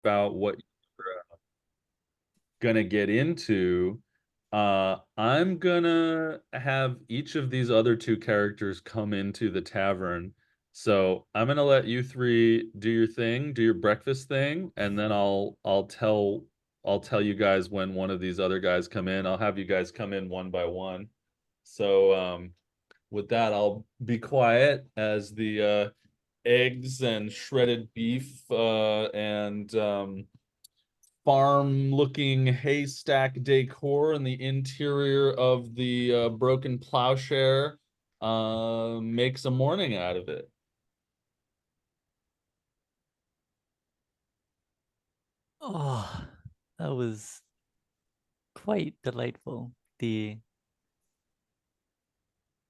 about what you're gonna get into, I'm gonna have each of these other two characters come into the tavern. So I'm gonna let you three do your thing, do your breakfast thing, and then I'll tell you guys when one of these other guys come in. I'll have you guys come in one by one. So with that, I'll be quiet as the eggs and shredded beef and farm-looking haystack decor in the interior of the broken plowshare makes a morning out of it. Oh, that was quite delightful. The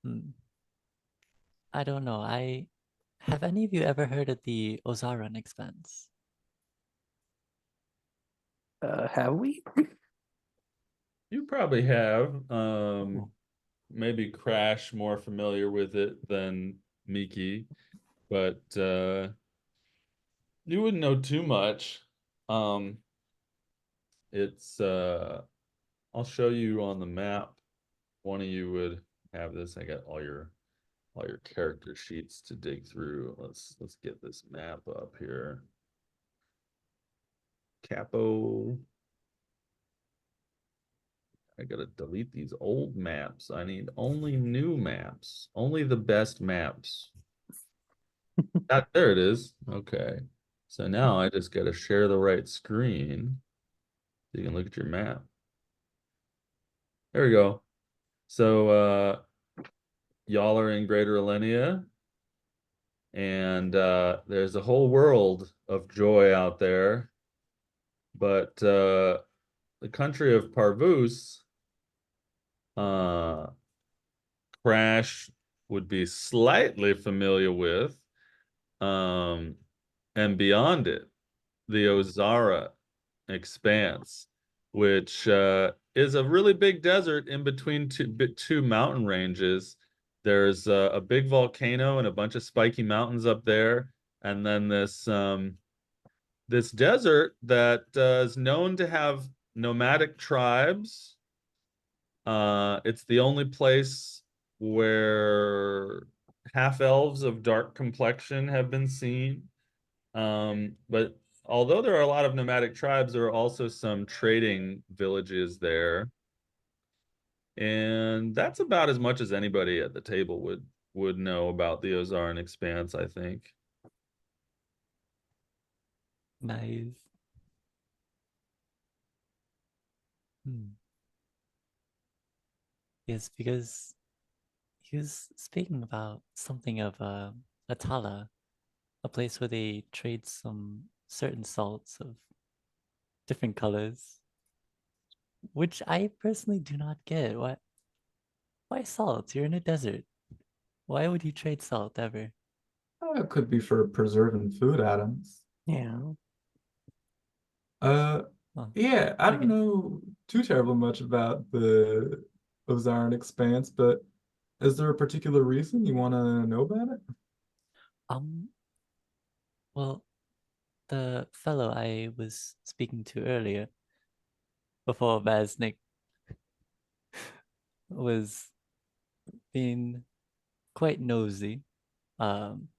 hmm, I don't know. I have any of you ever heard of the Ozaran expense? Have we? You probably have. Oh, Maybe Crash more familiar with it than Miki, but you wouldn't know too much. Um, it's I'll show you on the map. One of you would have this. I got all your character sheets to dig through. Let's get this map up here. Capo. I gotta delete these old maps. I need only new maps. Only the best maps. There it is. Okay. So now I just gotta share the right screen so you can look at your map. There we go. So y'all are in Greater Elenia, and there's a whole world of joy out there. But the country of Parvus, uh, Crash would be slightly familiar with, um, and beyond it, the Ozara Expanse, which is a really big desert in between two mountain ranges. There's a big volcano and a bunch of spiky mountains up there, and then this desert that is known to have nomadic tribes. It's the only place where half elves of dark complexion have been seen. But although there are a lot of nomadic tribes, there are also some trading villages there. And that's about as much as anybody at the table would know about the Ozaran Expanse, I think. nice. Hmm. Yes, because he was speaking about something of Atala, a place where they trade some certain salts of different colors, which I personally do not get. Why salt? You're in a desert. Why would you trade salt ever? It could be for preserving food atoms. Yeah. Uh, Well, yeah, I don't okay. know too terribly much about the Ozaran Expanse, but is there a particular reason you want to know about it? Um, well, the fellow I was speaking to earlier, before Vasnik, was being quite nosy. Um,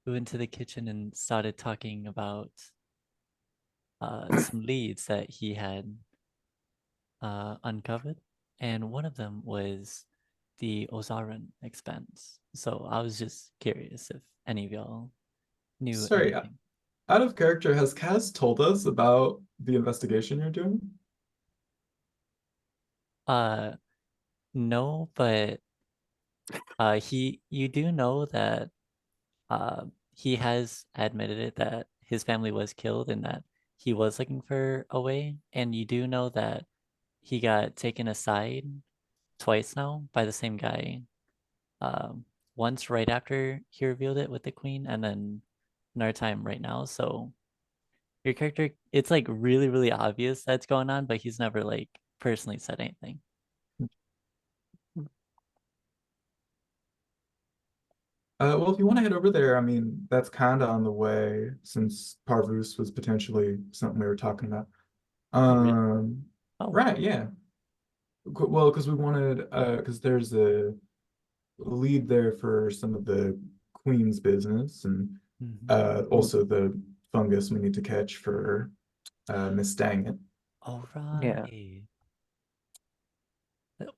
we went to the kitchen and started talking about some leads that he had uncovered, and one of them was the Ozaran expense. So I was just curious if any of y'all knew Sorry, anything. out of character, has Kaz told us about the investigation you're doing? Uh, no, but you do know that he has admitted it that his family was killed and that he was looking for a way, and you do know that he got taken aside twice now by the same guy. Um, Once right after he revealed it with the queen, and then another time right now. So your character, it's like really, really obvious that's going on, but he's never like personally said anything. Well, if you want to head over there, I mean, that's kind of on the way since Parvus was potentially something we were talking about. Oh, really? Um, Oh, right, yeah. Well, because we wanted, because there's a lead there for some of the Queen's business and mhm. also the fungus we need to catch for Miss Dangit. All Yeah. right.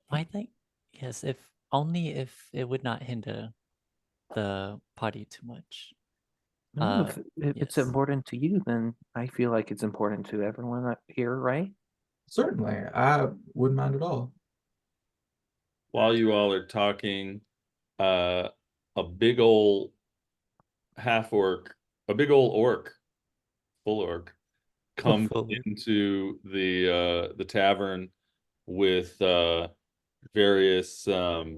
Why think? Yes, if only if it would not hinder the party too much. No, if it's Yes. important to you, then I feel like it's important to everyone up here, right? Certainly, I wouldn't mind at all. While you all are talking, uh, a big old half orc, a big old orc, full orc, comes Fully. into the tavern with various uh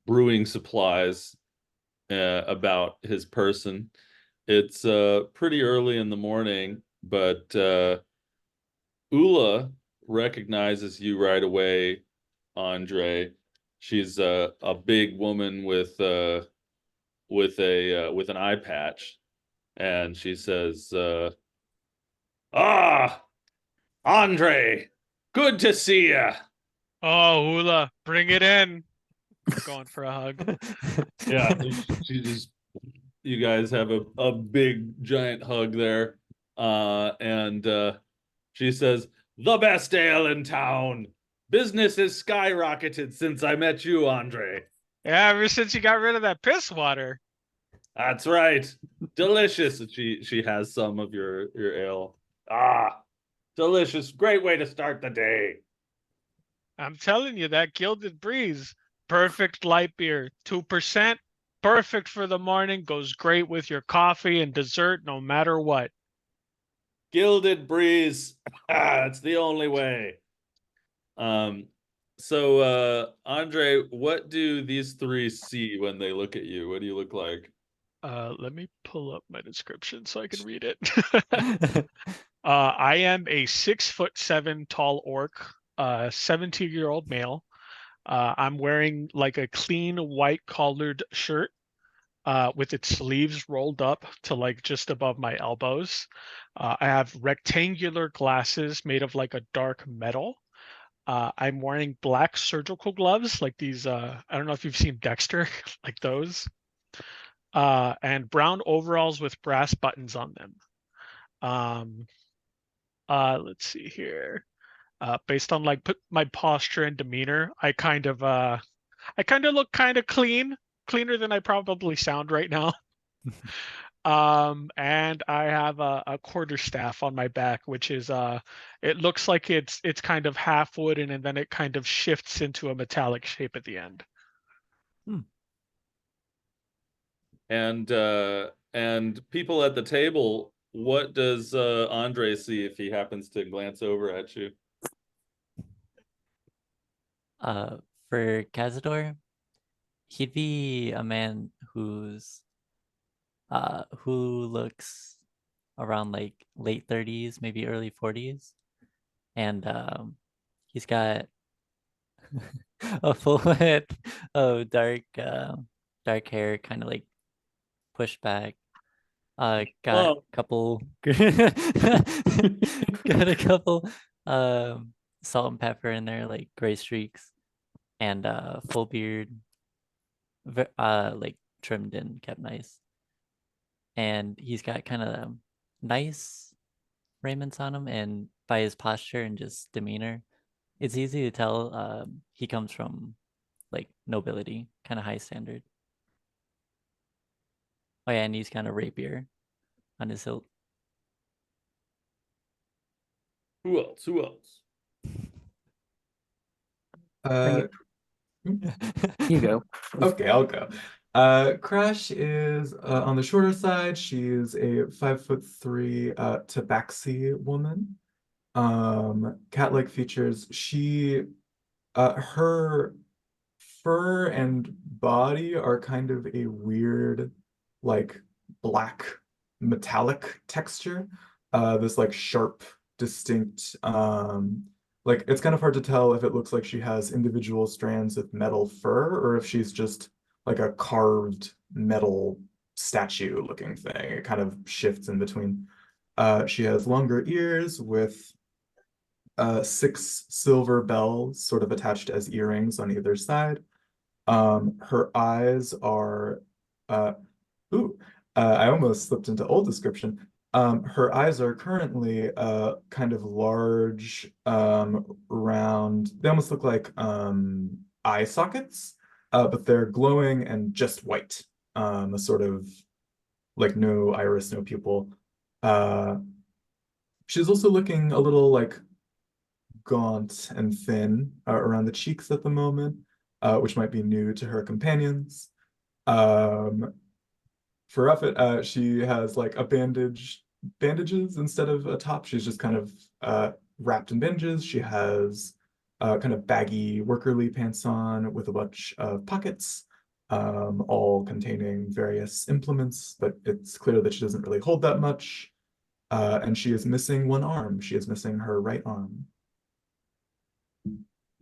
brewing supplies about his person. It's pretty early in the morning, but Ula recognizes you right away, Andre. She's a big woman with an eye patch, and she says, "Ah, Andre, good to see you." Oh, Hula, bring it in. Going for a hug. Yeah, she just you guys have a big giant hug there. And she says, "The best ale in town. Business has skyrocketed since I met you, Andre." Yeah, ever since you got rid of that piss water. That's right. Delicious. She has some of your ale. Ah, delicious. Great way to start the day. I'm telling you, that Gilded Breeze, perfect light beer, 2%, perfect for the morning, goes great with your coffee and dessert no matter what. Gilded breeze. That's the only way. Um, so Andre, what do these three see when they look at you? What do you look like? Let me pull up my description so I can read it. I am a 6'7" tall orc, 17-year-old male. I'm wearing like a clean white collared shirt with its sleeves rolled up to like just above my elbows. I have rectangular glasses made of like a dark metal. I'm wearing black surgical gloves, like these. I don't know if you've seen Dexter, like those, and brown overalls with brass buttons on them. Um, let's see here. Based on like my posture and demeanor, I kind of look kind of clean, cleaner than I probably sound right now. And I have a quarter staff on my back, which is it looks like it's kind of half wooden and then it kind of shifts into a metallic shape at the end. Hmm. And people at the table, what does Andre see if he happens to glance over at you? Uh, for Cazador, he'd be a man who looks around like late 30s, maybe early 40s, and he's got a full head of dark hair, kind of like pushed back. Got a Oh, couple got a couple salt and pepper in there, like gray streaks, and full beard, like trimmed and kept nice. And he's got kind of nice raiments on him, and by his posture and just demeanor, it's easy to tell he comes from like nobility, kind of high standard. Oh yeah, and he's kind of rapier on his hilt. who else? Who else? Bring Uh, it. You go. okay, I'll go. Crash is on the shorter side. She's a 5'3" tabaxi woman. Cat-like features. Her fur and body are kind of a weird, like black metallic texture. This like sharp, distinct like it's kind of hard to tell if it looks like she has individual strands of metal fur or if she's just like a carved metal statue looking thing. It kind of shifts in between. She has longer ears with 6 silver bells sort of attached as earrings on either side. Her eyes are uh ooh, I almost slipped into old description. Her eyes are currently kind of large, round. They almost look like eye sockets, but they're glowing and just white. A sort of like no iris, no pupil. Uh, she's also looking a little like gaunt and thin around the cheeks at the moment, which might be new to her companions. Um, for Ruffet, she has like a bandages instead of a top. She's just kind of wrapped in bandages. She has kind of baggy workerly pants on with a bunch of pockets, all containing various implements, but it's clear that she doesn't really hold that much. And she is missing one arm. She is missing her right arm.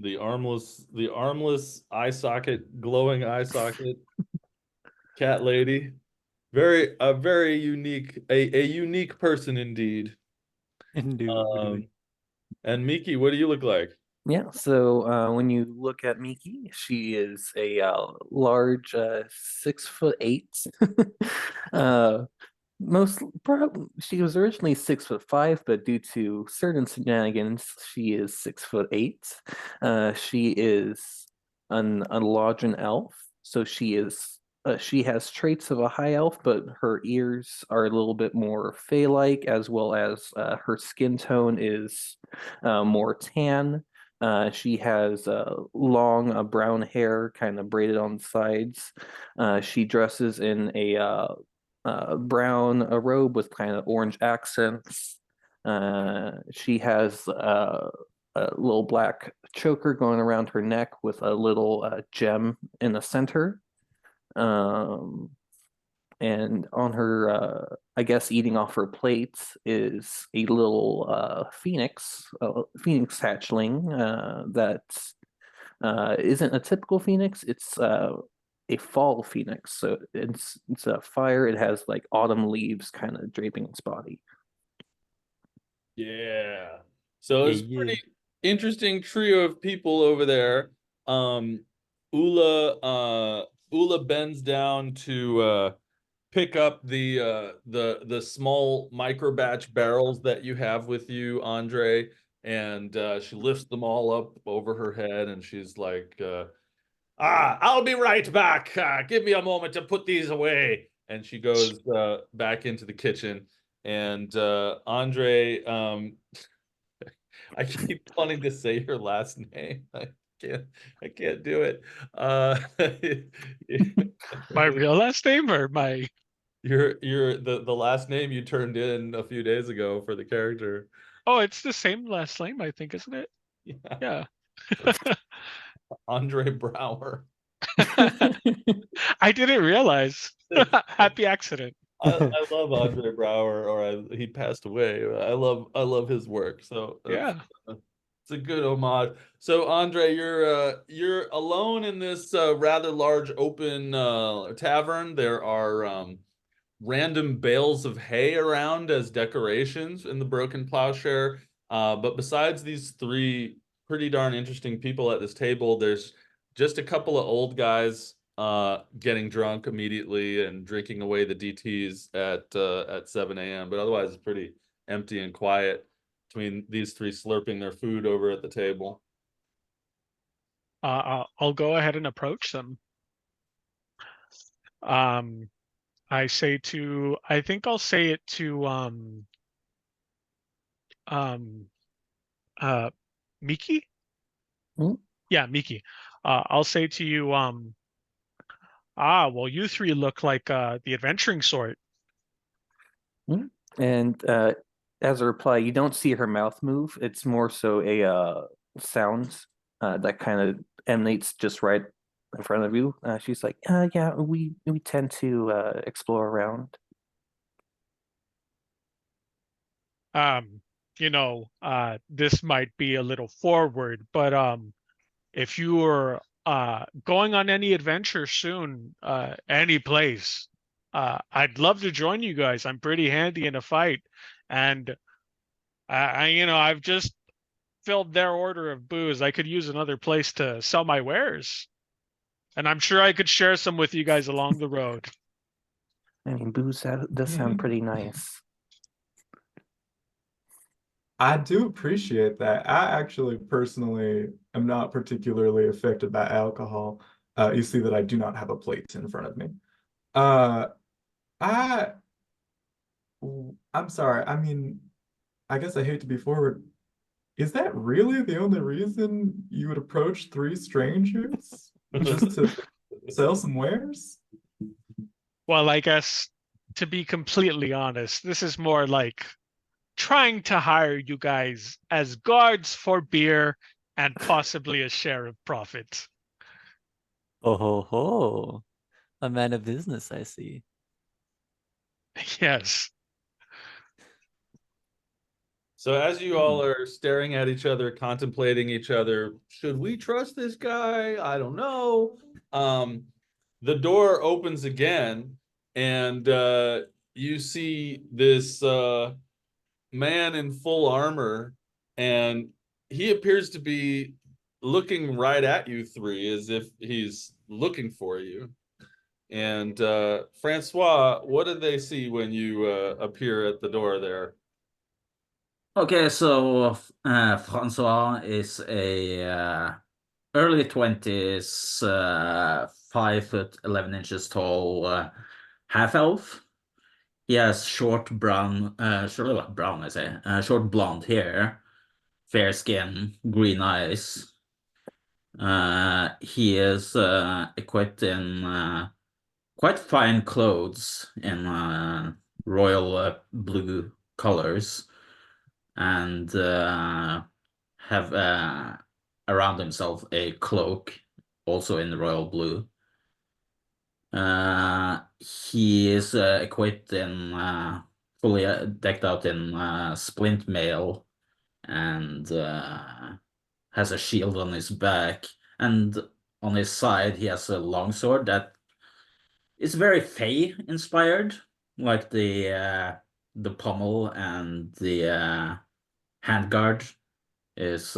The armless eye socket, glowing eye socket, cat lady. Very unique, a unique person indeed. Indubitably. And Miki, what do you look like? Yeah, so when you look at Miki, she is a large 6'8". uh, she was originally 6'5", but due to certain shenanigans, she is 6'8". She is a Lodgen elf, so she has traits of a high elf, but her ears are a little bit more fey-like, as well as her skin tone is more tan. She has long brown hair, kind of braided on the sides. She dresses in a brown robe with kind of orange accents. She has a little black choker going around her neck with a little gem in the center. And on her, I guess, eating off her plate is a little phoenix hatchling that isn't a typical phoenix. It's a fall phoenix, so it's a fire. It has like autumn leaves kind of draping its body. Yeah. So Yeah, it's yeah. pretty interesting trio of people over there. Um, Ula bends down to pick up the small micro batch barrels that you have with you, Andre, and she lifts them all up over her head, and she's like, I'll be right back. Give me a moment to put these away. And she goes back into the kitchen. And Andre, I keep wanting to say your last name. Can't, I can't do it. My real last name or my You're the last name you turned in a few days ago for the character. oh, it's the same last name, I think, isn't it? Yeah, Yeah. Andre Brower. I didn't realize. Happy accident. I love Andre Brower, he passed away. I love his work. So Yeah. it's a good homage. So Andre, you're alone in this rather large open tavern. There are random bales of hay around as decorations in the Broken Plowshare. But besides these three pretty darn interesting people at this table, there's just a couple of old guys getting drunk immediately and drinking away the DTs at 7 a.m. But otherwise, it's pretty empty and quiet between these three slurping their food over at the table. I'll go ahead and approach them. I think I'll say it to uh Miki. Hmm? Yeah, Miki. I'll say to you, well, you three look like the adventuring sort. And as a reply, you don't see her mouth move. It's more so a sound that kind of emanates just right in front of you. She's like, yeah, we tend to explore around. this might be a little forward, but if you were going on any adventure soon, any place, I'd love to join you guys. I'm pretty handy in a fight, and I've just filled their order of booze. I could use another place to sell my wares, and I'm sure I could share some with you guys along the road. I mean, booze does sound pretty nice. I do appreciate that. I actually personally am not particularly affected by alcohol. You see that I do not have a plate in front of me. Uh, I, I'm sorry. I mean, I guess I hate to be forward. Is that really the only reason you would approach three strangers just to sell some wares? Well, I guess to be completely honest, this is more like trying to hire you guys as guards for beer and possibly a share of profit. Oh ho ho. A man of business, I see. Yes. So as you all are staring at each other, contemplating each other, should we trust this guy? I don't know. The door opens again, and you see this man in full armor, and he appears to be looking right at you three as if he's looking for you. And Francois, what did they see when you appear at the door there? Okay, so Francois is a early 20s, 5 foot 11 inches tall half elf. He has short brown, brown I say, short blonde hair, fair skin, green eyes. He is equipped in quite fine clothes in royal blue colors, and have around himself a cloak also in royal blue. He is equipped in fully decked out in splint mail, and has a shield on his back, and on his side he has a longsword that is very Fey inspired, like the pommel and the handguard is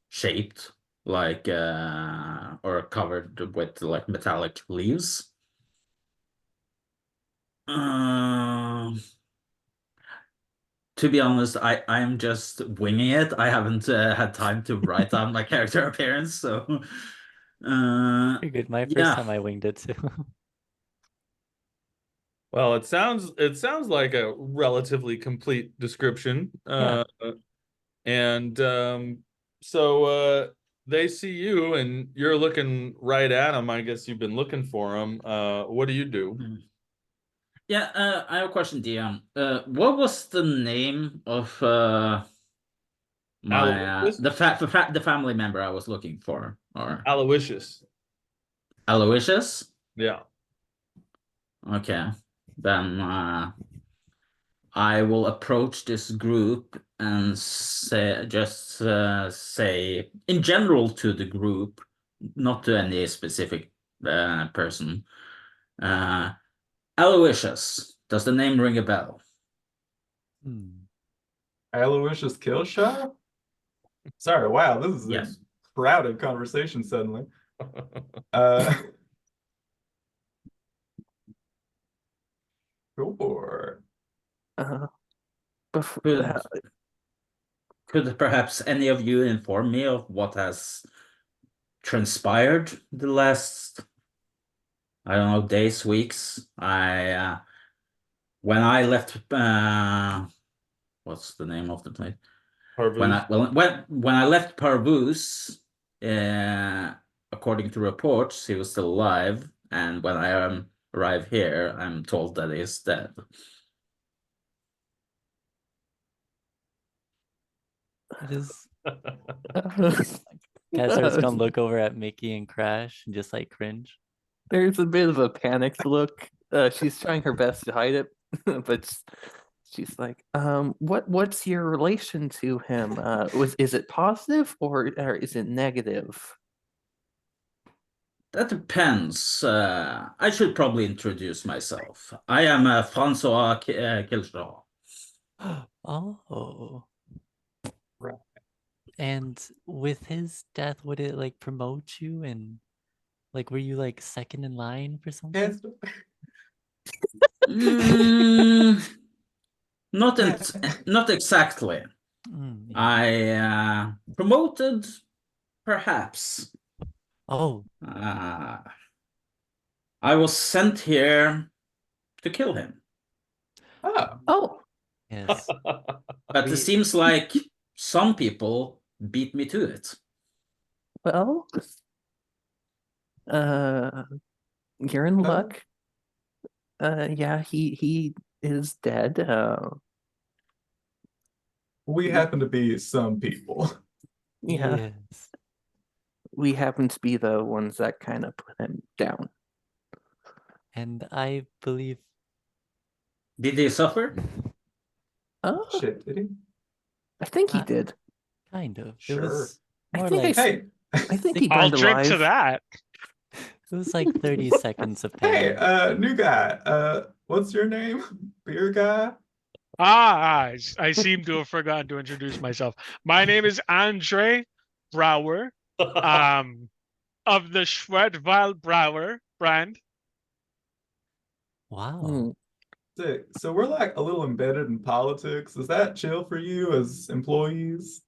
shaped like or covered with like metallic leaves. To be honest, I'm just winging it. I haven't had time to write down my character appearance, so Pretty good. My first yeah. time I winged it too. Well, it sounds like a relatively complete description. Yeah. And so they see you and you're looking right at them. I guess you've been looking for them. What do you do? Yeah, I have a question, DM. What was the name of my Aloysius? the family member I was looking for, or Aloysius. Aloysius? Yeah. Okay, then I will approach this group and say in general to the group, not to any specific person. Aloysius, does the name ring a bell? Aloysius Killshot? Sorry, wow, this is Yes. a crowded conversation suddenly. Uh, sure. Before, Could perhaps any of you inform me of what has transpired the last, I don't know, days, weeks? When I left, what's the name of the place? When I left Parvus, according to reports, he was still alive, and when I arrive here, I'm told that he's dead. It is. Castor's gonna look over at Mickey and Crash and just like cringe. There's a bit of a panicked look. She's trying her best to hide it, but She's like, what's your relation to him? Is it positive or is it negative? That depends. I should probably introduce myself. I am Francois Kilstraw. Oh. Right. And with his death, would it like promote you and like were you like second in line for something? Yes. Mm, not exactly. Yeah. I promoted, perhaps. Oh, I was sent here to kill him. Oh. Oh, yes. But it We seems like some people beat me to it. well, you're in luck. Yeah, he is dead. We happen to be some people. Yeah, yes. we happen to be the ones that kind of put him down. And I believe Did they suffer? Oh, Shit, did he? I think he Uh, did. kind of. It Sure. was I more think like Hey, I think he I'll burned drink to alive. that. it was like 30 seconds of hey, pain. new guy. What's your name? Beer guy? I seem to have forgotten to introduce myself. My name is Andre Brouwer, um, of the Schwedval Brouwer brand. Wow. Hmm. Sick. So we're like a little embedded in politics. Is that chill for you as employees?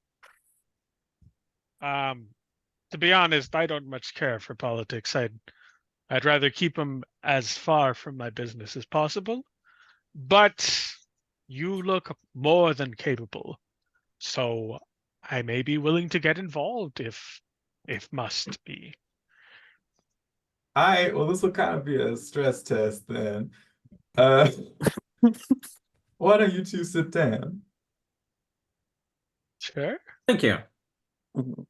To be honest, I don't much care for politics. I'd rather keep them as far from my business as possible. But you look more than capable, so I may be willing to get involved if must be. All right, well, this will kind of be a stress test then. Uh, why don't you two sit down? Sure. Thank you. Mhm.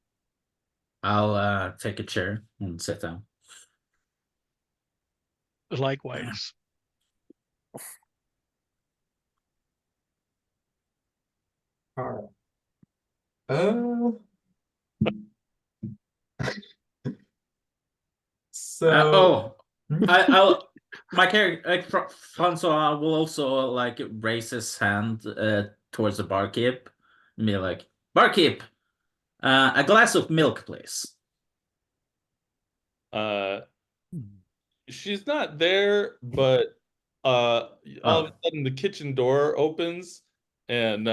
I'll take a chair and sit down. Likewise. All right. Uh, so, Oh, I'll my character Francois will also like raise his hand towards the barkeep and be like, "Barkeep, a glass of milk, please." Uh, Hmm. she's not there, but all of Oh, a sudden the kitchen door opens and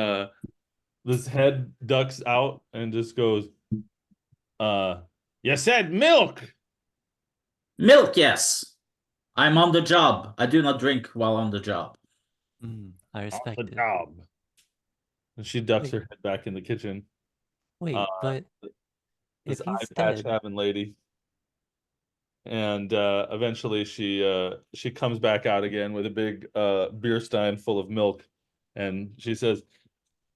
this head ducks out and just goes, you said milk. milk, yes. I'm on the job. I do not drink while on the job. I On respect the it. job. And she ducks Wait, her head back in the kitchen. wait, but This if eye he's patch dead, having lady. And eventually she comes back out again with a big beer stein full of milk. And she says,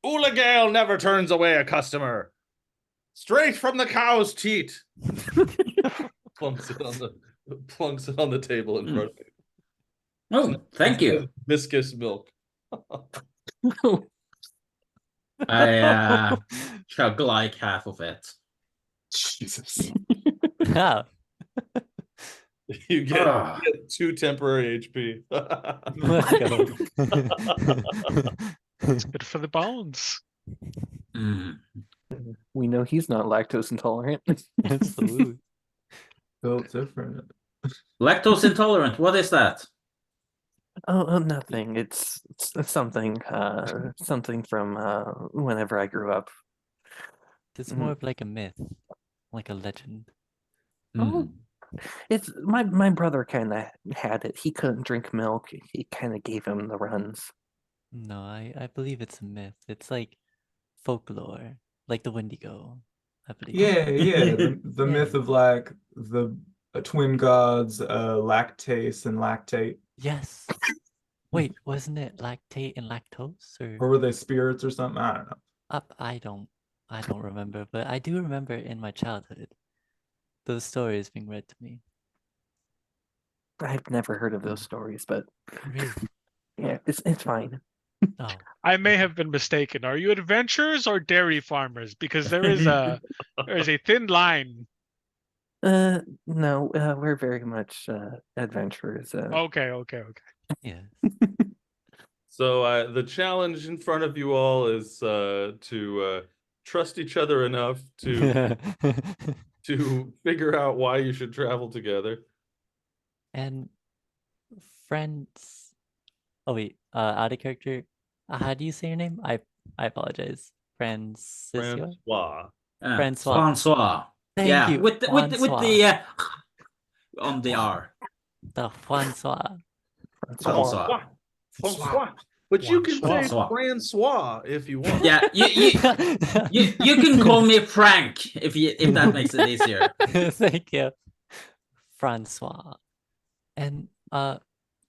Oolagale never turns away a customer. Straight from the cow's teat. Plunks it on the table in front of me. Oh, thank It's you. viscous milk. I chug like half of it. Jesus. ah, You get, Ah. 2 temporary HP. let's go. It's good for the bones. Mm. We know he's not lactose intolerant. Absolutely. Built different. Lactose intolerant. What is that? Oh, nothing. It's something something from whenever I grew up. It's Mhm. more of like a myth, like a legend. Oh, Mm. it's my brother kind of had it. He couldn't drink milk. He kind of gave him the runs. No, I believe it's a myth. It's like folklore, like the Wendigo, I believe. Yeah. The Yeah. myth of like the twin gods, lactase and lactate, Yes. Wait, wasn't it lactate and lactose or or were they spirits or something? I don't know. up? I don't remember, but I do remember in my childhood those stories being read to me. I've never heard of those stories, but Really? yeah, it's fine. Oh, I may okay. have been mistaken. Are you adventurers or dairy farmers? Because there's a thin line. No, we're very much adventurers. Okay. Yeah. So the challenge in front of you all is to trust each other enough to figure out why you should travel together. And friends. Oh wait, out of character. How do you say your name? I apologize. Francisco? Francois. Francois. Francois. Thank Yeah, you. with the Francois. on the R. The Francois. Francois. Francois. But you can say Francois. Francois if you want. Yeah, you can call me Frank if that makes it easier. Thank you. Francois. And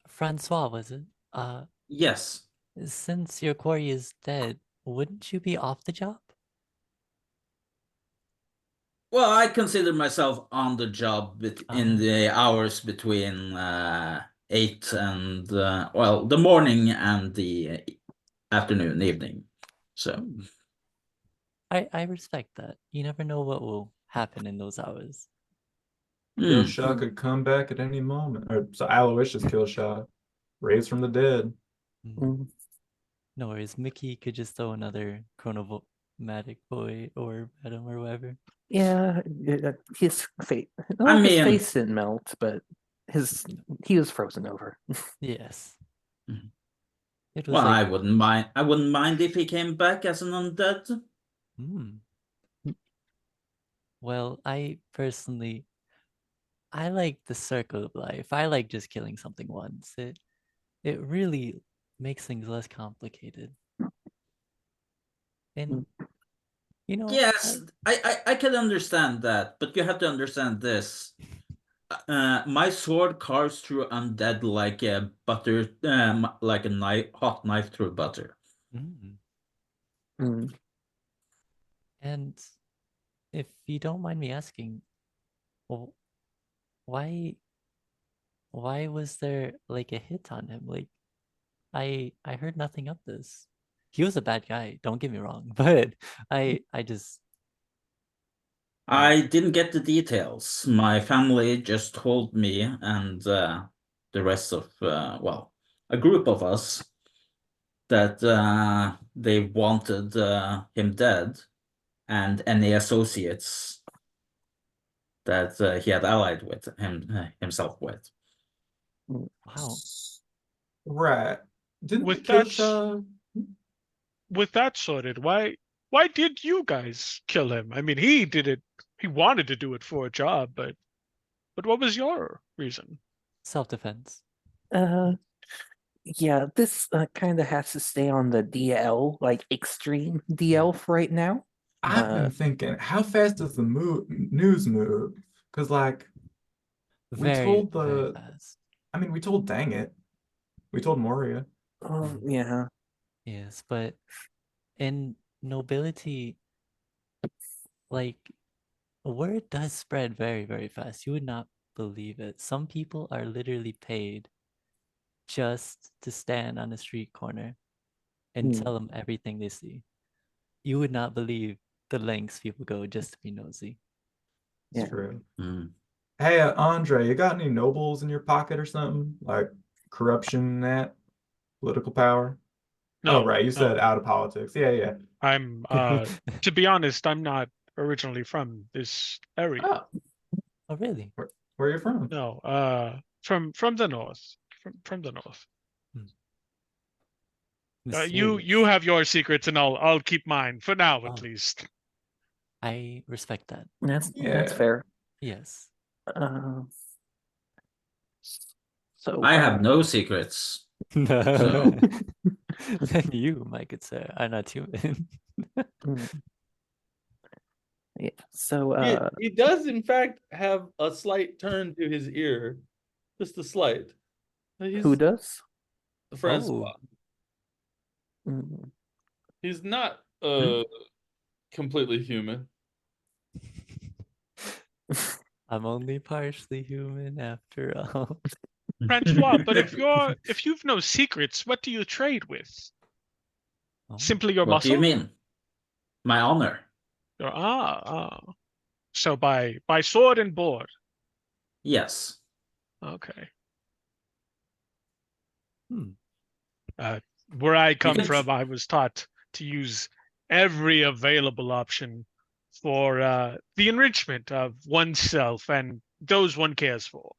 Francois, was it? Yes. Since your quarry is dead, wouldn't you be off the job? Well, I consider myself on the job in Oh. the hours between 8 and the morning and the afternoon, evening. So Hmm. I respect that. You never know what will happen in those hours. Killshot could come back at any moment. Or so Aloysius Killshot, raised from the dead. Mm. No worries. Mickey could just throw another chronomatic boy or Madam or whatever. Yeah, his face. I His mean- face didn't melt, but he was frozen over. Yes. Mhm. It was well, like, I wouldn't mind. I wouldn't mind if he came back as an undead. hmm. Well, I personally, I like the circle of life. I like just killing something once. It really makes things less complicated. And you know, Yes, I can understand that, but you have to understand this. My sword carves through undead like a butter, like a hot knife through butter. Mm. Mm. And if you don't mind me asking, well, why was there like a hit on him? Like I heard nothing of this. He was a bad guy, don't get me wrong, but I just I didn't get the details. My family just told me and the rest of, a group of us that they wanted him dead and any associates that he had allied with himself with. wow. Right. Didn't the With that s- Killshot? With that sorted, why did you guys kill him? I mean, he did it. He wanted to do it for a job, but what was your reason? Self-defense. Yeah, this kind of has to stay on the DL, like extreme DL for right now. I've been thinking, how fast does the news move? Because like we Very, told very the, fast. I mean, we told Dang It, we told Moria. Yeah. Yes, but in nobility, like word does spread very, very fast. You would not believe it. Some people are literally paid just to stand on a street corner and Hmm. tell them everything they see. You would not believe the lengths people go just to be nosy. It's Yeah. true. Mm. Hey, Andre, you got any nobles in your pocket or something? Like corruption, that political power? Oh, No, right. You no. said out of politics. Yeah, yeah. I'm to be honest, I'm not originally from this area. Oh, Oh, really? where are you from? No, from the north. From the north. You Mysterious. have your secrets, and I'll keep mine for now, at Oh. least. I respect that. That's Yeah. fair. Yes. So I have no secrets. No. So- Then you, my good sir, are not human. yeah. So He does, in fact, have a slight turn to his ear, just a slight. who He's does? Francois. Mm. He's not completely human. I'm only partially human after all. Francois, but if you've no secrets, what do you trade with? Oh. Simply your What do you muscle? mean? My honor. So by sword and board. Yes. Okay. Hmm. Where I You come can. from, I was taught to use every available option for the enrichment of oneself and those one cares for.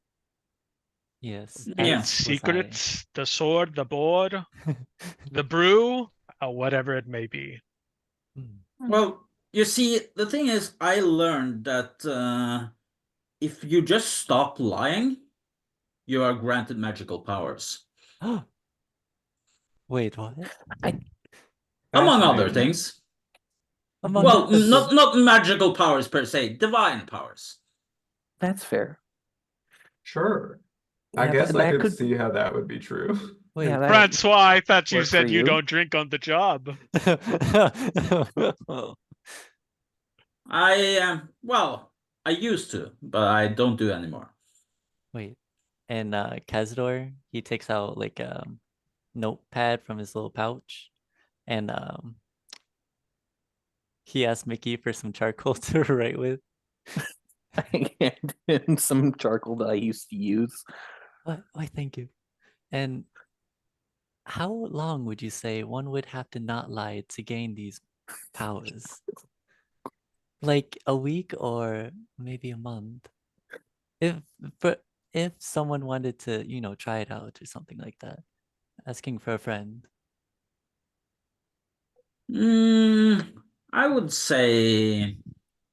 Yes, Be it Yeah. as was I. secrets, the sword, the board, the brew, or whatever it may be. Hmm. Well, you see, the thing is, I learned that if you just stop lying, you are granted magical powers. Wait, what? I Among other Fascinating. things. among Well, other things. not magical powers per se, divine powers. That's fair. Sure. I Yeah, guess I that could could. see how that would be true. Yeah, Wait. that Francois, I thought you work for said you you. don't drink on the job. Well, I used to, but I don't do anymore. Wait. And Cazador, he takes out like a notepad from his little pouch, and he asks Mickey for some charcoal to write with. I hand him some charcoal that I used to use. What? Why, thank you. And how long would you say one would have to not lie to gain these powers? Like a week or maybe a month? If but if someone wanted to, try it out or something like that, asking for a friend. I would say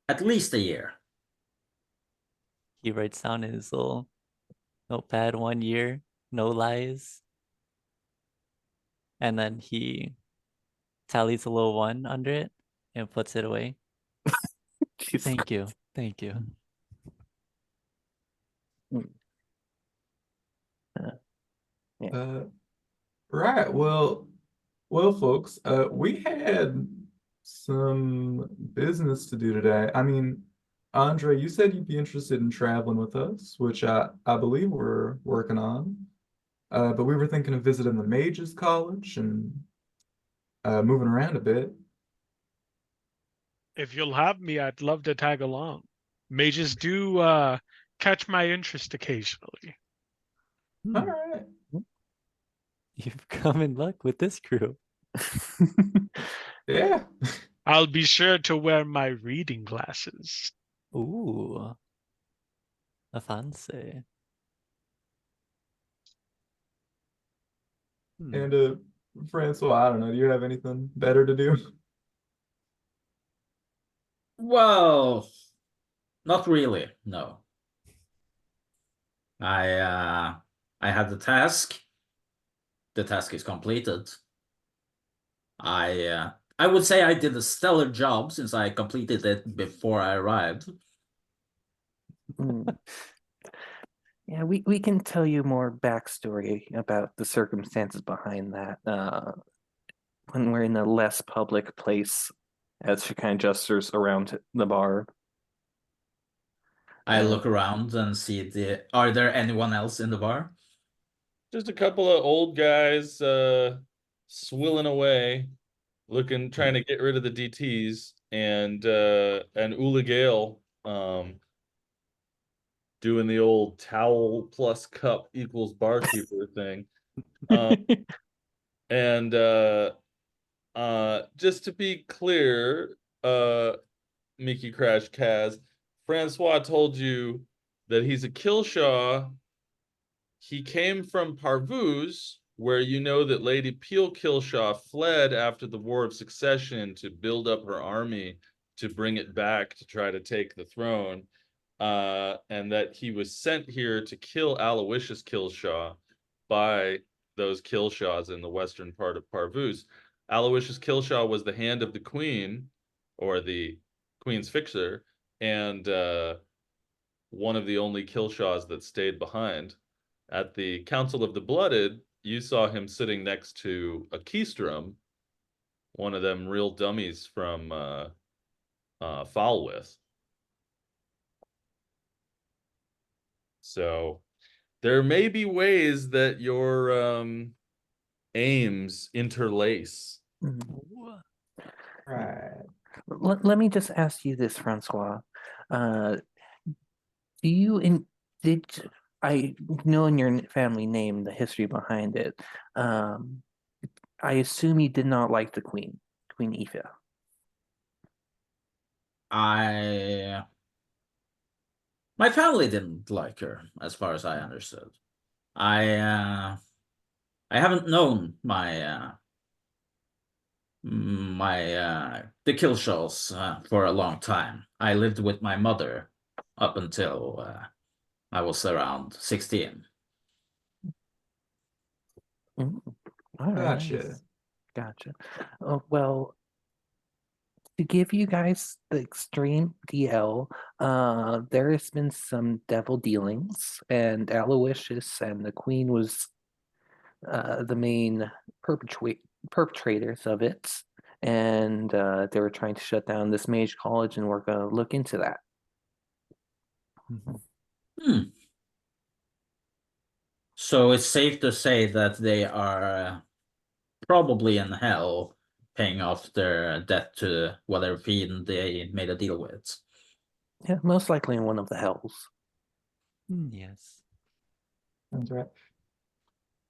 at least a year. He writes down in his little notepad 1 year, no lies. And then he tallies a little one under it and puts it away. Jeez. Thank you. Thank you. Uh, right. Well, folks, we had some business to do today. I mean, Andre, you said you'd be interested in traveling with us, which I believe we're working on. But we were thinking of visiting the Mages College and moving around a bit. If you'll have me, I'd love to tag along. Mages do catch my interest occasionally. All Hmm. right. You've come in luck with this crew. Yeah. I'll be sure to wear my reading glasses. Ooh, a fancy. Hmm. And Francois, I don't know, do you have anything better to do? Well, not really, no. I had the task. The task is completed. I would say I did a stellar job since I completed it before I arrived. Mm. Yeah, we can tell you more backstory about the circumstances behind that when we're in a less public place, as she kind of gestures around the bar. I look around and see are there anyone else in the bar? Just a couple of old guys swilling away, trying to get rid of the DTs, and Ula Gale doing the old towel plus cup equals barkeeper thing. Um, and just to be clear, Mickey Crash Kaz, Francois told you that he's a Killshaw. He came from Parvuz, where you know that Lady Peel Killshaw fled after the War of Succession to build up her army to bring it back to try to take the throne, and that he was sent here to kill Aloysius Killshaw by those Killshaws in the western part of Parvuz. Aloysius Killshaw was the hand of the queen, or the queen's fixer, and one of the only Killshaws that stayed behind. At the Council of the Blooded, you saw him sitting next to a Keystrom, one of them real dummies from Falwith. So there may be ways that your aims interlace. Ooh. Right. Let me just ask you this, Francois. Do you did I know in your family name the history behind it? I assume you did not like the Queen, Queen Aoife. My family didn't like her, as far as I understood. I haven't known the Killshaws for a long time. I lived with my mother up until I was around 16. Mm, all right, Gotcha. gotcha. Well, to give you guys the extreme DL, there has been some devil dealings, and Aloysius and the Queen was the main perpetrators of it, and they were trying to shut down this mage college, and we're going to look into that. Hmm. So it's safe to say that they are probably in hell, paying off their debt to whatever fiend they made a deal with. Yeah, most likely in one of the hells. Yes. That's right.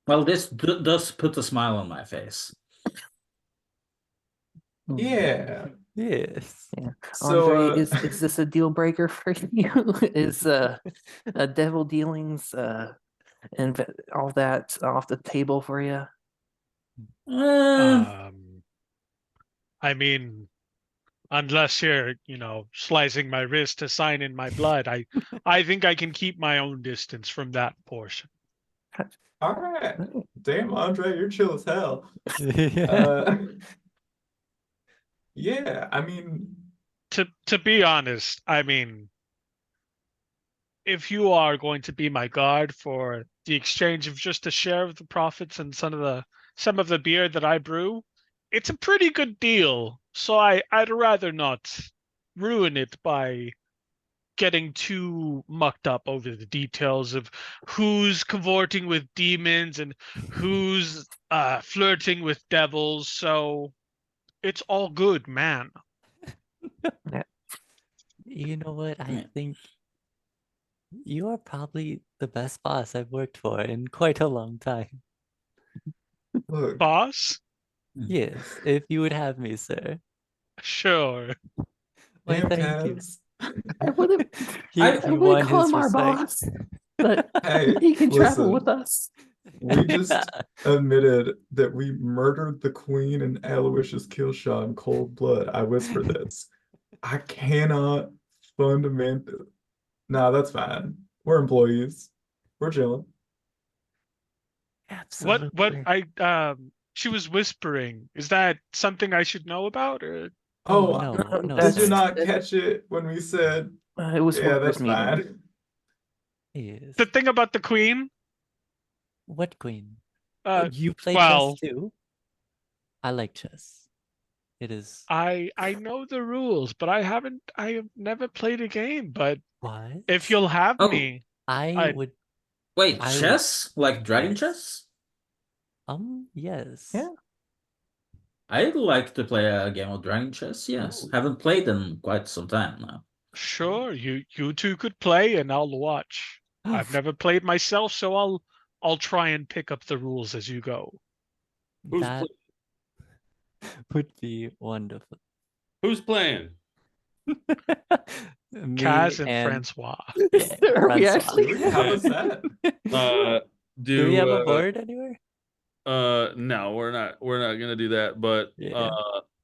Well, this does put a smile on my face. Yeah. Yes. Yeah. So, Andre, is this a deal breaker for you? Is a devil dealings and all that off the table for you? I mean, unless you're, slicing my wrist to sign in my blood, I think I can keep my own distance from that portion. all right. Damn, Andre, you're chill as hell. Yeah. Yeah, I mean, To be honest, I mean, if you are going to be my guard for the exchange of just a share of the profits and some of the beer that I brew, it's a pretty good deal. So I'd rather not ruin it by getting too mucked up over the details of who's cavorting with demons and who's flirting with devils. So it's all good, man. You know what? I Yeah. think you are probably the best boss I've worked for in quite a long time. look, Boss? Yes, if you would have me, sir. Sure. Why, damn, thank you. Cavs. I wouldn't. He, I I he wouldn't won call his him our respect. boss, but Hey, he can travel with listen, us. we just admitted that we murdered the Queen and Aloysius Killshaw in cold blood. I whisper this. I cannot fundamentally. Nah, that's fine. We're employees. We're chilling. What Absolutely. she was whispering. Is that something I should know about, or Oh, Oh, no, no, did you sir. not catch it when we said, It was yeah, workers' that's meeting. fine? Yes. the thing about the queen? What queen? Uh You play chess well, too? I like chess. It is I know the rules, but I have never played a game, but what? if you'll have Oh, me, I I would wait, I would chess? Like dragon yes. chess? Yes. Yeah. I'd like to play a game of dragon chess, yes. Ooh, Haven't played in quite some time now. sure, you two could play and I'll watch. I've never played myself, so I'll try and pick up the rules as you go. Who's that would be wonderful. who's playing? Me Kaz and and Francois. yeah, Are we Francois. actually? How was that? Do we have a Do board anywhere? no, we're not gonna do that, but Yeah.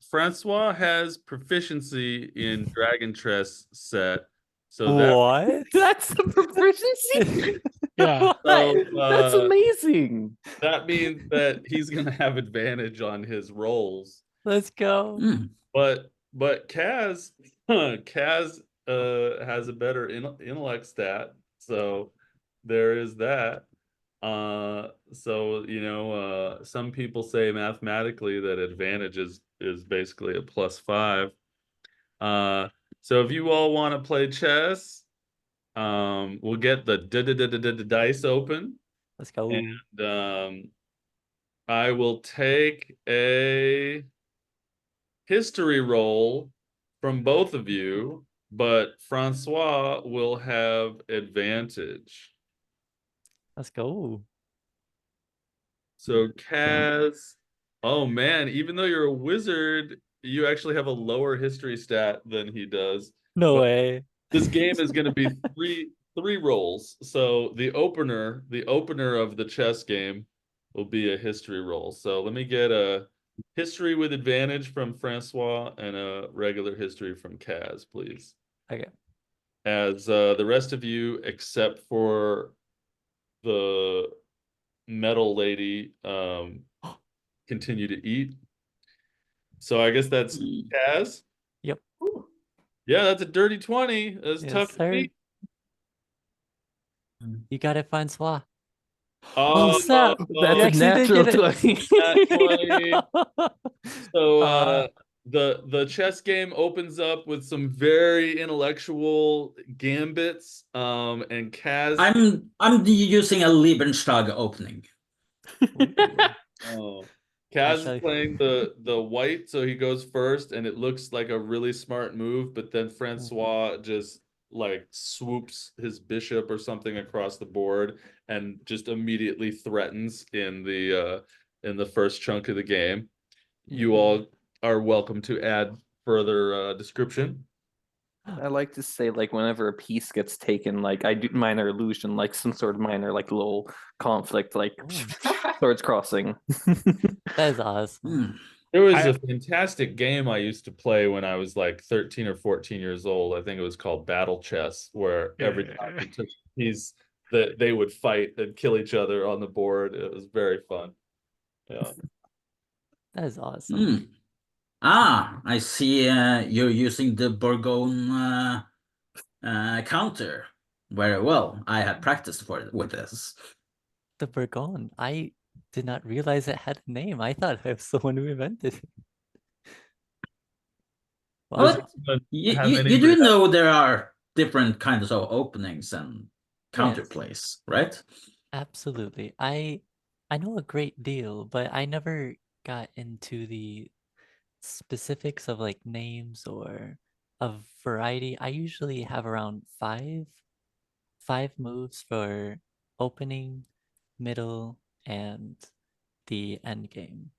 Francois has proficiency in Dragon Chess set, so What? That's the proficiency? Yeah. so That's amazing. that means that he's gonna have advantage on his rolls. Let's go. Hmm. But Kaz Kaz has a better intellect stat, so there is that. So some people say mathematically that advantage is basically a +5. So if you all want to play chess, we'll get the dice open, Let's go. and I will take a history roll from both of you, but Francois will have advantage. Let's go. So Kaz, oh man, even though you're a wizard, you actually have a lower history stat than he does. No But way. this game is going to be three rolls. So the opener of the chess game will be a history roll. So let me get a history with advantage from Francois and a regular history from Kaz, please. Okay. As the rest of you, except for the metal lady, continue to eat. So I guess that's Kaz. Yep. Yeah, that's a dirty 20. That's Yes, tough to sir. beat. You got it, Francois. Oh, snap. That's You a actually did natural get it. 20. nat 20. So Uh, the chess game opens up with some very intellectual gambits. And Kaz. I'm using a Liebenschlag opening. ooh. Oh, I Kaz is shall. playing the white, so he goes first, and it looks like a really smart move. But then Francois just like swoops his bishop or something across the board, and just immediately threatens in the first chunk of the game. You all are welcome to add further description. I like to say, like, whenever a piece gets taken, like, I do minor illusion, like some sort of minor, like, little conflict, like, swords crossing. That is awesome. Hmm. There was I- a fantastic game I used to play when I was like 13 or 14 years old. I think it was called Battle Chess, where every time you took a piece, that they would fight and kill each other on the board. It was very fun. Yeah. That is awesome. Hmm. Ah, I see you're using the Bourgogne counter very well. I had practiced with this. The Burgon. I did not realize it had a name. I thought I was the one who invented it. Does Wow. anyone You, have you, any you do know there are different kinds of openings and Yes. counterplays, right? Absolutely. I know a great deal, but I never got into the specifics of like names or a variety. I usually have around five moves for opening, middle, and the end game.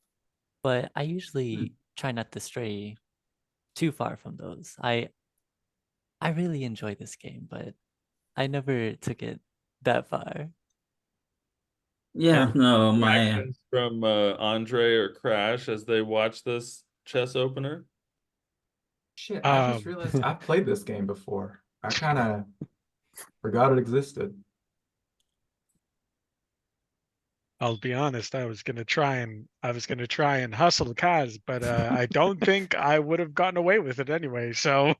But I usually try not to stray too far from those. I really enjoy this game, but I never took it that far. Yeah, any no, my reactions from Andre or Crash as they watch this chess opener? Shit, I just Um, realized I played this game before. I kind of forgot it existed. I'll be honest, I was gonna try and hustle Kaz, but I don't think I would have gotten away with it anyway. So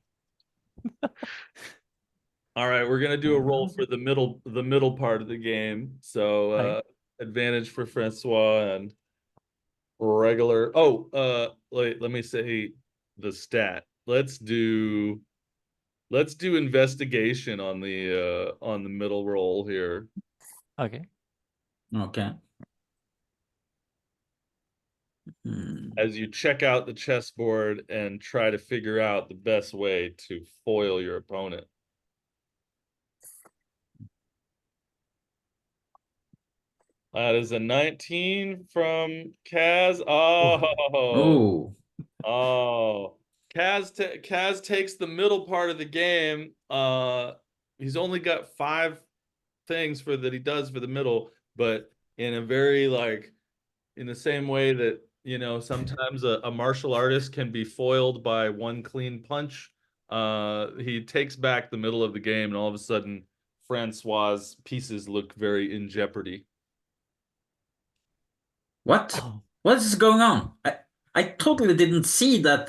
All right, we're gonna do a roll for the middle part of the game. So Right. advantage for Francois and regular. Oh, let me say the stat. Let's do investigation on the middle roll here. Okay. okay. Hmm. As you check out the chessboard and try to figure out the best way to foil your opponent. That is a 19 from Kaz. Oh, Oh. Kaz takes the middle part of the game. He's only got 5 things for that he does for the middle, but in a very like in the same way that, sometimes a martial artist can be foiled by one clean punch. He takes back the middle of the game, and all of a sudden, Francois's pieces look very in jeopardy. what? Oh, What is going on? I totally didn't see that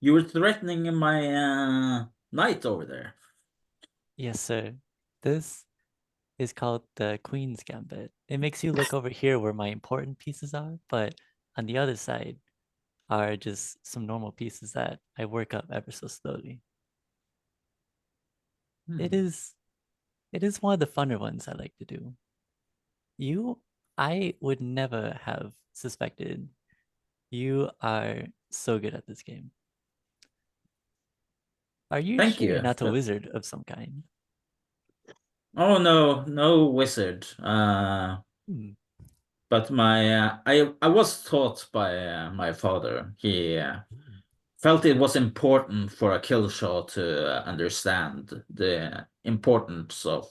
you were threatening my knight over there. yes, sir. This is called the Queen's Gambit. It makes you look over here where my important pieces are, but on the other side are just some normal pieces that I work up ever so slowly. It Hmm. is one of the funner ones I like to do. I would never have suspected you are so good at this game. Are you Thank sure you're you. not a wizard of some kind? Oh no, no wizard. Hmm. But I was taught by my father. He felt it was important for a kill shot to understand the importance of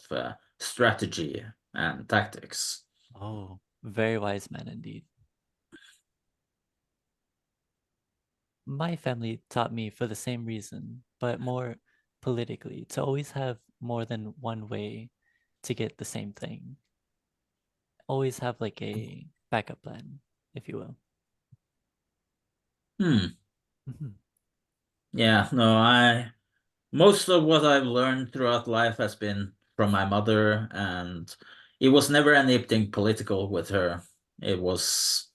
strategy and tactics. Oh, very wise man indeed. My family taught me for the same reason, but more politically, to always have more than one way to get the same thing. Always have like a backup plan, if you will. Hmm. Mhm. Yeah, no, I most of what I've learned throughout life has been from my mother, and it was never anything political with her. It was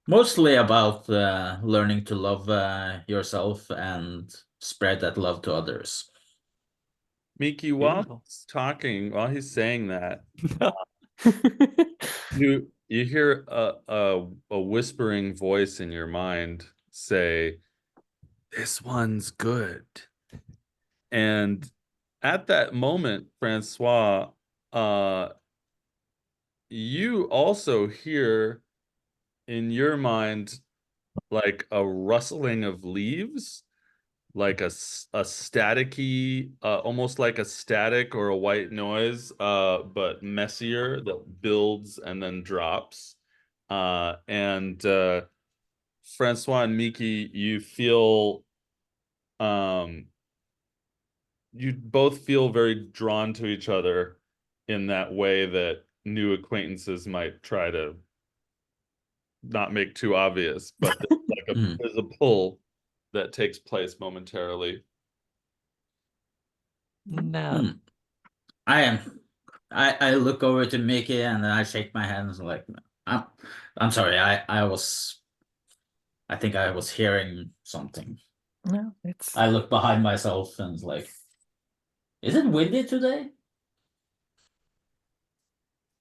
mostly about learning to love yourself and spread that love to others. Miki, while Beautiful. he's talking, while he's saying that, you hear a whispering voice in your mind say, "This one's good." And at that moment, Francois, you also hear in your mind like a rustling of leaves, like a staticky, almost like a static or a white noise, but messier that builds and then drops. And Francois and Miki, um, you both feel very drawn to each other in that way that new acquaintances might try to not make too obvious, but Hmm. there's a pull that takes place momentarily. Now, Hmm. I am. I look over to Mickey and I shake my hands like I'm I'm sorry. I think I was hearing something. No, it's I look behind myself and it's like, is it windy today?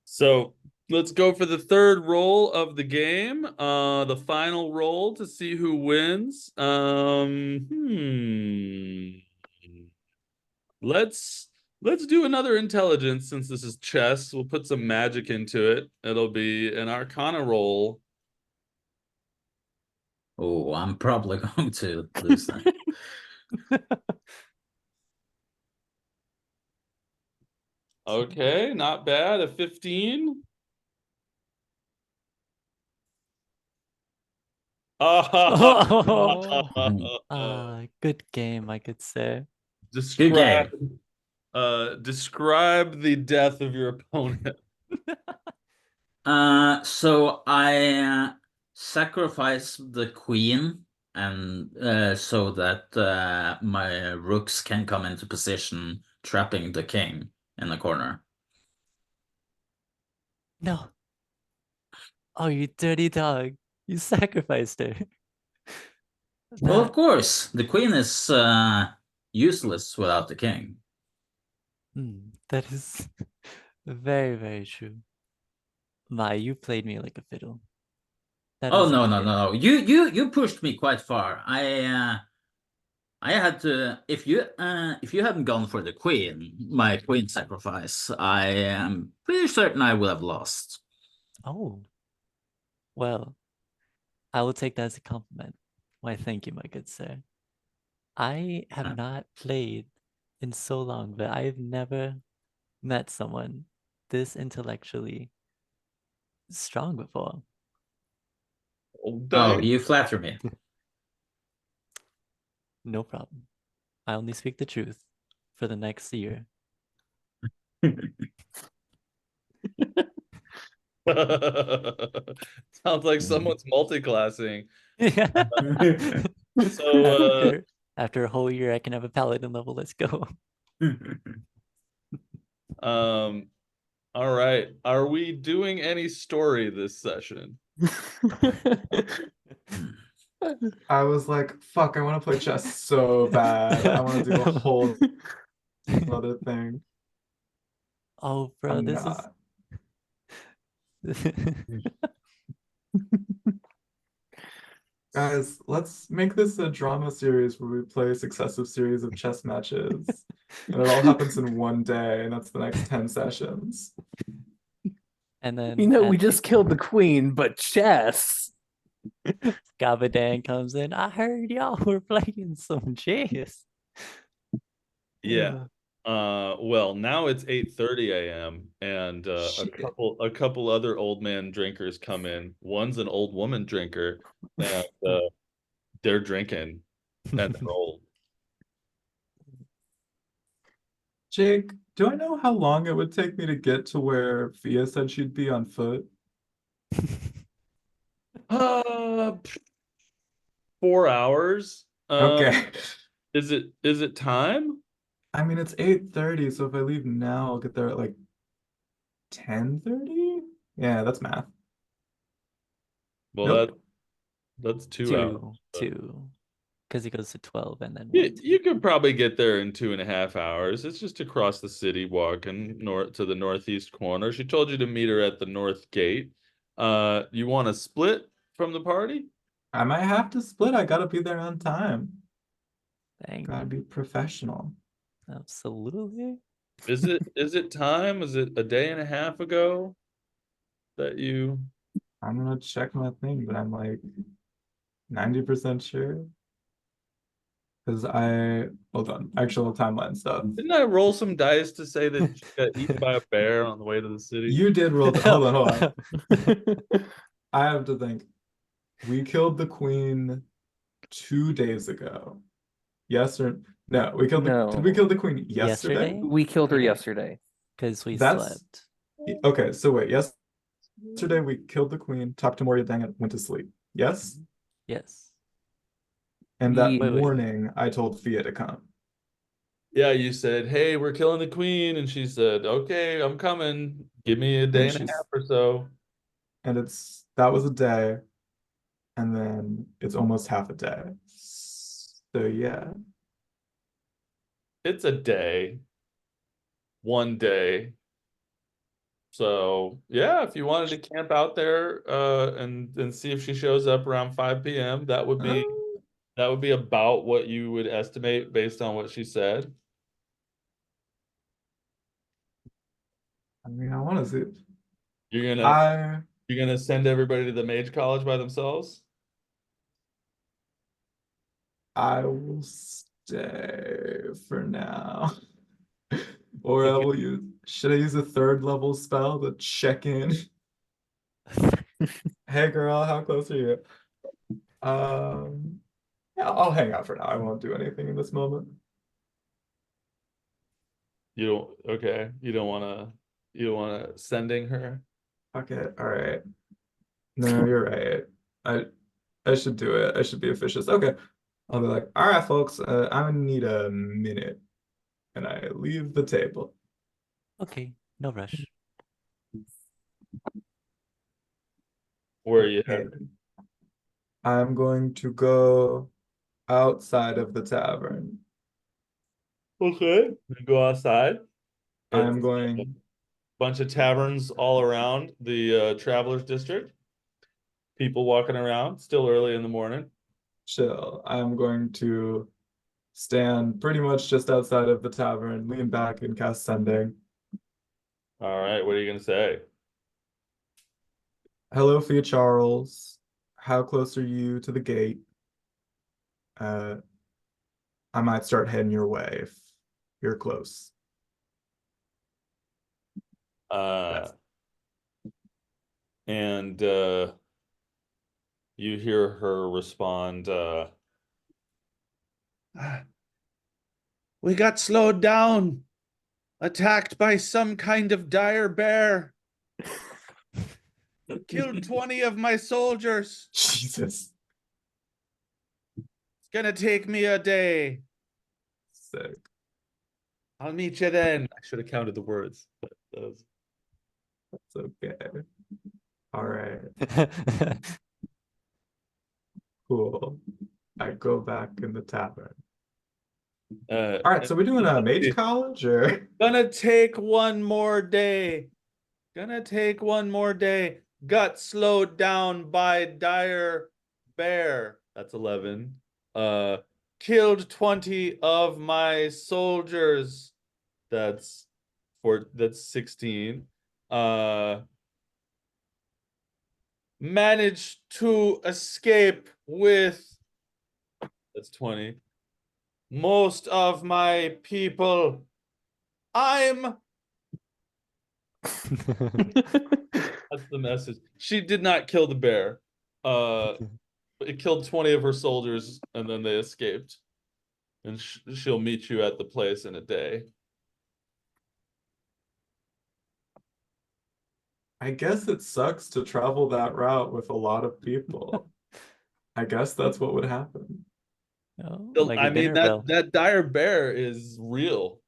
So let's go for the third roll of the game. The final roll to see who wins. Let's do another intelligence since this is chess. We'll put some magic into it. It'll be an Arcana roll. Oh, I'm probably going to lose that. Okay, not bad. A 15. oh, Mhm. good game, I could say. Good Describe game. describe the death of your opponent. So I sacrifice the queen and so that my rooks can come into position, trapping the king in the corner. No. Oh, you dirty dog. You sacrificed her. Well, of That course, the queen is useless without the king. that is very, very true. My, you played me like a fiddle. That Oh is no, no, insane. no, no! You pushed me quite far. I had to if you hadn't gone for the queen, my queen sacrifice, I am pretty certain I would have lost. Oh, well, I will take that as a compliment. Why, thank you, my good sir. I have Uh, not played in so long, but I've never met someone this intellectually strong before. Oh, Okay. you flatter me. No problem. I only speak the truth for the next year. Sounds like someone's multi-classing. Yeah. So After a whole year, I can have a paladin level. Let's go. um all right. Are we doing any story this session? I was like, fuck, I want to play chess so bad. I want to do a whole other thing. Oh, bro, I'm this is. not. Guys, let's make this a drama series where we play a successive series of chess matches. And it all happens in one day, and that's the next 10 sessions. And then You know, we at just killed the queen, but chess. Gabadan comes in. I heard y'all were playing some chess. Yeah. Well, now it's 8:30 a.m. and a Shit. couple other old man drinkers come in. One's an old woman drinker, and they're drinking and they're old. Jake, do I know how long it would take me to get to where Fia said she'd be on foot? 4 hours. Okay. Is it time? I mean, it's 8:30, so if I leave now, I'll get there at like 10:30? Yeah, that's math. Well, Nope. that's 2 hours. Two. Because he goes to 12 and then You could probably get there in 2.5 hours. It's just across the city, walking north to the northeast corner. She told you to meet her at the north gate. You want to split from the party? I might have to split. I gotta be there on time. Dang, Gotta be professional. absolutely. Is it time? Is it a day and a half ago that you? I'm gonna check my thing, but I'm like 90% sure. Because hold on, actual timeline stuff. Didn't I roll some dice to say that you got eaten by a bear on the way to the city? You did roll hold on. I have to think. We killed the queen 2 days ago. Yes or no? Did we kill the queen yesterday? Yesterday? We killed her Yeah. yesterday. Because we That's- slept. Okay, so wait, yesterday we killed the queen, talked to Moria, dang it, went to sleep. Yes? Yes. And that Ye- Wait. morning I told Fia to come. Yeah, you said, "Hey, we're killing the queen," and she said, "Okay, I'm coming. Give me a day and a she's- half or so." And that was a day, and then it's almost half a day. So yeah. It's a day. One day. So yeah, if you wanted to camp out there and see if she shows up around 5 p.m., that would be about what you would estimate based on what she said. I mean, I want to see. You're gonna I you're gonna send everybody to the mage college by themselves? I will stay for now. Or I Okay. will should I use a third level spell to check in? Hey girl, how close are you? Yeah, I'll hang out for now. I won't do anything in this moment. Okay. You don't wanna sending her? Okay, all right. No, you're right. I I should do it. I should be officious. Okay. I'll be like, all right, folks, I'm gonna need a minute. And I leave the table. Okay, no rush. Where are you Okay. headed? I'm going to go outside of the tavern. Okay. Go outside. I'm It's going, bunch of taverns all around the Travelers District. People walking around, still early in the morning. chill. I'm going to stand pretty much just outside of the tavern, lean back and cast Sending. All right, what are you gonna say? Hello, Fia Charles. How close are you to the gate? Uh, I might start heading your way if you're close. Uh, and you hear her respond, "We got slowed down, attacked by some kind of dire bear. Killed 20 of my soldiers. Jesus. It's gonna take me a day. Sick. I'll meet you then." I should have counted the words. But That's okay. All right, cool. I go back in the tavern. All right, so we're doing a mage college or? Gonna take one more day. Gonna take one more day. Got slowed down by dire bear. That's 11. Killed 20 of my soldiers. That's 16. Managed to escape with, that's 20. Most of my people. I'm That's the message. She did not kill the bear. It killed 20 of her soldiers and then they escaped. And she'll meet you at the place in a day. I guess it sucks to travel that route with a lot of people. I guess that's what would happen. Oh, like I a mean, dinner bell. that dire bear is real.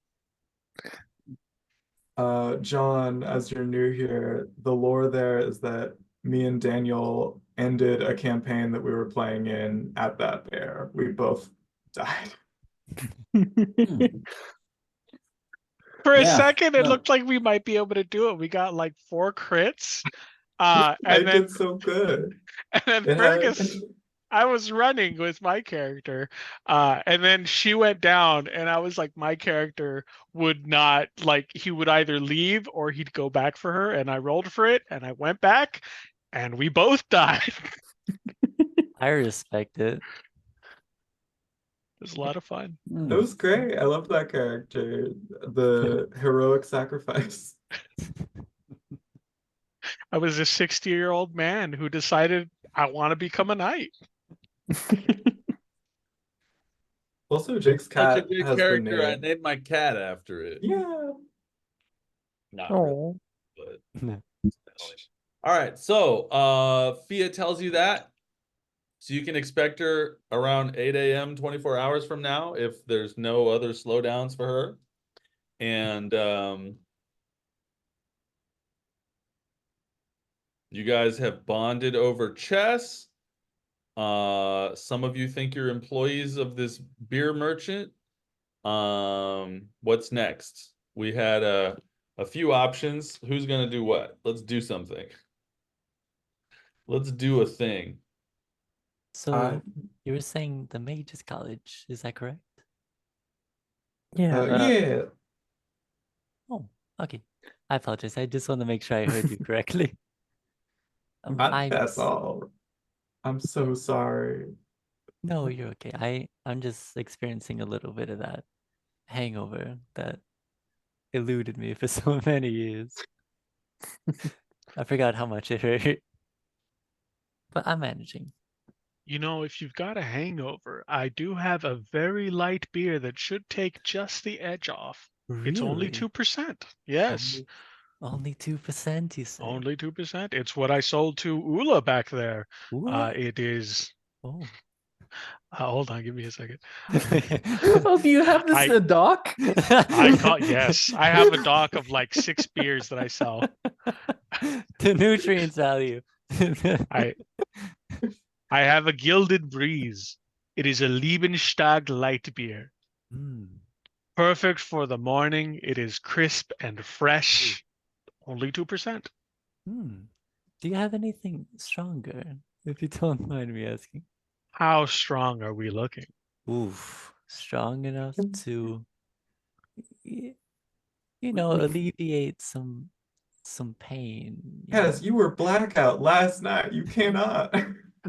John, as you're new here, the lore there is that me and Daniel ended a campaign that we were playing in at that bear. We both died. For a Yeah, second, it no. looked like we might be able to do it. We got like 4 crits. I And then did so good. and then It Fergus, had I was running with my character, and then she went down, and I was like, my character would not, like, he would either leave or he'd go back for her, and I rolled for it, and I went back, and we both died. I respect it. It was a lot of fun. it was great. I love that character. The heroic sacrifice. I was a 60-year-old man who decided I want to become a knight. Also, Jake's Such a cat good has the character. I name. named my cat after it. Yeah. Not really, Oh. but all right. So Fia tells you that. So you can expect her around 8 a.m. 24 hours from now if there's no other slowdowns for her. And you guys have bonded over chess. Some of you think you're employees of this beer merchant. What's next? We had a few options. Who's gonna do what? Let's do something. Let's do a thing. So you were saying the Mages College, is that correct? Yeah. Yeah. Oh, okay. I apologize. I just want to make sure I heard you correctly. I'm That's all. I'm so sorry. No, you're okay. I'm just experiencing a little bit of that hangover that eluded me for so many years. I forgot how much it hurt. But I'm managing. You know, if you've got a hangover, I do have a very light beer that should take just the edge off. It's only Really? 2%. Yes, Only 2%, you say? only 2%. It's what I sold to Ula back there. What? It is. Oh. Hold on, give me a second. Oh, do you have this in a doc? Yes, I have a doc of like 6 beers that I sell. The nutrients value. I have a Gilded Breeze. It is a Liebenstag light beer. Perfect for the morning. It is crisp and fresh. Only 2%. Do you have anything stronger, if you don't mind me asking? How strong are we looking? Oof, strong enough to, alleviate some pain. Yes, you were blackout last night. You cannot.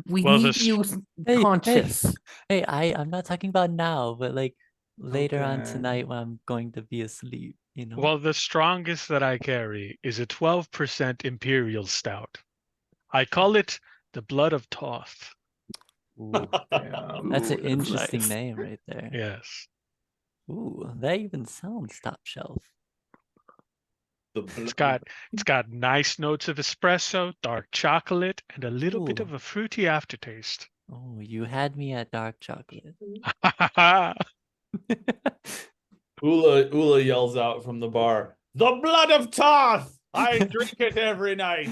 We Well, need this- you Hey, conscious. Hey, I'm not talking about now, but like later on Okay. tonight when I'm going to be asleep, Well, the strongest that I carry is a 12% Imperial Stout. I call it the Blood of Toth. Ooh, Damn. that's an Ooh, that's interesting nice. name right there. Yes. Ooh, that even sounds top shelf. It's got nice notes of espresso, dark chocolate, and a little bit Ooh. of a fruity aftertaste. Oh, you had me at dark chocolate. Ula yells out from the bar, "The blood of Toth! I drink it every night.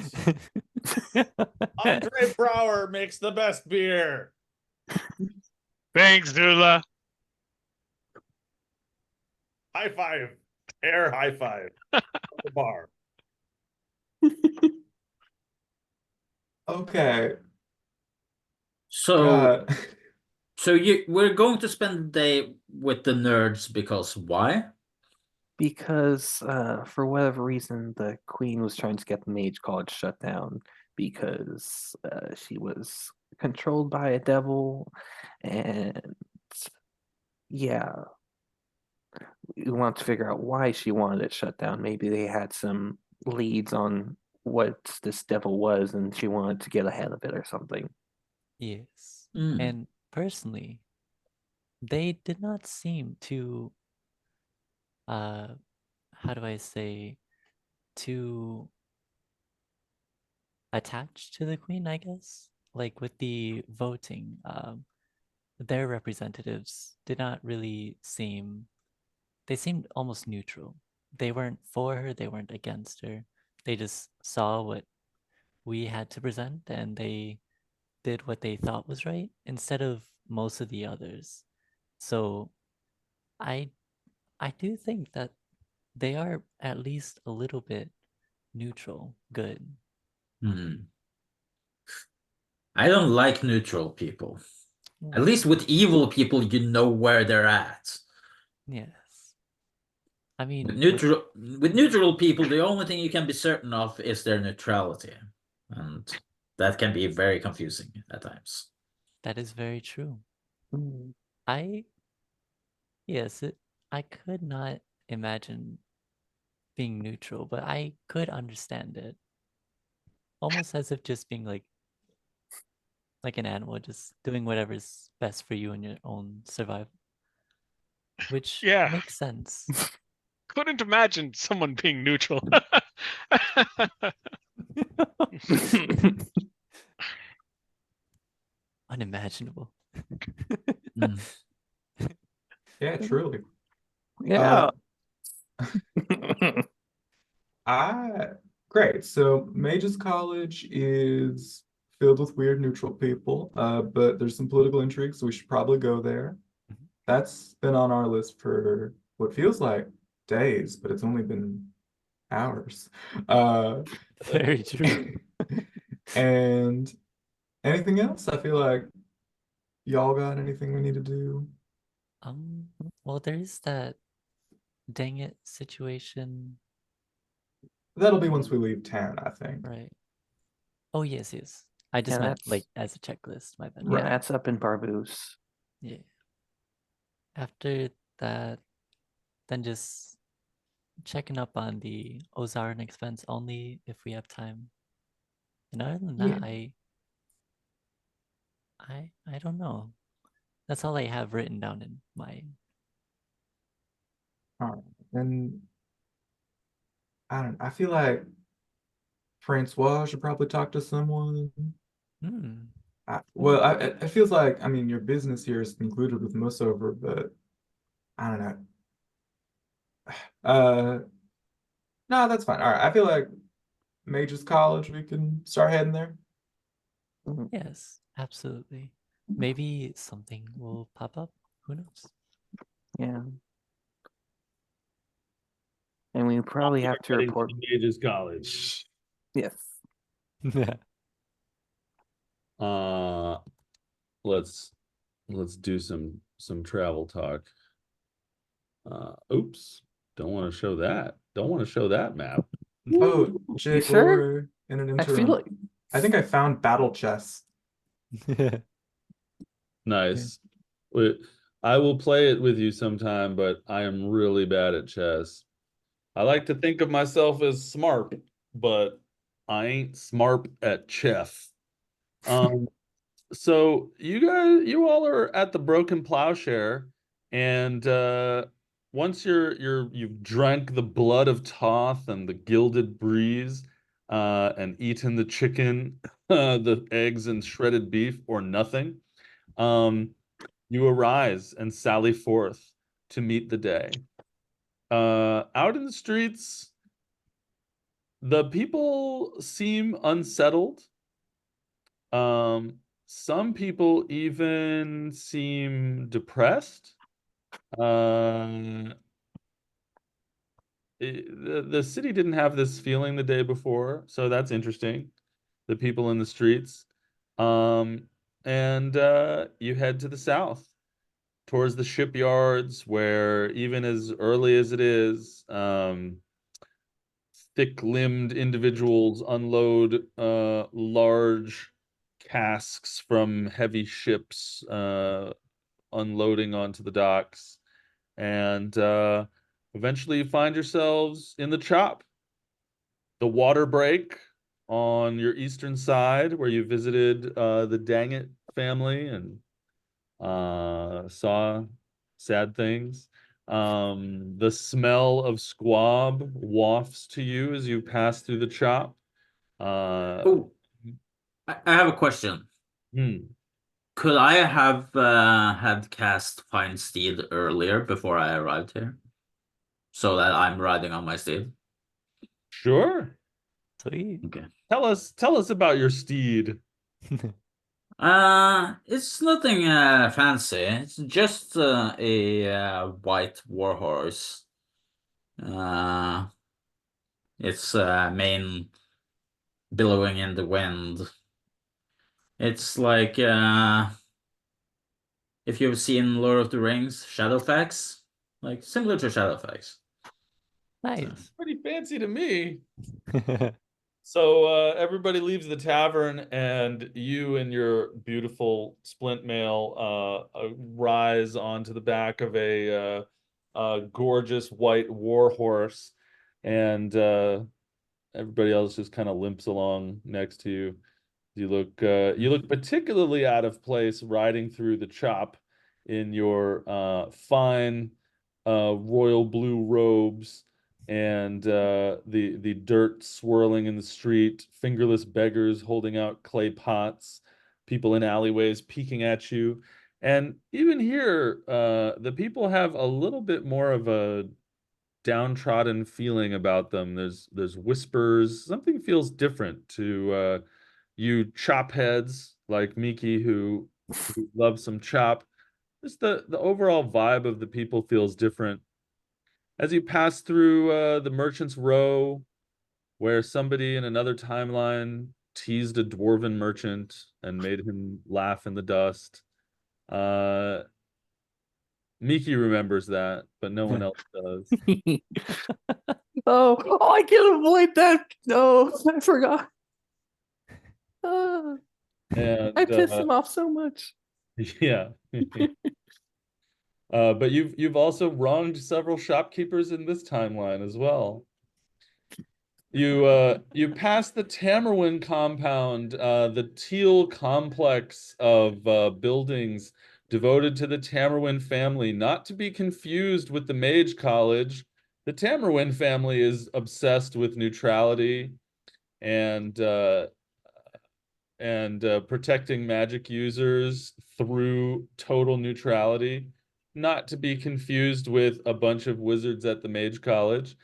Andre Brower makes the best beer." Thanks, Dula. High five. Air high five. The bar. Okay. So, we're going to spend the day with the nerds because why? Because for whatever reason, the queen was trying to get the mage college shut down because she was controlled by a devil, and yeah, we want to figure out why she wanted it shut down. Maybe they had some leads on what this devil was, and she wanted to get ahead of it or something. Yes. Hmm. And personally, they did not seem to how do I say, to attach to the queen, I guess. Like with the voting, their representatives did not really seem, they seemed almost neutral. They weren't for her, they weren't against her. They just saw what we had to present and they did what they thought was right instead of most of the others. So I I do think that they are at least a little bit neutral, good. Hmm. I don't like neutral people. At Mm, least with evil people, you know where they're at. yes. I mean, With neutral people, the only thing you can be certain of is their neutrality, and that can be very confusing at times. that is very true. Mm. I, yes, I could not imagine being neutral, but I could understand it. Almost as if just being like an animal, just doing whatever's best for you and your own survival, which Yeah, makes sense. couldn't imagine someone being neutral. Unimaginable. Hmm. Yeah, truly. Yeah. I great. So Mages College is filled with weird neutral people, but there's some political intrigue, so we should probably go there. Mhm. That's been on our list for what feels like days, but it's only been hours. Uh, Very true. and anything else? I feel like y'all got anything we need to do? Um, well, there's that dang it situation, That'll be once we leave town, I think. right? Oh, yes, yes. I just Yeah, meant that's like as a checklist, my bad. yeah, Right. that's up in Barboos. Yeah. After that, then just checking up on the Ozaran expense only if we have time. And other than Yeah. that, I don't know. That's all I have written down in my All right. And I don't I feel like Francois should probably talk to someone. hmm. It feels like, I mean, your business here is concluded with Mussover, but I don't know. Uh, no, that's fine. All right, I feel like Mages College, we can start heading there. Mhm. Yes, absolutely. Maybe something will pop up. Who knows? Yeah, and we probably have to Heading report. to Mages College. Yes. Yeah. Uh, let's do some travel talk. Oops, don't want to show that. Don't want to show that map. Oh, You Jake, while sure? we're in an I feel interim, like I think I found battle chess. Nice. I will play it with you sometime, but I am really bad at chess. I like to think of myself as smart, but I ain't smart at chess. Um, so you all are at the Broken Plowshare, and once you've drank the blood of Toth and the gilded breeze, and eaten the chicken, the eggs and shredded beef, or nothing, um, you arise and sally forth to meet the day. Out in the streets, the people seem unsettled. Some people even seem depressed. Uh, the city didn't have this feeling the day before, so that's interesting. The people in the streets. Um, and you head to the south towards the shipyards, where even as early as it is, thick-limbed individuals unload large casks from heavy ships, unloading onto the docks, and eventually you find yourselves in the chop. The water break on your eastern side, where you visited the Dangit family and saw sad things. The smell of squab wafts to you as you pass through the chop. Oh, I have a question. Hmm. Could I have had cast Find Steed earlier before I arrived here? So that I'm riding on my steed? Sure. Sweet. Okay. Tell us about your steed. It's nothing fancy. It's just a white warhorse. Uh, its mane billowing in the wind. It's like if you've seen Lord of the Rings, Shadowfax, like similar to Shadowfax. Nice. Pretty fancy to me. So everybody leaves the tavern, and you and your beautiful splint mail rise onto the back of a gorgeous white war horse, and everybody else just kind of limps along next to you. You look particularly out of place riding through the chop in your fine royal blue robes, and the dirt swirling in the street, fingerless beggars holding out clay pots, people in alleyways peeking at you. And even here, the people have a little bit more of a downtrodden feeling about them. There's whispers. Something feels different to you chop heads like Miki, who love some chop. Just the overall vibe of the people feels different. As you pass through the Merchant's Row, where somebody in another timeline teased a dwarven merchant and made him laugh in the dust. Uh, Miki remembers that, but no one else does. Oh, I can't avoid that. No, I forgot. I And pissed him off so much. yeah. But you've also wronged several shopkeepers in this timeline as well. You pass the Tamerwin compound, the teal complex of buildings devoted to the Tamerwin family, not to be confused with the Mage College. The Tamerwin family is obsessed with neutrality and protecting magic users through total neutrality, not to be confused with a bunch of wizards at the Mage College.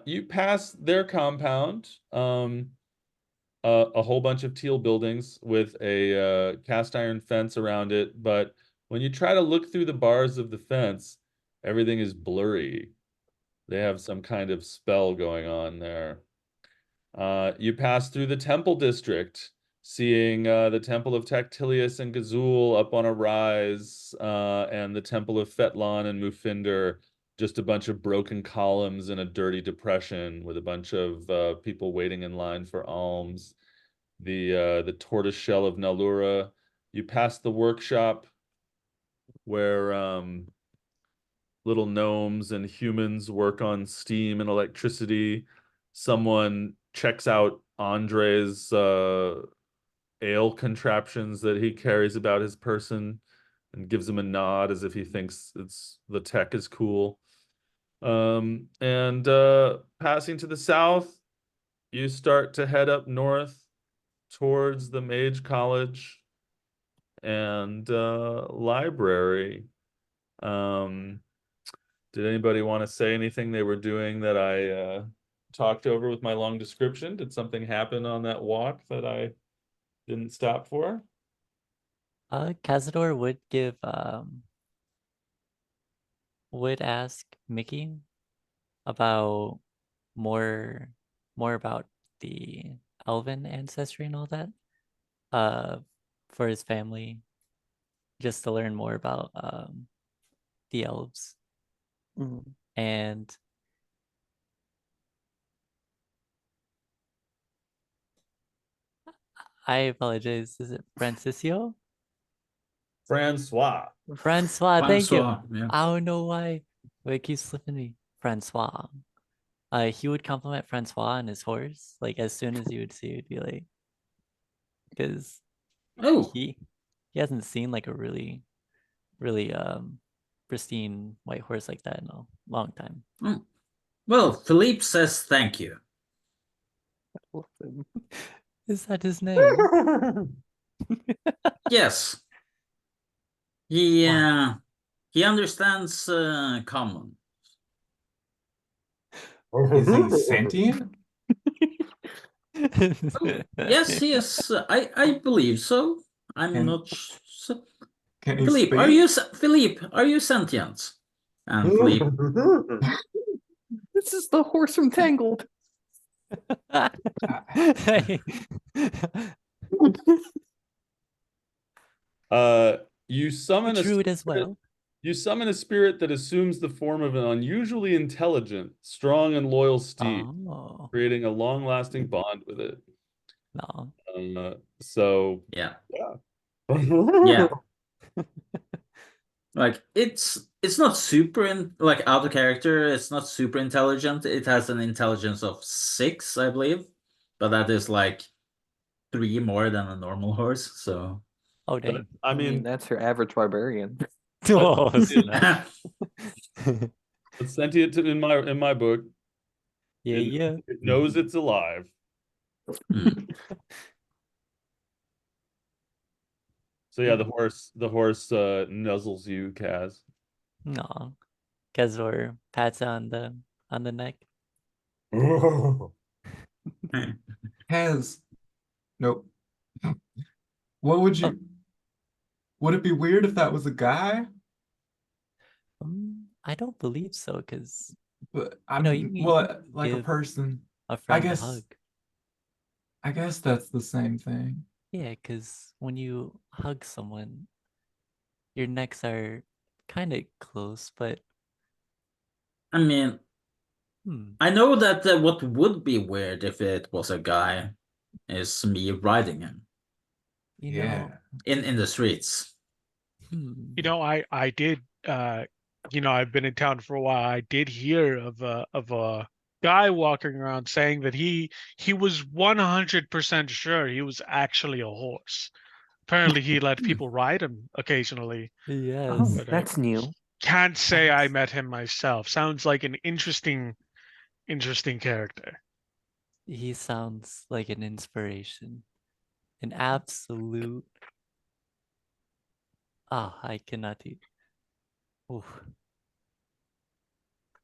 You pass their compound, a whole bunch of teal buildings with a cast iron fence around it, but when you try to look through the bars of the fence, everything is blurry. They have some kind of spell going on there. You pass through the Temple District, seeing the Temple of Tactilius and Gazul up on a rise, and the Temple of Fetlan and Mufinder, just a bunch of broken columns in a dirty depression with a bunch of people waiting in line for alms. The tortoise shell of Nalura. You pass the workshop where little gnomes and humans work on steam and electricity. Someone checks out Andre's ale contraptions that he carries about his person and gives him a nod as if he thinks it's the tech is cool. And passing to the south, you start to head up north towards the Mage College and library. Um, Did anybody want to say anything they were doing that I talked over with my long description? Did something happen on that walk that I didn't stop for? Cazador would give would ask Mickey about more more about the elven ancestry and all that. Uh for his family, just to learn more about the elves. Mhm. And I apologize. Is it Francisco? Francois. Francois, thank you. Francois, yeah. I don't know why. Wait, it keeps slipping me. Francois. He would compliment Francois on his horse. Like as soon as you would see it, he'd be like, because Oh, he hasn't seen like a really pristine white horse like that in a long time. well, Philippe says thank you. Is that his name? Yes. He understands common. Is he sentient? Yes, he is. I believe so. I'm Can- not. Can he Philippe, speak? Philippe? Are you sentient? And Philippe, This is the horse from Tangled. You summon a Druid as spirit- well. You summon a spirit that assumes the form of an unusually intelligent, strong, and loyal steed, Oh creating a long-lasting bond with it. no. So yeah, yeah. yeah. Like it's not super like out of character. It's not super intelligent. It has an intelligence of 6, I believe, but that is like 3 more than a normal horse. So Oh dang. I mean, that's her average barbarian. Oh snap. it's sentient in my book. Yeah, yeah. It knows it's alive. mm. So yeah, the horse nuzzles you, Kaz. No. Kezor pats on the neck. Has nope. What would Oh. you? Would it be weird if that was a guy? I don't believe so, because But you well, like a give person. a I friend a guess. hug. I guess that's the same thing. Yeah, because when you hug someone, your necks are kind of close, but I mean, hmm, I know that what would be weird if it was a guy is me riding him you know, Yeah. in the streets. You know, I did I've been in town for a while. I did hear of a guy walking around saying that he was 100% sure he was actually a horse. Apparently he let people ride him occasionally, Oh, yes, but I that's new. can't say I That's- met him myself. Sounds like an interesting character. he sounds like an inspiration, an absolute. Ah, I cannot eat. Oof.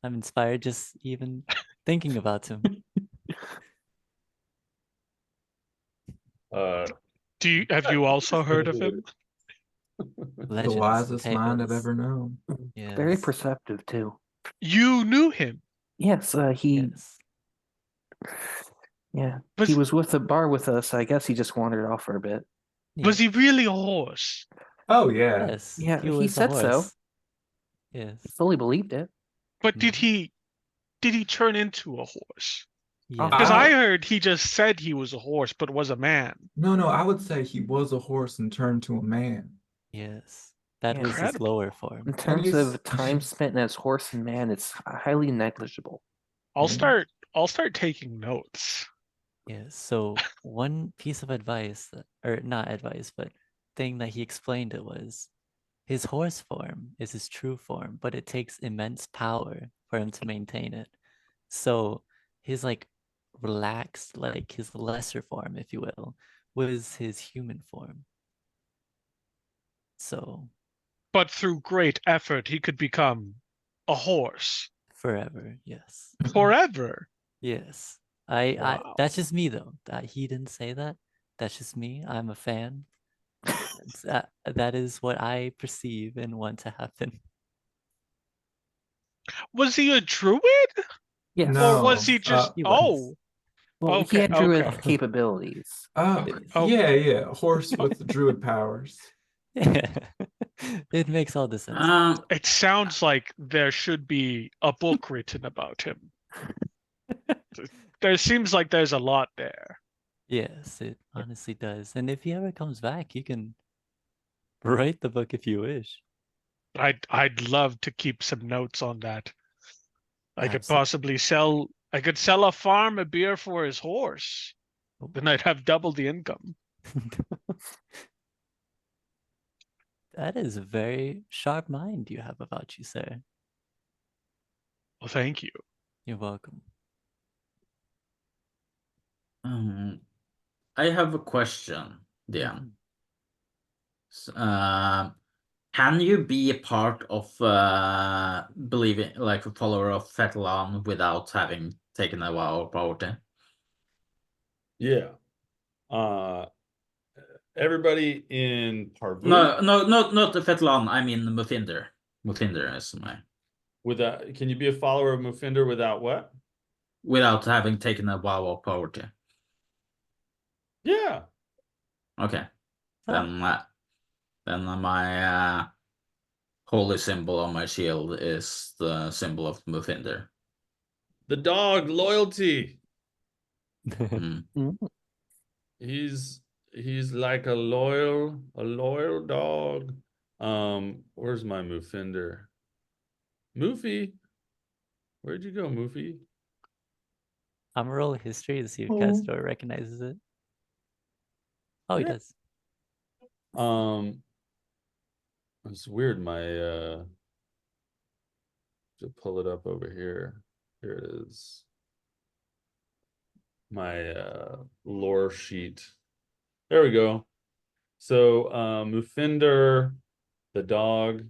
I'm inspired just even thinking about him. Uh, Have you also heard of him? The Legends, wisest mind I've tales. ever known. Very Yes, perceptive too. You knew him. Yes, he yes. yeah. Was He was with the bar with us. I guess he just wandered off for a bit. was Yeah. he really a horse? Oh yeah. Yes, Yeah, he he was a said so. horse. Yes, He fully believed it. But Mhm. did he turn into a horse? yes. Because I I heard he just said he was a horse, but was a man. no, I would say he was a horse and turned to a man. Yes, that Yeah. was his Incredible. lower In form. terms he's- of time spent as horse and man, it's highly negligible. I'll Yeah. start taking notes. Yes. So one piece of advice, or not advice, but thing that he explained it was his horse form is his true form, but it takes immense power for him to maintain it. So his like relaxed, like his lesser form, if you will, was his human form. So But through great effort, he could become a horse forever, yes. forever. Yes. Wow. That's just me though. That he didn't say that. That's just me. I'm a fan. That is what I perceive and want to happen. Was he a druid? Yes, Or No, was he just He was. oh, Well, he Okay, had druid okay. capabilities. Oh. Yeah, horse with druid powers. Yeah. It makes all the sense. It sounds like there should be a book written about him. There seems like there's a lot there. Yes, it honestly does. And if he ever comes back, you can write the book if you wish. I'd love to keep some notes on that. I could Absolutely. possibly sell. I could sell a farm a beer for his horse. Then I'd have double the income. That is a very sharp mind you have about you, sir. Well, thank you. You're welcome. I have a question, Diane. Can you be a part of believing, like a follower of Fetlan without having taken a vow of poverty? Yeah. Everybody in Parvu No, not the Fetlan. I mean Muthinder. Muthinder is my. without, can you be a follower of Mufinder without what? Without having taken a vow of poverty. Yeah. Okay. Ah. Then my holy symbol on my shield is the symbol of Muthinder. The dog, loyalty. Mm. He's like a loyal dog. Where's my Mufinder? Moofy. Where'd you go, Moofy? I'm gonna roll history to see if Oh. Castor recognizes it. Oh, he Yeah. does. It's weird. My to pull it up over here. Here it is. My lore sheet. There we go. So Mufinder, the dog,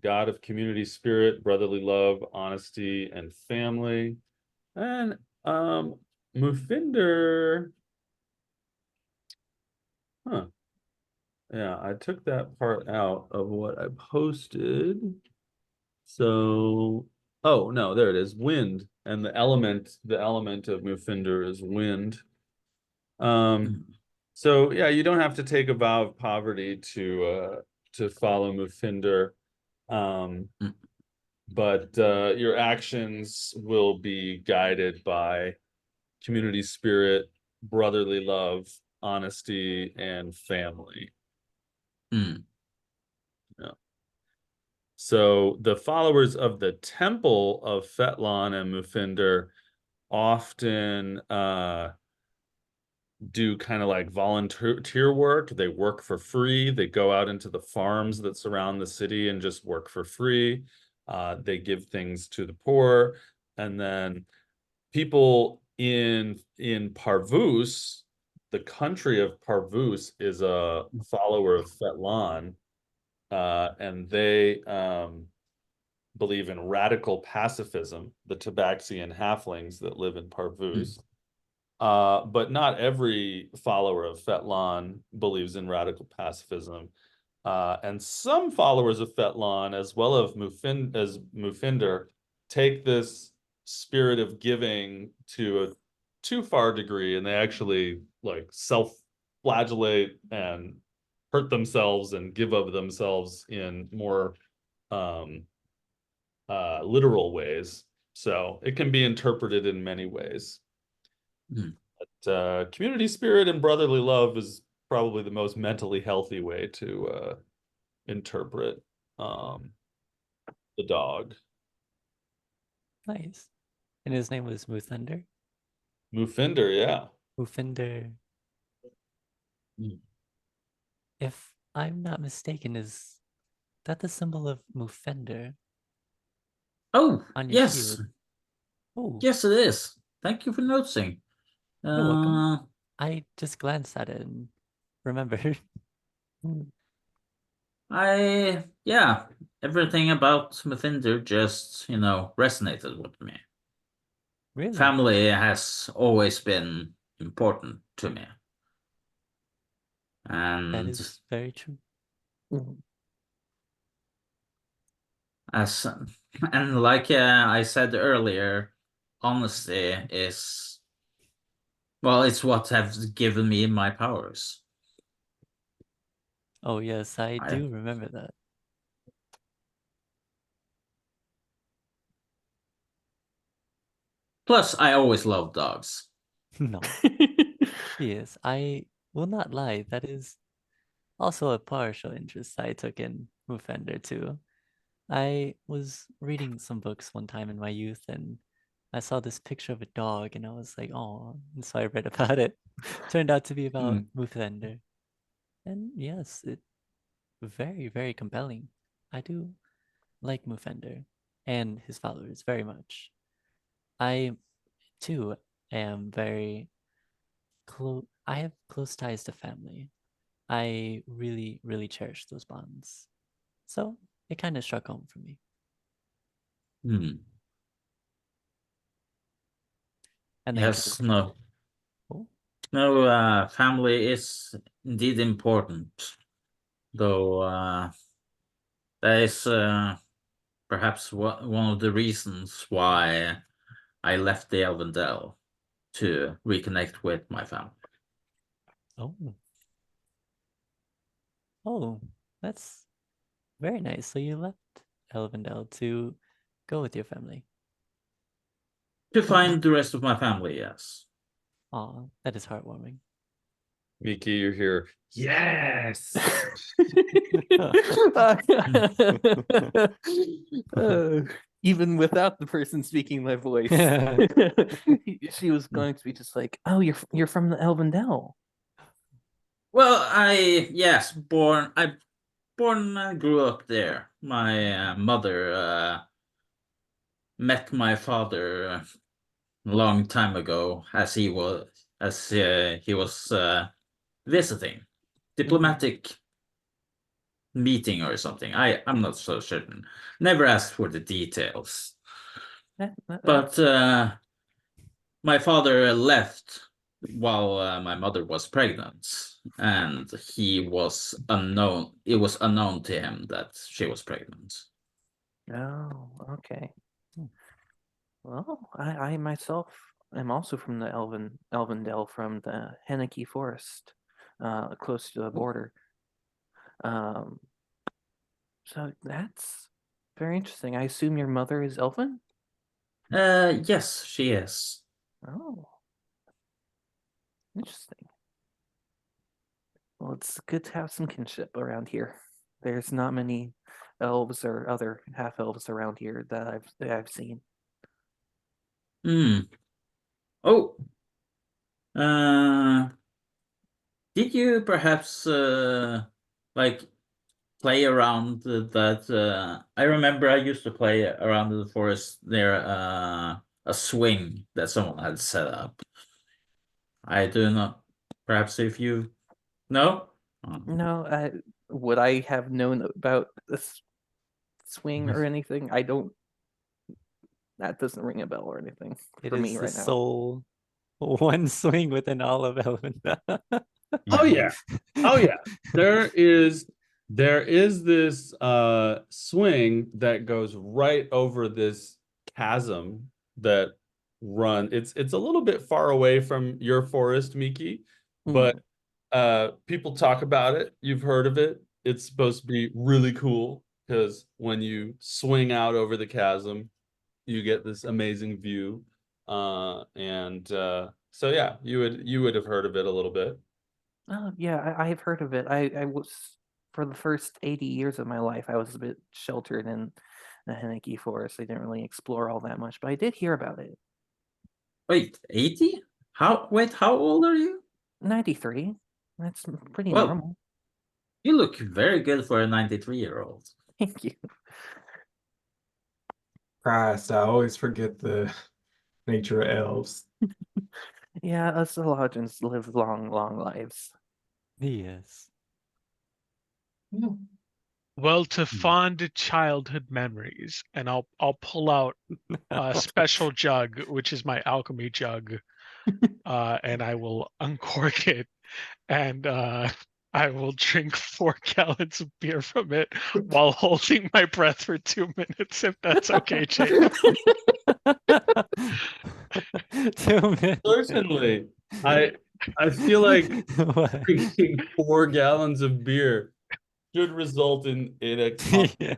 god of community spirit, brotherly love, honesty, and family. And Mufinder. Huh. Yeah, I took that part out of what I posted. So, oh no, there it is. Wind. And the element of Mufinder is wind. So yeah, you don't have to take a vow of poverty to follow Mufinder. But your actions will be guided by community spirit, brotherly love, honesty, and family. Mm. Yeah. So the followers of the temple of Fetlan and Mufinder often do kind of like volunteer work. They work for free. They go out into the farms that surround the city and just work for free. They give things to the poor. And then people in Parvus, the country of Parvus is a follower of Fetlan. And they believe in radical pacifism, the Tabaxian halflings that live in Parvus. But not every follower of Fetlan believes in radical pacifism. And some followers of Fetlan, as well as Mufinder, take this spirit of giving to a too far degree, and they actually like self-flagellate and hurt themselves and give of themselves in more literal ways. So it can be interpreted in many ways. But community spirit and brotherly love is probably the most mentally healthy way to interpret the dog. Nice. And his name was Muthunder? Mufinder, yeah. Mufinder. If I'm not mistaken, is that the symbol of Mufender Oh, on your yes. shield? Oh, Yes, it is. Thank you for noticing. you're welcome. I just glanced at it and remembered. Yeah, everything about Muthinder just, resonated with me. Really? Family has always been important to me. That And is very true. like I said earlier, honesty is Well, it's what has given me my powers. Oh yes, I I- do remember that. Plus, I always loved dogs. No, yes, I will not lie. That is also a partial interest I took in Moofender too. I was reading some books one time in my youth and I saw this picture of a dog and I was like, oh, and so I read about it. Turned out to be about Moofender. And yes, it very, very compelling. I do like Moofender and his followers very much. I too am very close. I have close ties to family. I really, really cherish those bonds. So it kind of struck home for me. Hmm. And then Yes, no. oh, No, family is indeed important, though that is perhaps one of the reasons why I left the Elvendale to reconnect with my family. oh, oh, that's very nice. So you left Elvendale to go with your family. To find the rest of my family, yes. Aw, that is heartwarming. Miki, you're here. Yes. Even without the person speaking my voice, she was going to be just like, "Oh, you're from the Elvendale." Well, born and grew up there. My mother met my father a long time ago as he was visiting diplomatic meeting or something. I'm not so certain. Never asked for the details. But my father left while my mother was pregnant, and it was unknown to him that she was pregnant. Oh, okay. Well, I myself am also from the Elvendale, from the Henneke Forest, close to the border. Um, so that's very interesting. I assume your mother is Elven? Yes, she is. Oh, interesting. Well, it's good to have some kinship around here. There's not many elves or other half elves around here that I've seen. Hmm. Oh, did you perhaps like play around that? I remember I used to play around the forest near a swing that someone had set up. I do not. Perhaps if you no. Oh. No, would I have known about this swing or anything? I don't. That doesn't ring a bell or anything It for is me the right now. sole one swing within all of Elvendale. Oh yeah. Oh yeah. There is this swing that goes right over this chasm that it's a little bit far away from your forest, Miki, but people talk about it. You've heard of it. It's supposed to be really cool because when you swing out over the chasm, you get this amazing view. So yeah, you would have heard of it a little bit. Oh, yeah, I've heard of it. I was, for the first 80 years of my life, I was a bit sheltered in the Henneke Forest. I didn't really explore all that much, but I did hear about it. Wait, 80? How old are you? 93. That's pretty Well, normal. you look very good for a 93-year-old. Thank you. Christ, I always forget the nature of elves. Yeah, us Eladrins live long, long lives. Yes. Well, to fond childhood memories, and I'll pull out a special jug, which is my alchemy jug, and I will uncork it, and I will drink 4 gallons of beer from it while holding my breath for 2 minutes, if that's okay, Jake. 2 minutes. Certainly. I feel like What? drinking 4 gallons of beer should result in a Yeah.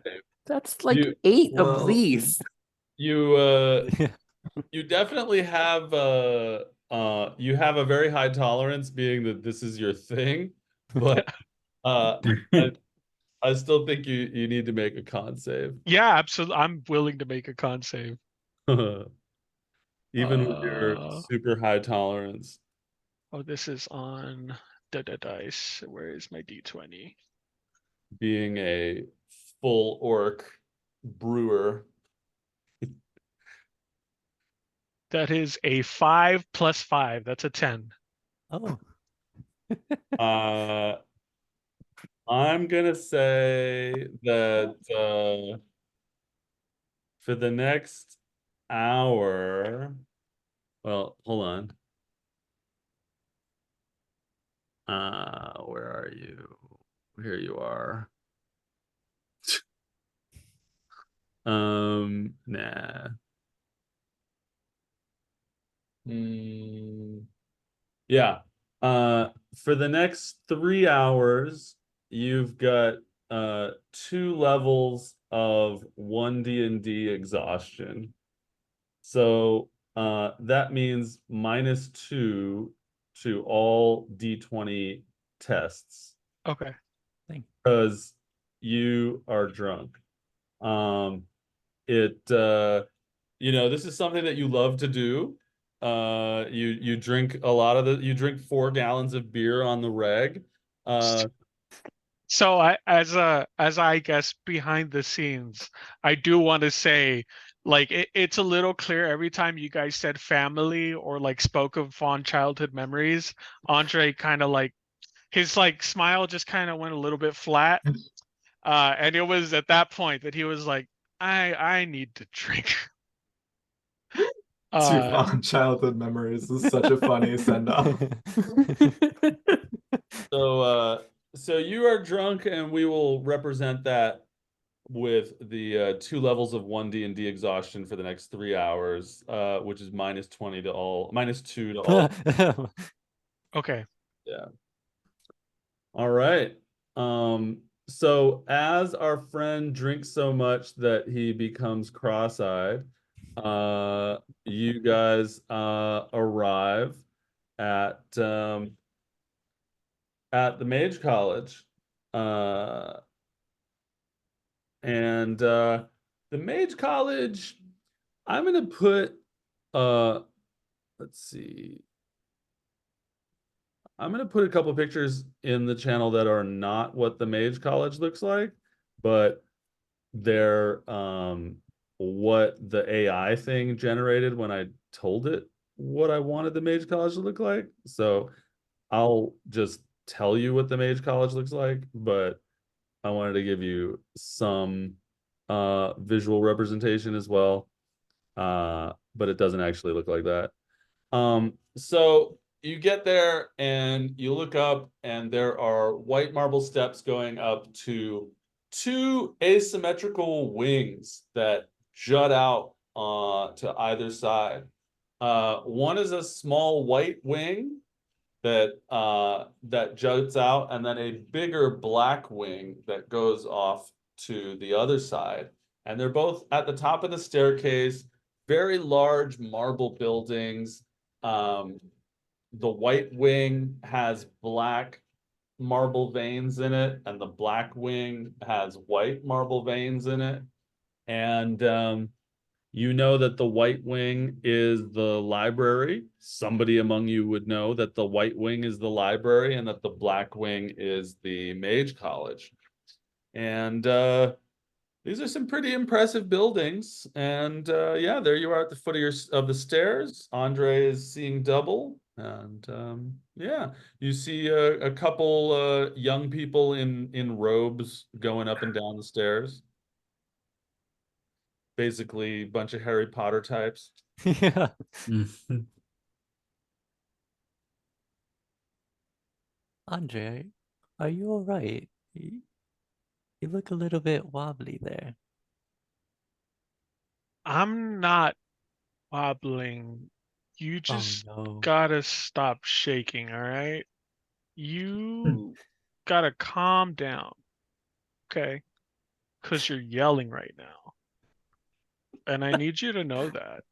That's like You 8 of well, these. you definitely have you have a very high tolerance, being that this is your thing, but uh I, I still think you need to make a con save. Yeah, absolutely. I'm willing to make a con save. Even with your Uh, super high tolerance. oh, this is on the dice. Where is my D20? Being a full orc brewer. That is a 5 plus 5. That's a 10. Oh. Uh, I'm gonna say that for the next hour, well, hold on. Where are you? Here you are. Nah. Mm, yeah. For the next 3 hours, you've got 2 levels of 1D&D exhaustion. So that means -2 to all D20 tests Okay. because you are drunk. Um, this is something that you love to do. You drink a lot of you drink 4 gallons of beer on the reg. Uh, So as I guess behind the scenes, I do want to say, like, it's a little clear every time you guys said family or like spoke of fond childhood memories, Andre kind of like his like smile just kind of went a little bit flat. And it was at that point that he was like, I need to drink. Too Uh fond childhood memories is such a funny send off. so so you are drunk, and we will represent that with the 2 levels of 1D&D exhaustion for the next 3 hours, which is -20 to all, -2 to all. okay. Yeah. All right. So as our friend drinks so much that he becomes cross-eyed, you guys arrive at the Mage College. And the Mage College, I'm gonna put let's see. I'm gonna put a couple pictures in the channel that are not what the Mage College looks like, but they're what the AI thing generated when I told it what I wanted the Mage College to look like. So I'll just tell you what the Mage College looks like, but I wanted to give you some visual representation as well. But it doesn't actually look like that. So you get there and you look up, and there are white marble steps going up to 2 asymmetrical wings that jut out to either side. One is a small white wing that juts out, and then a bigger black wing that goes off to the other side. And they're both at the top of the staircase, very large marble buildings. The white wing has black marble veins in it, and the black wing has white marble veins in it. And you know that the white wing is the library. Somebody among you would know that the white wing is the library and that the black wing is the Mage College. And these are some pretty impressive buildings. And yeah, there you are at the foot of the stairs. Andre is seeing double. And yeah, you see a couple young people in robes going up and down the stairs. Basically, a bunch of Harry Potter types. Yeah. Andre, are you all right? You look a little bit wobbly there. I'm not wobbling. You just no. gotta stop shaking, all right? You gotta calm down, okay? Because you're yelling right now. And I need you to know that.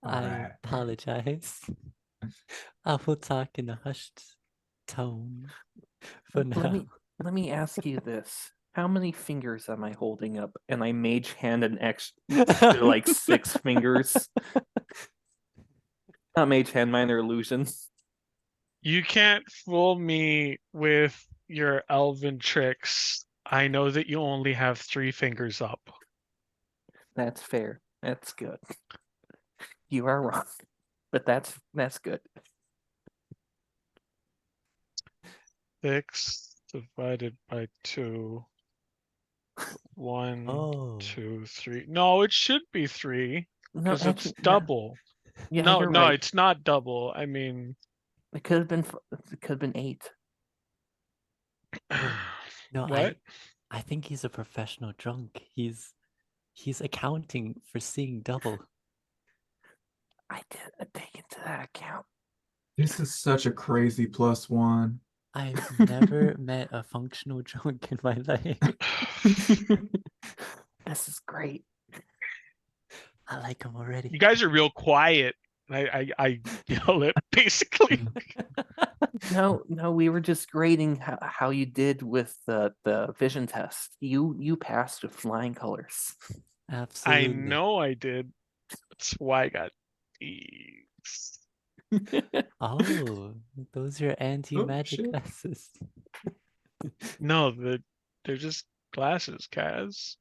I Alright. apologize. I will talk in a hushed tone for now. Let me ask you this. How many fingers am I holding up? And I mage hand an extra like 6 fingers. Not mage hand, minor illusion. You can't fool me with your elven tricks. I know that you only have 3 fingers up. That's fair. That's good. You are wrong. But that's good. 6 divided by 2. 1, Oh. 2, 3. No, it should be 3 No, because it's actually, no. double. Yeah, No, you're no, right. it's not double. I mean, It could have been 8. No, what? I think he's a professional drunk. He's accounting for seeing double. I didn't take into that account. This is such a crazy +1. I've never met a functional drunk in my life. This is great. I like him already. You guys are real quiet. I yell it basically. No, we were just grading how you did with the vision test. You passed with flying colors. I Absolutely. know I did. That's why I got these. Oh, those are anti-magic shit. glasses. No, they're just glasses, Kaz.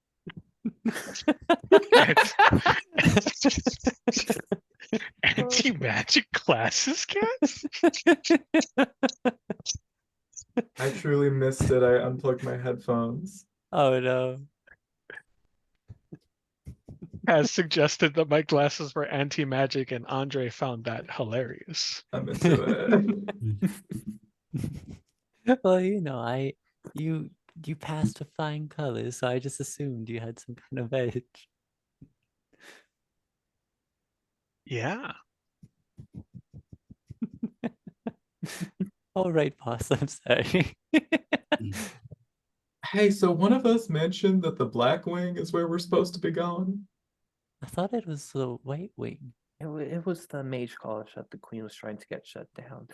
Anti-magic glasses, Kaz? I truly missed it. I unplugged my headphones. Oh no. Has suggested that my glasses were anti-magic, and Andre found that hilarious. I'm into it. Well, you passed with flying colors, so I just assumed you had some kind of edge. Yeah. All right, boss, I'm sorry. Hey, so one of us mentioned that the Black Wing is where we're supposed to be going. I thought it was the White Wing. It was the mage college that the queen was trying to get shut down.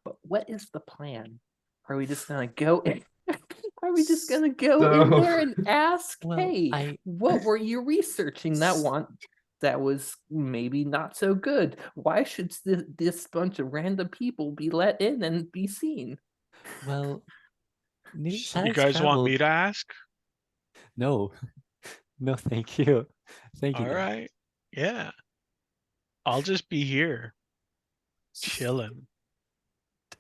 But what is the plan? Are we just gonna go in? Are we just gonna go in there and ask, Well, hey, what were you researching that was maybe not so good? Why should this bunch of random people be let in and be seen? Well, news You has guys want traveled. me to ask? No, no, thank you. Thank you. All right. Yeah. I'll just be here, chilling.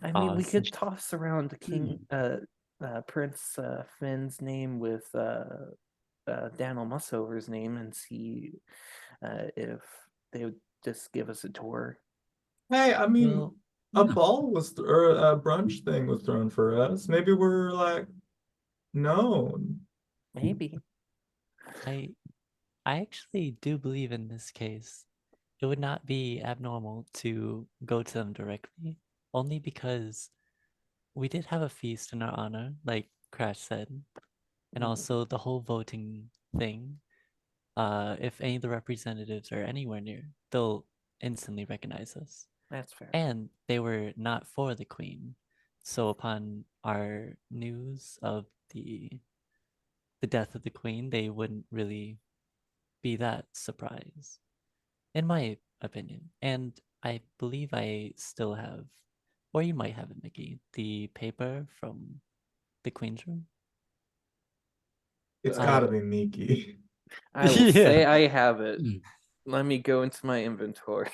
I mean, we Boss. could toss around King Prince Finn's name with Daniel Mussover's name and see if they would just give us a tour. Hey, I mean, Well, a ball was or a brunch thing was thrown for us. Maybe we're like known. Maybe. I actually do believe in this case. It would not be abnormal to go to them directly, only because we did have a feast in our honor, like Crash said, and also the whole voting thing. If any of the representatives are anywhere near, they'll instantly recognize us. That's fair. And they were not for the queen. So upon our news of the death of the queen, they wouldn't really be that surprised, in my opinion. And I believe I still have, or you might have it, Mickey, the paper from the queen's room. It's gotta be Miki. I will Yeah. say I have it. Let me go into my inventory.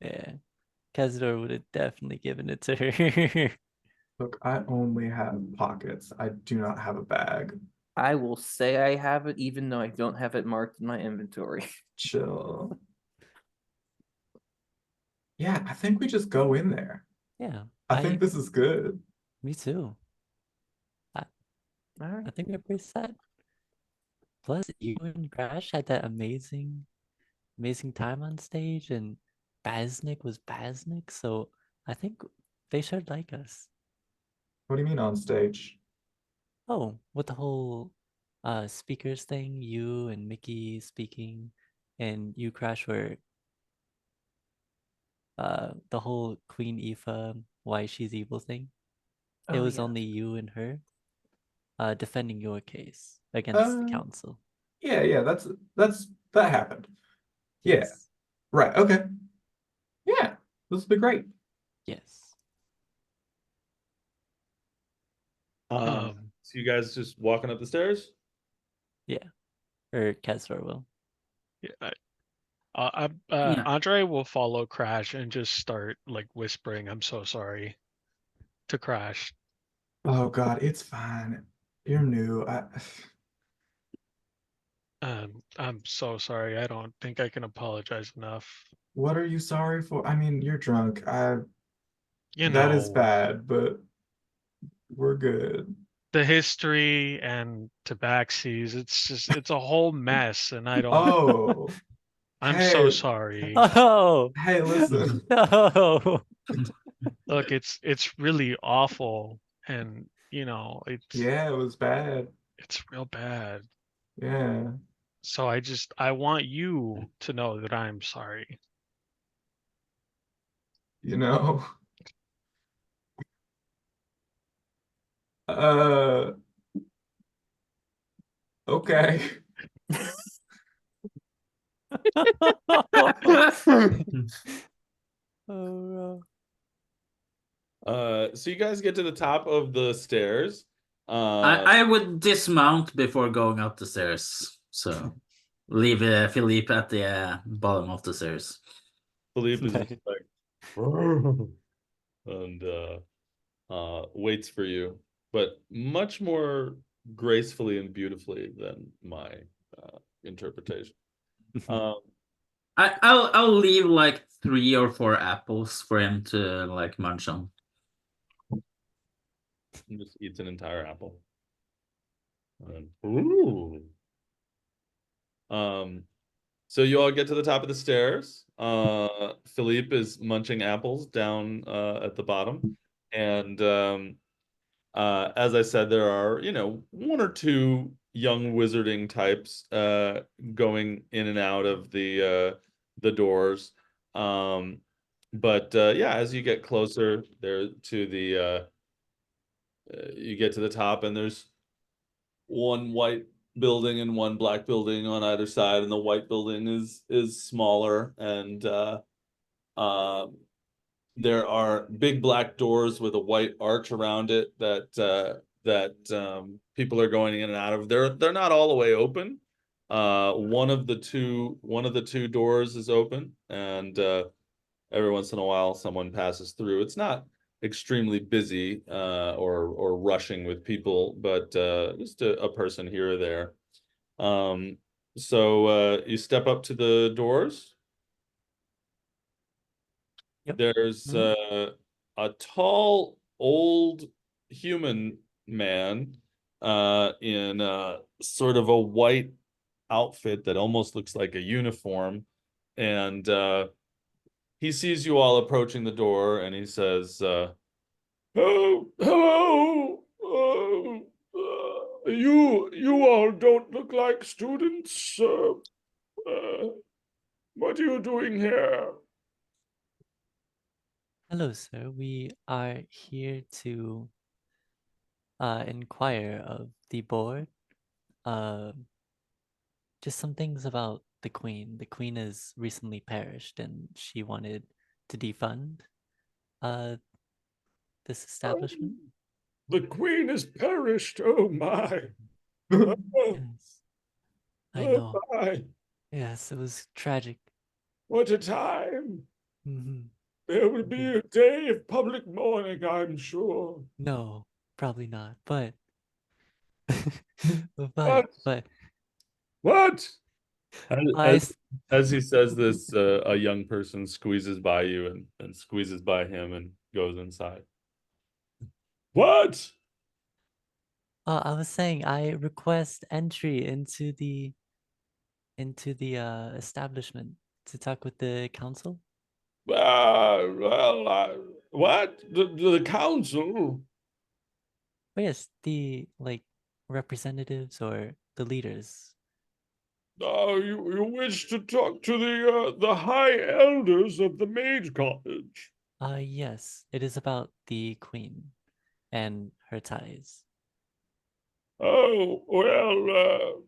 Yeah. Kazador would have definitely given it to her. Look, I only have pockets. I do not have a bag. I will say I have it, even though I don't have it marked in my inventory. Chill. Yeah, I think we just go in there. Yeah. I think this is good. Me too. All right. I think we're pretty set. Plus, you and Crash had that amazing time on stage, and Baznik was Baznik, so I think they should like us. What do you mean on stage? Oh, with the whole speakers thing, you and Mickey speaking, and you, Crash, were the whole Queen Aoife, why she's evil thing. It Oh was yeah. only you and her defending your case against the Uh, council. yeah, that happened. Yeah, Yes. right. Okay. Yeah, this will be great. Yes. So you guys just walking up the stairs? Yeah. Or Kesor will. Yeah, Yeah. Andre will follow Crash and just start like whispering, "I'm so sorry," to Crash. Oh God, it's fine. You're new. I'm so sorry. I don't think I can apologize enough. What are you sorry for? I mean, you're drunk. You That is know, bad, but we're good. the history and tabaxis, it's a whole mess, and I don't. Oh, I'm so hey, sorry. Oh hey, listen. no. Look, it's really awful, and you know, Yeah, it was bad. it's real bad. Yeah, So I want you to know that I'm sorry. you know. Uh, okay. Oh, So you guys get to the top of the stairs. I would dismount before going up the stairs. So leave Philippe at the bottom of the stairs. Philippe is just Nice. like and waits for you, but much more gracefully and beautifully than my interpretation. Um, I'll leave like 3 or 4 apples for him to like munch on. he just eats an entire apple. Ooh. Um, so you all get to the top of the stairs. Philippe is munching apples down at the bottom, and as I said, there are, one or two young wizarding types going in and out of the doors. But yeah, as you get closer there to you get to the top, and there's one white building and one black building on either side, and the white building is smaller, and uh, there are big black doors with a white arch around it that people are going in and out of. They're not all the way open. One of the two doors is open, and every once in a while someone passes through. It's not extremely busy or rushing with people, but just a person here or there. So you step up to the doors. Yep. There's Mhm. a tall, old human man in sort of a white outfit that almost looks like a uniform. And he sees you all approaching the door and he says, "Oh, hello. You all don't look like students. What are you doing here?" Hello, sir. We are here to inquire of the board. Uh, just some things about the queen. The queen has recently perished, and she wanted to defund uh this establishment. The queen has perished. Oh my. Oh, Yes, I oh know. my. Yes, it was tragic. What a time. Hmm. There will be a day of public mourning, I'm sure. No, probably not. But, What? but What? As, I, as, s- as he says this, a young person squeezes by you and squeezes by him and goes inside. What? I was saying I request entry into the establishment to talk with the council. Well, what? The council? Oh yes, the like representatives or the leaders. You wish to talk to the high elders of the Mage College? Yes, it is about the queen and her ties. Oh, well,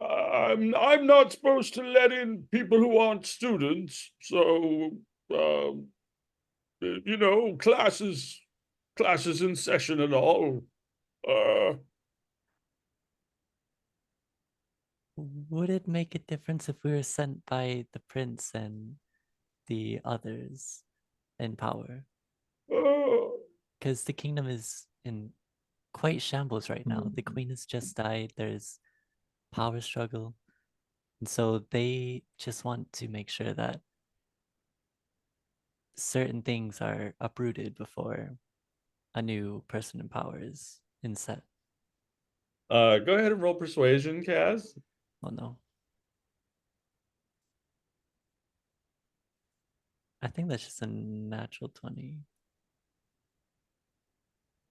I'm not supposed to let in people who aren't students, so um, you know, classes in session and all. Uh, Would it make a difference if we were sent by the prince and the others in power? uh, Because the kingdom is in quite shambles right now. The queen has just died. There's power struggle. And so they just want to make sure that certain things are uprooted before a new person in power is in set. go ahead and roll persuasion, Kaz. Oh no. I think that's just a natural 20.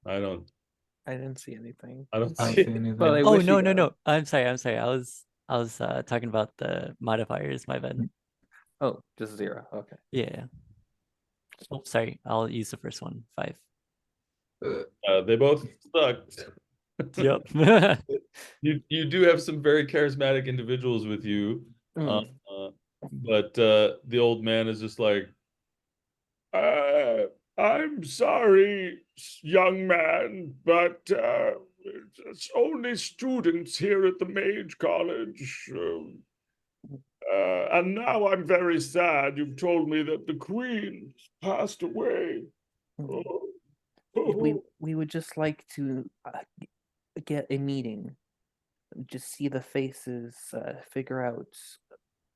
I don't, I didn't see anything. I don't I don't see. see anything. But I Oh wish no, you no, got no. I'm sorry, I'm sorry. I was talking about the modifiers, my bad. Oh, just 0. Okay. Yeah. Oh, sorry. I'll use the first one. 5. They both sucked. Yep. You do have some very charismatic individuals with you, Mm. but the old man is just like, I'm sorry, young man, but it's only students here at the Mage College. And now I'm very sad. You've told me that the Queen passed away. Mm. Oh. We would just like to get a meeting, just see the faces, figure out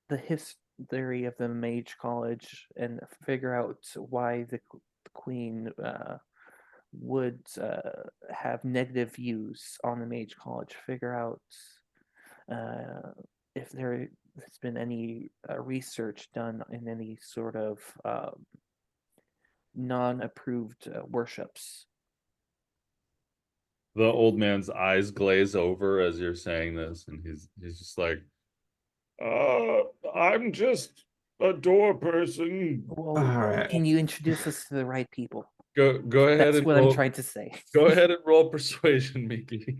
the history of the Mage College, and figure out why the Queen would have negative views on the Mage College. Figure out if there has been any research done in any sort of non-approved worships. The old man's eyes glaze over as you're saying this, and he's just like, I'm just a door person. Well, All right. can you introduce us to the right people? Go ahead That's and what I'm roll. trying to say. Go ahead and roll persuasion, Miki.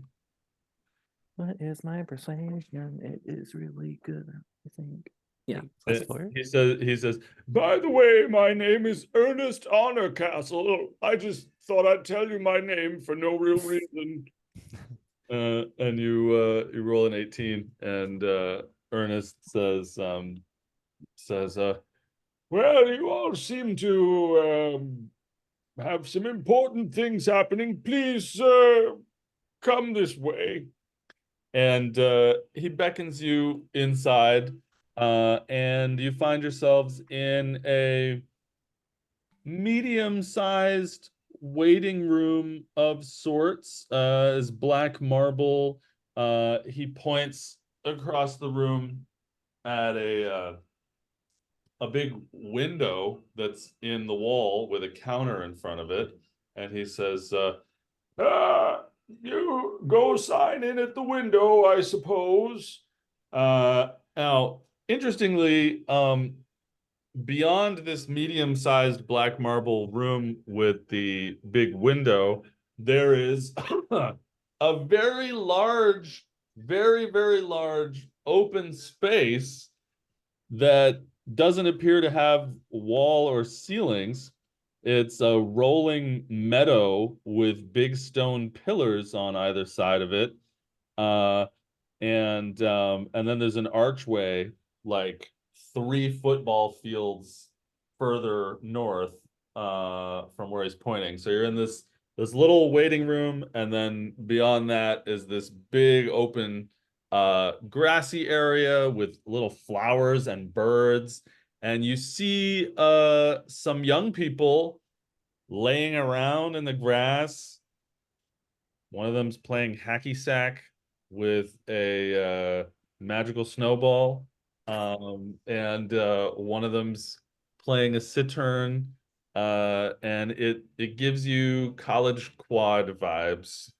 What is my persuasion? It is really good, I think. Yeah. Like +4. He says, by the way, my name is Ernest Honorcastle. I just thought I'd tell you my name for no real reason. And you roll an 18, and Ernest says, well, you all seem to have some important things happening. Please come this way. And he beckons you inside, and you find yourselves in a medium-sized waiting room of sorts, is black marble. He points across the room at a big window that's in the wall with a counter in front of it, and he says, you go sign in at the window, I suppose. Now, interestingly, beyond this medium-sized black marble room with the big window, there is a very large, very, very large open space that doesn't appear to have wall or ceilings. It's a rolling meadow with big stone pillars on either side of it. Uh, and then there's an archway like 3 football fields further north from where he's pointing. So you're in this little waiting room, and then beyond that is this big open grassy area with little flowers and birds. And you see some young people laying around in the grass. One of them's playing hacky sack with a magical snowball. And one of them's playing a cittern. And it gives you college quad vibes.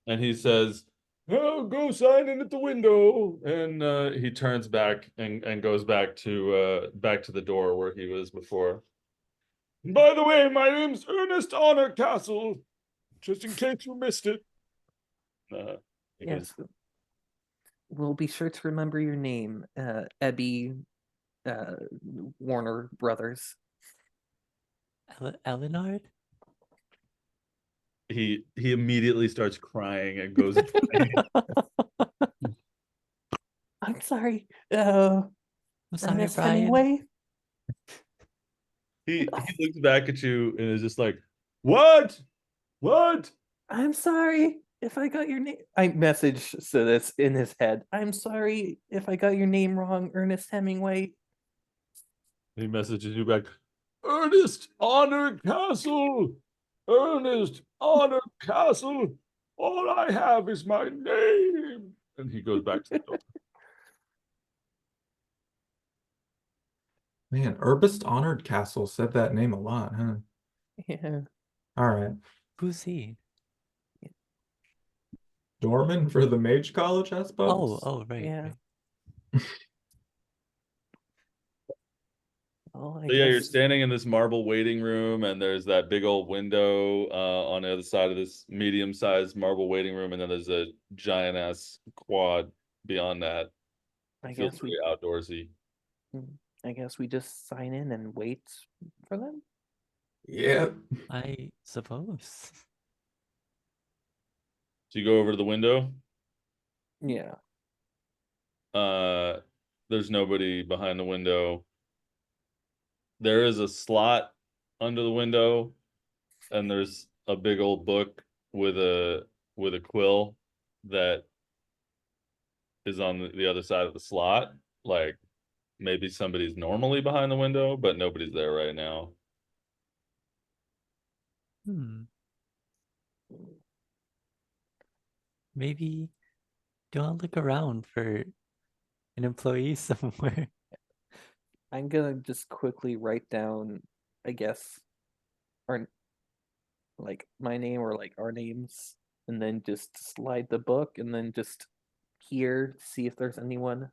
And he says, "Oh, go sign in at the window." And he turns back and goes back to the door where he was before. "By the way, my name's Ernest Honor Castle, just in case you missed it." He goes, Yes. We'll be sure to remember your name, Ebby Warner Brothers. Elinard? he immediately starts crying and goes I'm sorry. I'm sorry, Ernest Brian. Hemingway. he looks back at you and is just like, "What? What?" I'm sorry if I got your name. I messaged so that's in his head. I'm sorry if I got your name wrong, Ernest Hemingway. He messages you back, "Ernest Honor Castle! Ernest Honor Castle! All I have is my name." And he goes back to the door. Man, Herbist Honored Castle said that name a lot, huh? Yeah. All right. Who's he? Dorman for the Mage College, I suppose. Oh, right. Yeah. right. Oh, I So yeah, you're guess. standing in this marble waiting room, and there's that big old window on the other side of this medium-sized marble waiting room, and then there's a giant ass quad beyond that. I Feels guess pretty we. outdoorsy. I guess we just sign in and wait for them. Yeah. I suppose. So you go over to the window. Yeah. There's nobody behind the window. There is a slot under the window, and there's a big old book with a quill that is on the other side of the slot. Like maybe somebody's normally behind the window, but nobody's there right now. Maybe do I look around for an employee somewhere? I'm gonna just quickly write down, I guess, our like my name or like our names, and then just slide the book, and then just here see if there's anyone.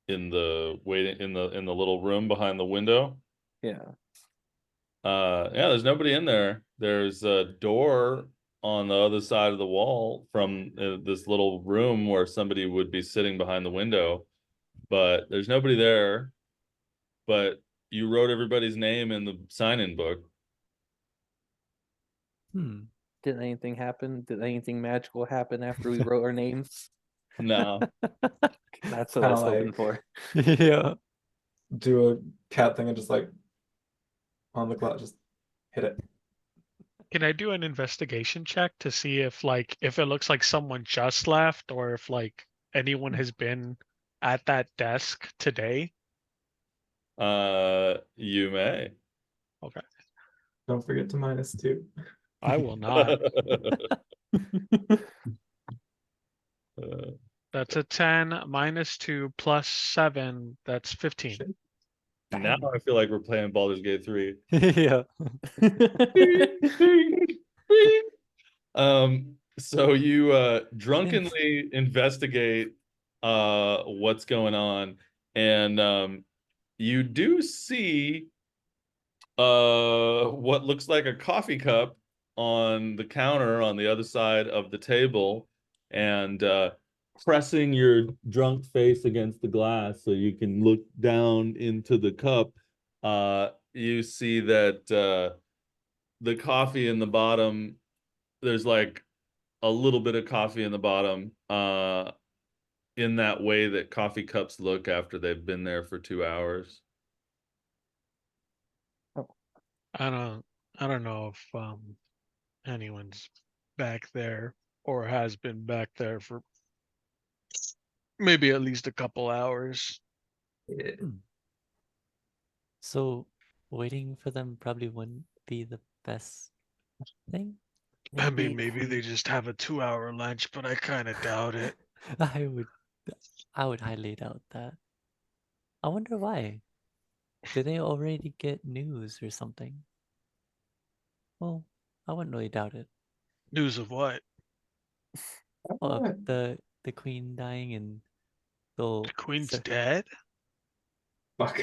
In the waiting in the little room behind the window. Yeah. Yeah, there's nobody in there. There's a door on the other side of the wall from this little room where somebody would be sitting behind the window, but there's nobody there. But you wrote everybody's name in the sign-in book. Did anything happen? Did anything magical happen after we wrote our names? No. That's what I was Kinda hoping like- for. Yeah. Do a cat thing and just like on the clock, just hit it. Can I do an investigation check to see if if it looks like someone just left or if anyone has been at that desk today? You may. Okay. Don't forget to -2. I will not. That's a 10 -2 +7. That's 15. Shit. Now I feel like we're playing Baldur's Gate 3. Yeah. So you drunkenly investigate what's going on, and you do see what looks like a coffee cup on the counter on the other side of the table, and pressing your drunk face against the glass so you can look down into the cup, you see that the coffee in the bottom, there's like a little bit of coffee in the bottom, in that way that coffee cups look after they've been there for 2 hours. I don't know if anyone's back there or has been back there for maybe at least a couple hours. Yeah. So waiting for them probably wouldn't be the best thing. I Maybe mean, maybe they just have a 2-hour lunch, but I kind of doubt it. I would I would highly doubt that. I wonder why. Did they already get news or something? Well, I wouldn't really doubt it. News of what? Well, of the queen dying and The they'll queen's dead? Fuck.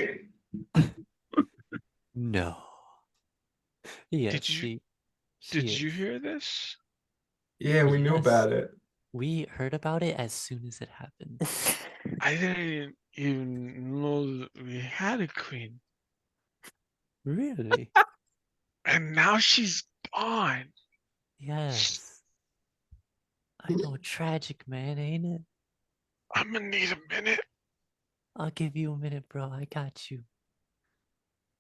no. Yes, Did you she is. hear this? Yeah, we knew Yes. about it. We heard about it as soon as it happened. I didn't even know that we had a queen. Really? And now she's gone. Yes. I know, tragic, man, ain't it? I'm gonna need a minute. I'll give you a minute, bro. I got you.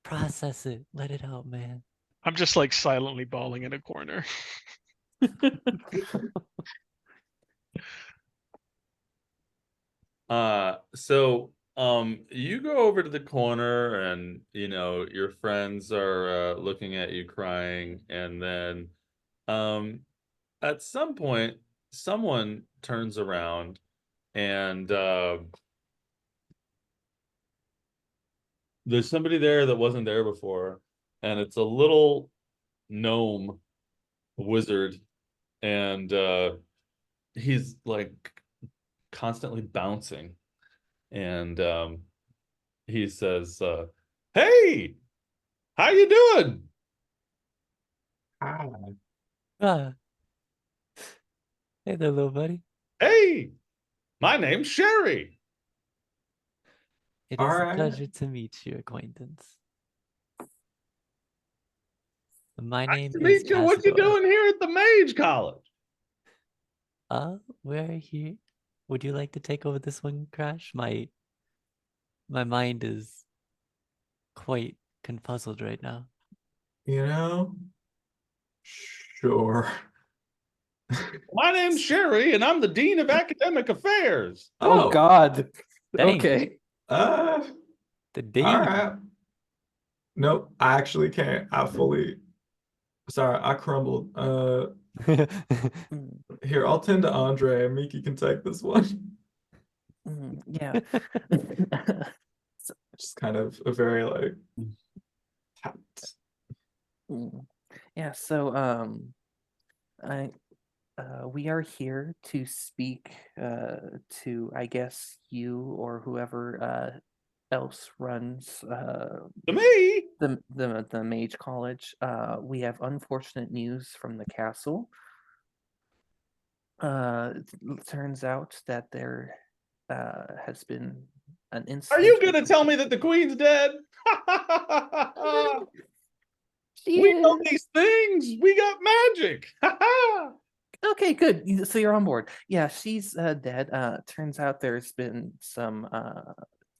Process it. Let it out, man. I'm just like silently bawling in a corner. So you go over to the corner and your friends are looking at you crying, and then at some point someone turns around and there's somebody there that wasn't there before, and it's a little gnome wizard, and he's like constantly bouncing, and he says, "Hey, how you doing? Ah, Ah. Hey there, little buddy. Hey, my name's Sherry." It all is a right. pleasure to meet you, acquaintance. My name To is meet you. What you Cazador. doing here at the Mage College? We're here. Would you like to take over this one, Crash? My mind is quite confuzzled right now. You know, sure. My name's Sherry, and I'm the Dean of Academic Affairs. Oh God. Dang. Okay. Uh, The all Dean. right. Nope, I actually can't. Sorry, I crumbled. Here, I'll tend to Andre, and Miki can take this one. Yeah. Just kind of a very like tapped. Yeah, so I we are here to speak to, I guess, you or whoever else runs To me, the Mage College. We have unfortunate news from the castle. It turns out that there has been an are incident. you gonna tell me that the Queen's dead? She We know is. these things. We got magic. Okay, good. So you're on board. Yeah, she's dead. Turns out there's been some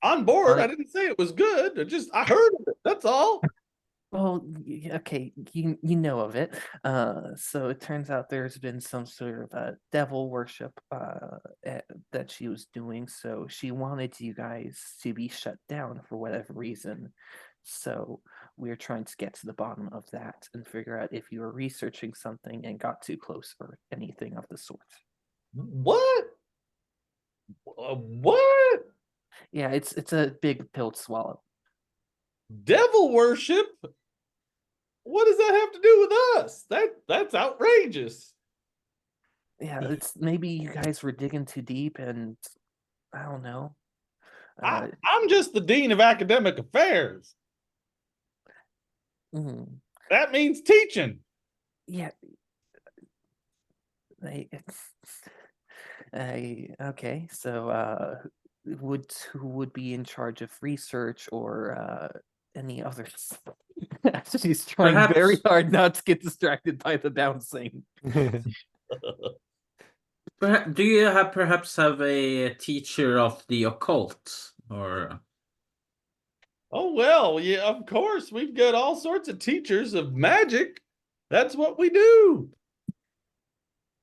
On board. I didn't say it was good. I heard of it. That's all. well, okay, you know of it. So it turns out there's been some sort of devil worship that she was doing. So she wanted you guys to be shut down for whatever reason. So we're trying to get to the bottom of that and figure out if you were researching something and got too close or anything of the sort. What? What? Yeah, it's a big pill to swallow. Devil worship? What does that have to do with us? That's outrageous. Yeah, it's maybe you guys were digging too deep, and I don't know. I'm just the Dean of Academic Affairs. Mm, That means teaching. yeah, okay. So, who would be in charge of research or any others? She's trying very Perhaps- hard not to get distracted by the bouncing. Do you perhaps have a teacher of the occult, or Oh, well, yeah, of course. We've got all sorts of teachers of magic. That's what we do.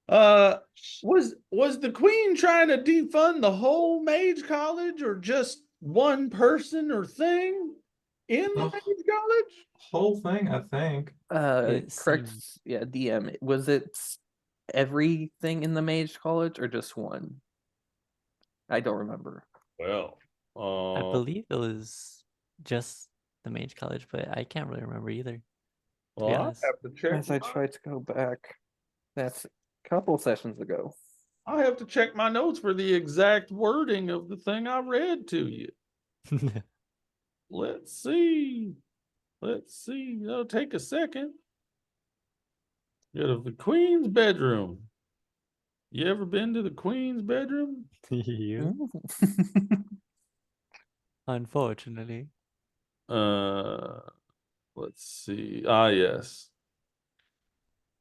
Was the Queen trying to defund the whole Mage College, or just one person or thing? in the Oh. Mage College? Whole thing, I think. It Correct. seemed- Yeah, DM. Was it everything in the Mage College or just one? I don't remember. Well, I believe it was just the Mage College, but I can't really remember either. To be well, I honest. have to check. As I tried to go back, that's a couple sessions ago. I have to check my notes for the exact wording of the thing I read to you. Let's see. Let's see. It'll take a second. Go to the Queen's bedroom. You ever been to the Queen's bedroom? You, unfortunately. Let's see. Ah, yes.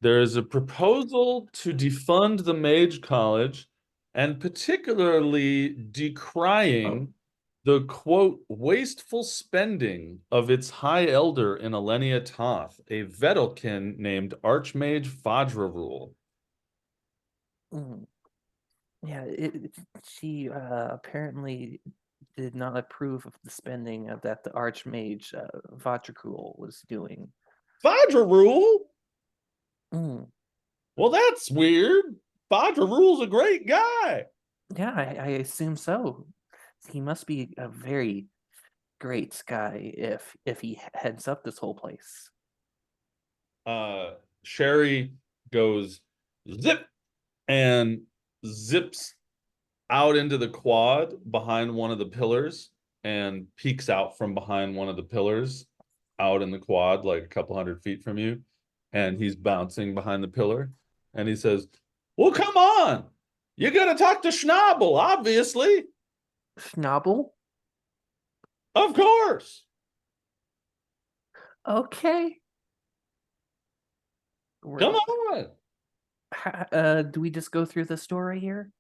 There is a proposal to defund the Mage College and particularly decrying the quote wasteful spending of its high elder in Elenia Toth, a Vedalkin named Archmage Fajrarul. Mm. Yeah, she apparently did not approve of the spending that the Archmage Vajrakul was doing. Fajrarul? Mm. Well, that's weird. Fajrarul's a great guy. Yeah, I assume so. He must be a very great guy if he heads up this whole place. Sherry goes zip and zips out into the quad behind one of the pillars and peeks out from behind one of the pillars out in the quad, like a couple 100 feet from you. And he's bouncing behind the pillar. And he says, well, come on. You got to talk to Schnabel, obviously. Schnabel? Of course. Okay. Come on. Do we just go through the story here?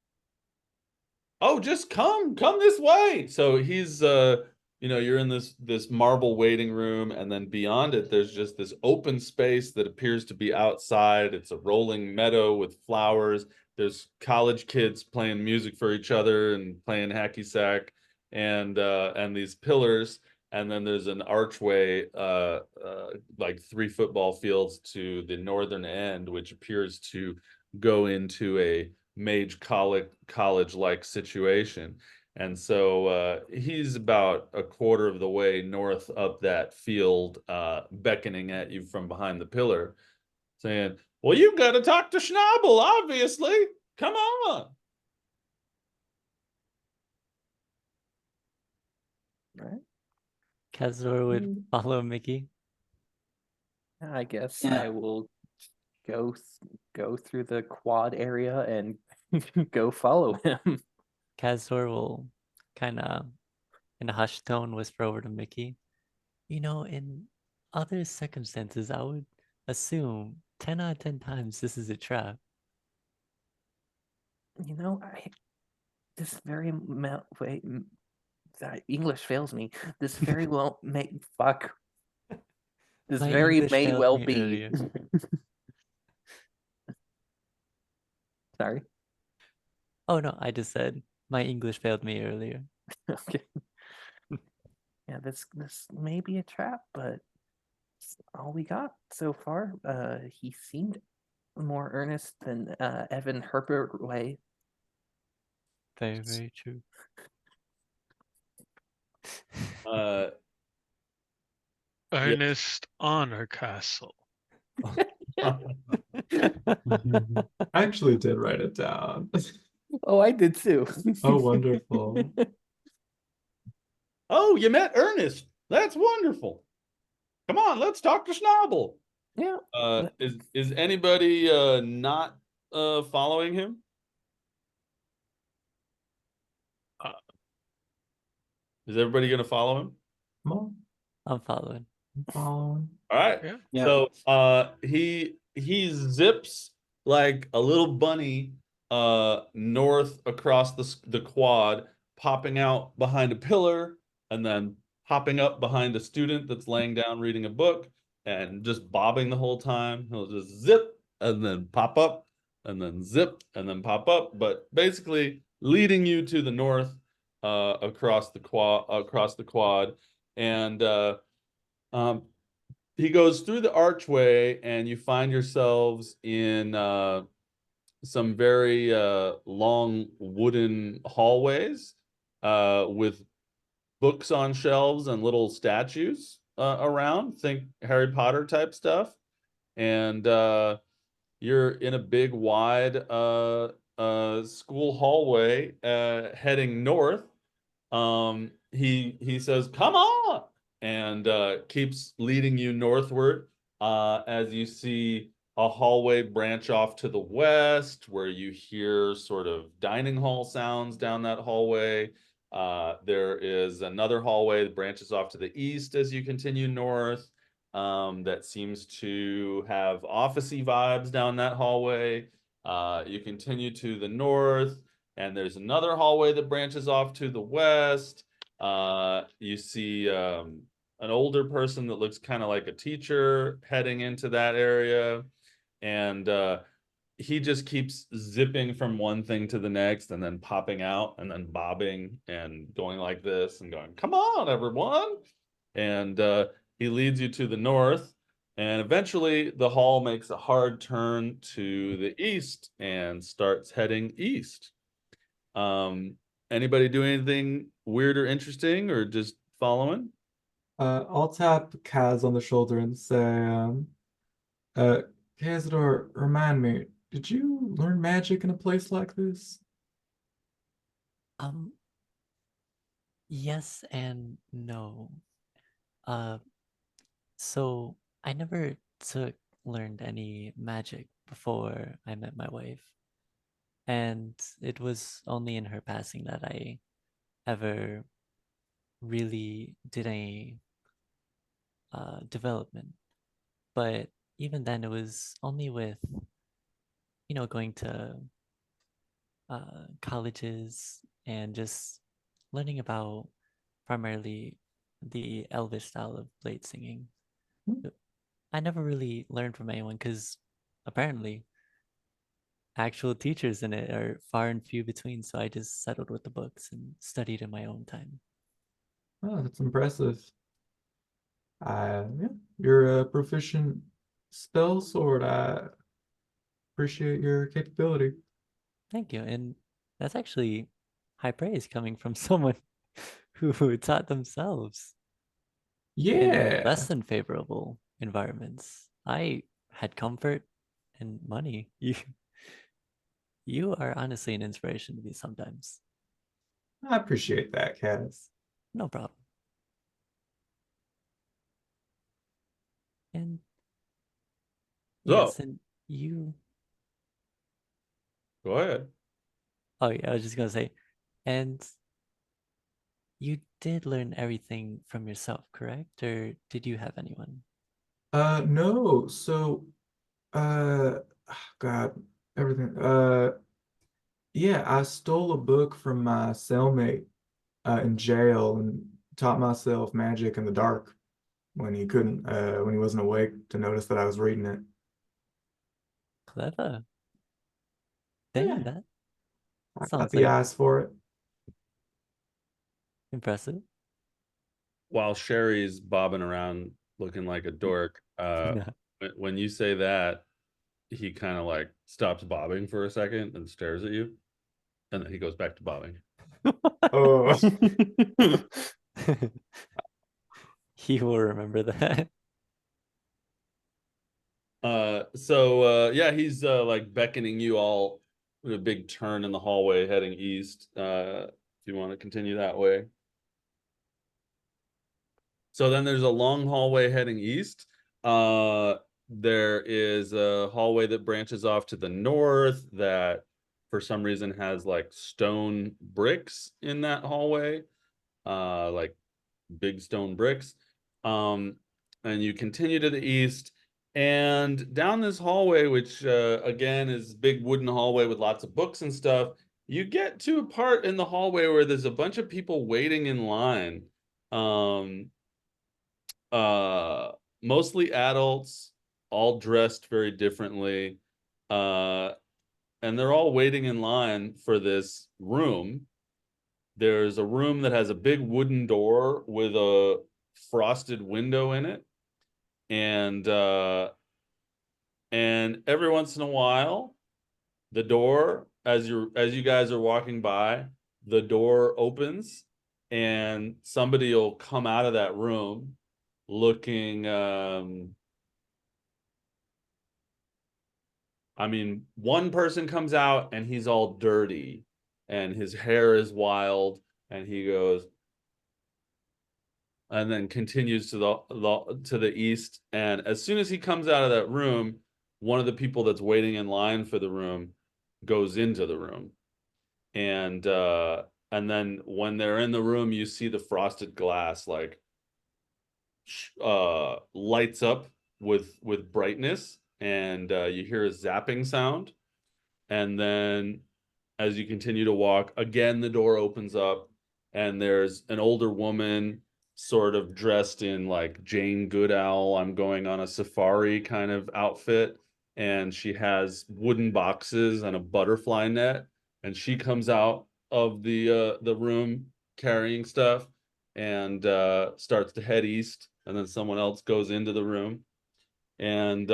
Oh, just come this way. So he's you're in this marble waiting room, and then beyond it there's just this open space that appears to be outside. It's a rolling meadow with flowers. There's college kids playing music for each other and playing hacky sack, and these pillars, and then there's an archway like 3 football fields to the northern end, which appears to go into a mage college like situation. And so he's about a quarter of the way north up that field, beckoning at you from behind the pillar, saying, well, you've got to talk to Schnabel, obviously. Come on. Right. Kazor would follow Mickey. I guess Yeah. I will go through the quad area and go follow him. Kazor will kind of, in a hushed tone, whisper over to Mickey. You know, in other circumstances, I would assume 10 out of 10 times this is a trap. You know, this very wait, that English fails me. This very well may fuck. This My very English may failed well me be. earlier. Sorry. Oh no, I just said my English failed me earlier. Okay. Yeah, this may be a trap, but it's all we got so far. He seemed more earnest than Evan Herbert way. Very, very true. Uh, Ernest Honor Castle. I actually did write it down. Oh, I did too. Oh, wonderful. oh, you met Ernest. That's wonderful. Come on, let's talk to Schnabel. Yeah. Is anybody not following him? Is everybody gonna follow him? Come on. I'm following. I'm following. All right. Yeah. So he zips like a little bunny north across the quad, popping out behind a pillar and then popping up behind a student that's laying down reading a book and just bobbing the whole time. He'll just zip and then pop up and then zip and then pop up, but basically leading you to the north across the quad and He goes through the archway, and you find yourselves in some very long wooden hallways with books on shelves and little statues around. Think Harry Potter type stuff. And you're in a big, wide school hallway heading north. He says, "Come on," and keeps leading you northward as you see a hallway branch off to the west, where you hear sort of dining hall sounds down that hallway. There is another hallway that branches off to the east as you continue north, that seems to have officey vibes down that hallway. You continue to the north, and there's another hallway that branches off to the west. You see an older person that looks kind of like a teacher heading into that area. And he just keeps zipping from one thing to the next, and then popping out, and then bobbing and going like this and going, "Come on, everyone." And he leads you to the north. And eventually the hall makes a hard turn to the east and starts heading east. Anybody do anything weird or interesting, or just following? I'll tap Kaz on the shoulder and say, uh, Cazador, remind me, did you learn magic in a place like this? Um, yes and no. Uh, so I never learned any magic before I met my wife. And it was only in her passing that I ever really did any development. But even then, it was only with, going to colleges and just learning about primarily the Elvish style of blade singing. Hmm. I never really learned from anyone because apparently actual teachers in it are far and few between. So I just settled with the books and studied in my own time. Oh, that's impressive. Yeah, you're a proficient spell sword. I appreciate your capability. Thank you. And that's actually high praise coming from someone who taught themselves in less Yeah, than favorable environments. I had comfort and money. You are honestly an inspiration to me sometimes. I appreciate that, Kaz. No problem. And So, yes, and you go ahead. oh yeah, I was just gonna say, and you did learn everything from yourself, correct? Or did you have anyone? No, so, God, everything. Yeah, I stole a book from my cellmate in jail and taught myself magic in the dark when he wasn't awake to notice that I was reading it. Clever. Yeah, Dang, that I got sounds the like eyes for it. impressive. While Sherry's bobbing around looking like a dork, when you say that, he kind of like stops bobbing for a second and stares at you, and then he goes back to bobbing. Oh, He will remember that. Yeah, he's like beckoning you all with a big turn in the hallway heading east. If you want to continue that way. So then there's a long hallway heading east. There is a hallway that branches off to the north that for some reason has like stone bricks in that hallway, like big stone bricks. Um, and you continue to the east and down this hallway, which again is big wooden hallway with lots of books and stuff. You get to a part in the hallway where there's a bunch of people waiting in line. Um, uh, Mostly adults, all dressed very differently. Uh, and they're all waiting in line for this room. There's a room that has a big wooden door with a frosted window in it. And every once in a while, the door, as you guys are walking by, the door opens and somebody will come out of that room looking I mean, one person comes out and he's all dirty and his hair is wild, and he goes and then continues to the east. And as soon as he comes out of that room, one of the people that's waiting in line for the room goes into the room. And then when they're in the room, you see the frosted glass like lights up with brightness, and you hear a zapping sound. And then as you continue to walk, again the door opens up and there's an older woman sort of dressed in like Jane Goodall, I'm going on a safari kind of outfit, and she has wooden boxes and a butterfly net, and she comes out of the room carrying stuff and starts to head east, and then someone else goes into the room. And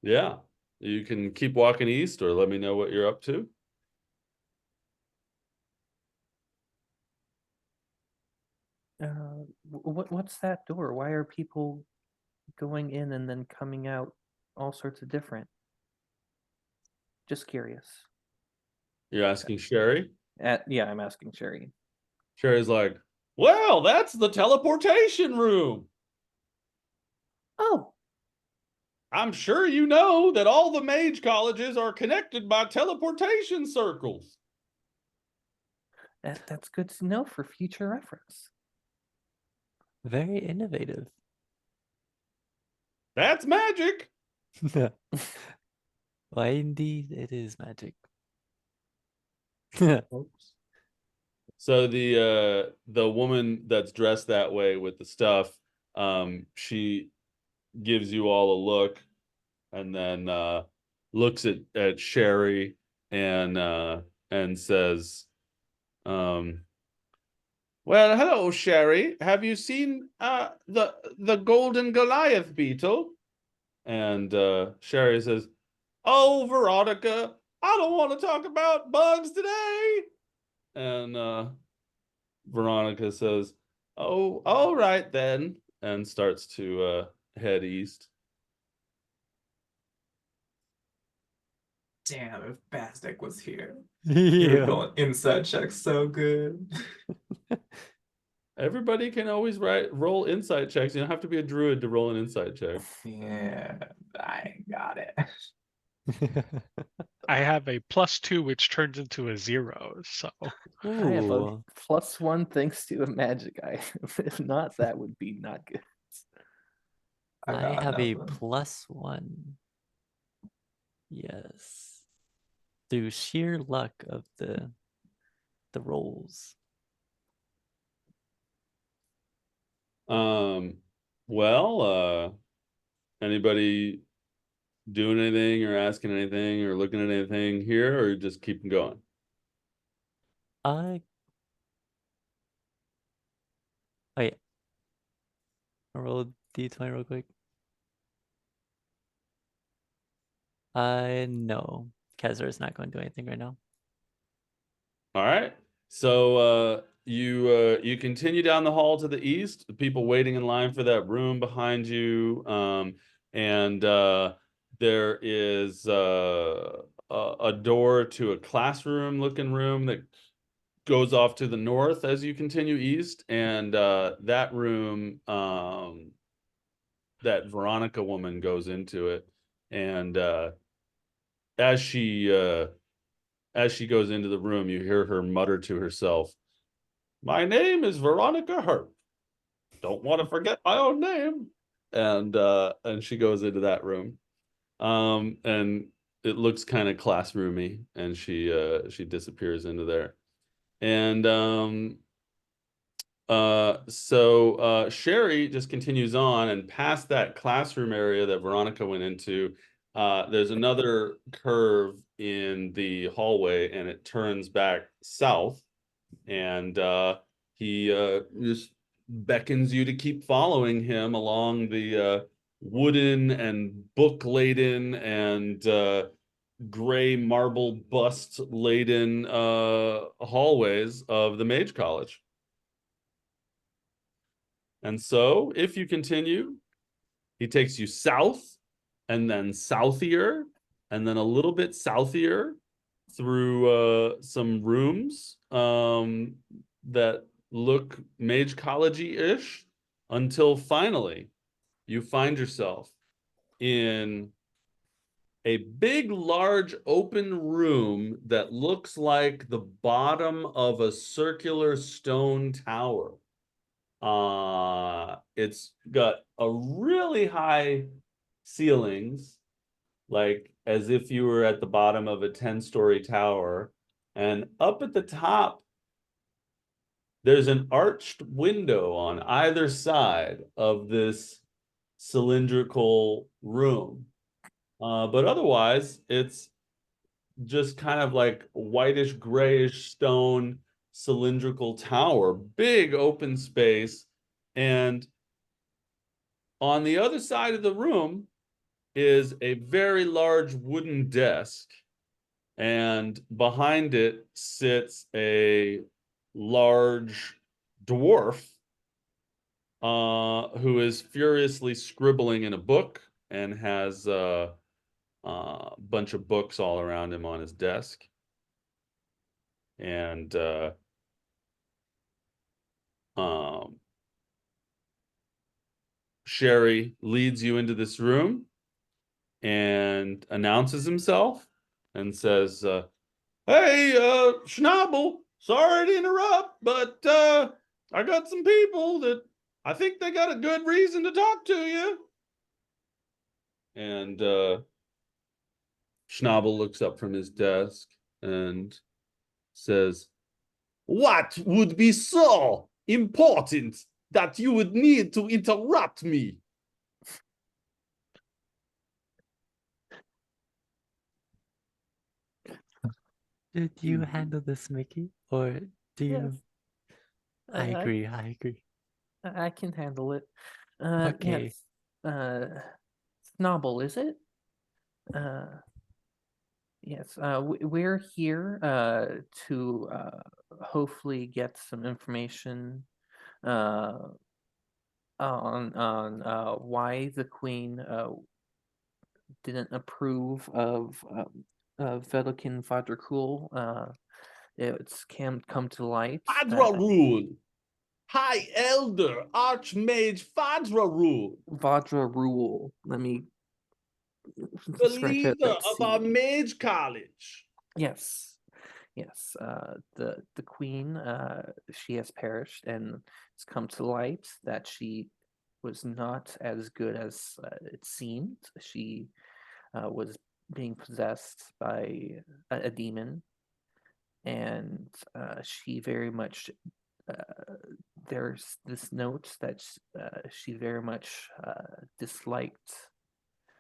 yeah, you can keep walking east or let me know what you're up to. What's that door? Why are people going in and then coming out all sorts of different? Just curious. You're asking Sherry? Yeah, I'm asking Sherry. Sherry's like, well, that's the teleportation room. Oh, I'm sure you know that all the mage colleges are connected by teleportation circles. that's good to know for future reference. Very innovative. That's magic. Why indeed it is magic. So the woman that's dressed that way with the stuff, she gives you all a look and then looks at Sherry and says, well, hello, Sherry. Have you seen the golden Goliath beetle? And Sherry says, oh, Veronica, I don't want to talk about bugs today. And Veronica says, oh, all right then, and starts to head east. Damn, if Bastic was here. You're Yeah. going inside checks so good. Everybody can always roll insight checks. You don't have to be a druid to roll an insight check. Yeah, I got it. I have a +2, which turns into a 0. So I have a Ooh. +1 thanks to a magic item. If not, that would be not good. I got have a nothing. +1. Yes. Through sheer luck of the rolls. Well, anybody doing anything or asking anything or looking at anything here, or just keep going? Oh yeah. I'll roll D20 real quick. No. Kezra is not going to do anything right now. All right. So you continue down the hall to the east, the people waiting in line for that room behind you. And there is a door to a classroom looking room that goes off to the north as you continue east. And that room, that Veronica woman goes into it. And as she goes into the room, you hear her mutter to herself, my name is Veronica Hurt. Don't want to forget my own name. And she goes into that room. And it looks kind of classroomy, and she disappears into there. And so Sherry just continues on, and past that classroom area that Veronica went into, there's another curve in the hallway, and it turns back south. And he just beckons you to keep following him along the wooden and book-laden and gray marble bust-laden hallways of the Mage College. And so, if you continue, he takes you south, and then southier, and then a little bit southier through some rooms that look Mage College-y-ish, until finally you find yourself in a big, large, open room that looks like the bottom of a circular stone tower. It's got a really high ceilings, like as if you were at the bottom of a 10-story tower. And up at the top, there's an arched window on either side of this cylindrical room. But otherwise, it's just kind of like whitish, grayish stone cylindrical tower, big open space. And on the other side of the room is a very large wooden desk. And behind it sits a large dwarf who is furiously scribbling in a book and has a bunch of books all around him on his desk. And Sherry leads you into this room and announces himself and says, hey, Schnabel, sorry to interrupt, but I got some people that I think they got a good reason to talk to you. And Schnabel looks up from his desk and says, what would be so important that you would need to interrupt me? Did you handle this, Mickey? Or do you? Yes. I agree. I agree. I can handle it. Okay. Yes. Snobble, is it? Yes. We're here to hopefully get some information on why the Queen didn't approve of Vedokin Vadrakul. It's come to light. Fadra rule. High Elder Archmage Fadra rule. Vadra rule. Let me The scratch out leader that of our C. Mage College. Yes, yes. The queen, she has perished, and it's come to light that she was not as good as it seemed. She was being possessed by a demon, and she very much. There's this note that she very much disliked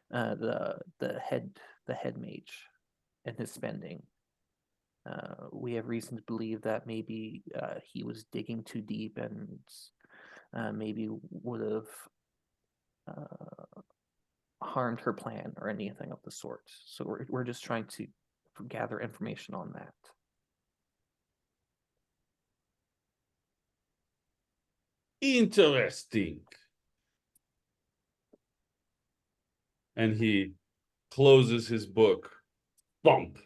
the head mage and his spending. We have reason to believe that maybe he was digging too deep and maybe would have harmed her plan or anything of the sort. So we're just trying to gather information on that. Interesting. And he closes his book. Bump.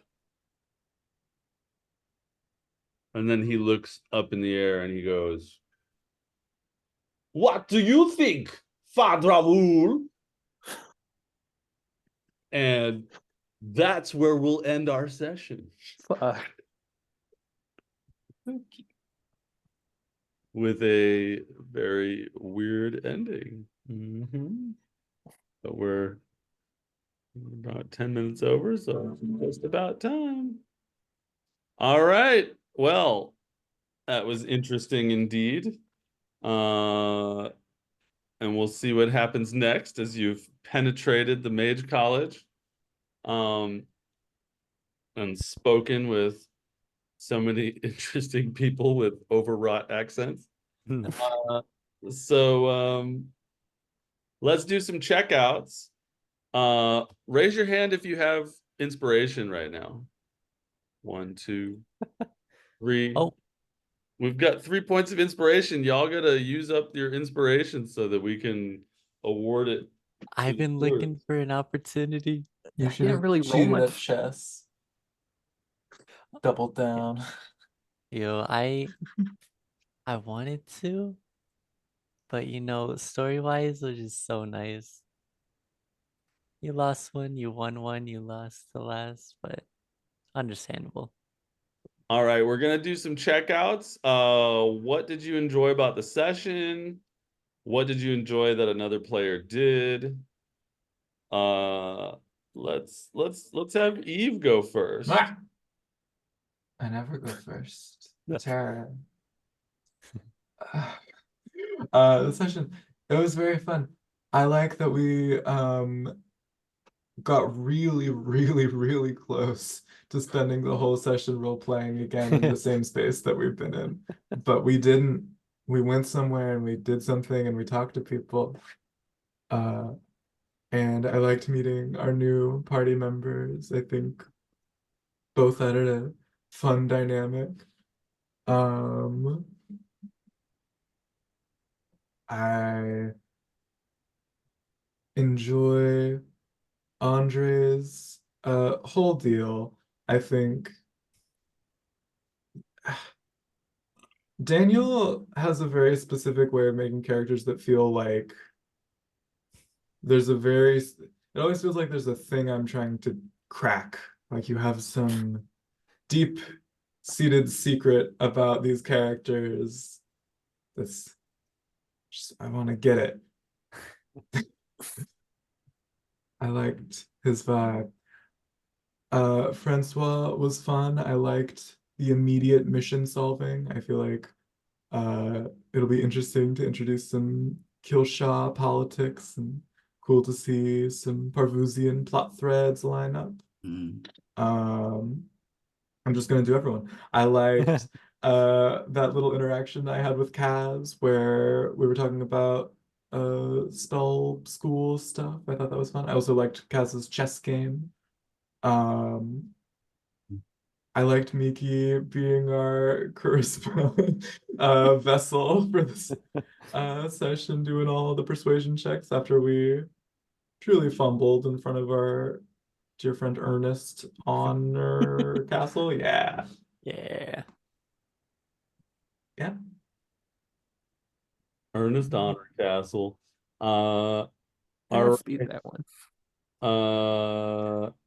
And then he looks up in the air and he goes, what do you think, Fadra rule? And that's where we'll end our session. With a very weird ending. But we're about 10 minutes over, so just about time. All right. Well, that was interesting indeed. And we'll see what happens next as you've penetrated the Mage College and spoken with so many interesting people with overwrought accents. So let's do some checkouts. Raise your hand if you have inspiration right now. 1, 2, 3. Oh, We've got 3 points of inspiration. Y'all gotta use up your inspiration so that we can award it to I've the been stewards. looking for an opportunity. You I should didn't have really roll cheated at much. chess. Doubled down. Yo, I wanted to, but you know, story-wise, it was just so nice. You lost one, you won one, you lost the last, but understandable. All right, we're gonna do some checkouts. What did you enjoy about the session? What did you enjoy that another player did? Uh, let's have Eve go first. Ah! I never go first. Tara. The session, it was very fun. I like that we got really, really, really close to spending the whole session role playing again in the same space that we've been in. But we didn't. We went somewhere and we did something and we talked to people. And I liked meeting our new party members. I think both added a fun dynamic. I enjoy Andre's whole deal. I think Daniel has a very specific way of making characters that feel like there's a very, it always feels like there's a thing I'm trying to crack. Like you have some deep-seated secret about these characters. That's just, I want to get it. I liked his vibe. Francois was fun. I liked the immediate mission solving. I feel like it'll be interesting to introduce some Killshaw politics and cool to see some Parvusian plot threads line up. I'm just gonna do everyone. I liked that little interaction I had with Kaz where we were talking about spell school stuff. I thought that was fun. I also liked Kaz's chess game. I liked Miki being our charisma vessel for this session, doing all the persuasion checks after we truly fumbled in front of our dear friend Ernest Honor Castle. Yeah. Yeah. Yeah. Ernest Honor Castle. I All speed right. that one.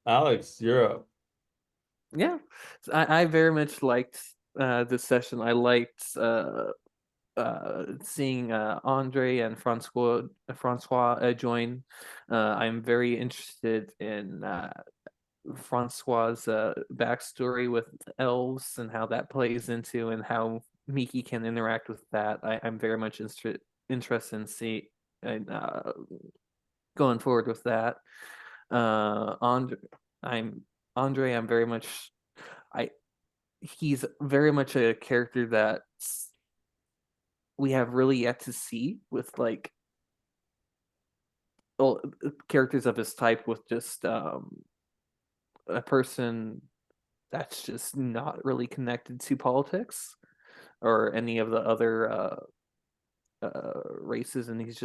Alex, you're up. Yeah, I very much liked this session. I liked seeing Andre and Francois join. I'm very interested in Francois's backstory with elves and how that plays into and how Miki can interact with that. I'm very much interested in going forward with that. Andre, I'm very much he's very much a character that we have really yet to see with like characters of his type with just a person that's just not really connected to politics or any of the other races, and he's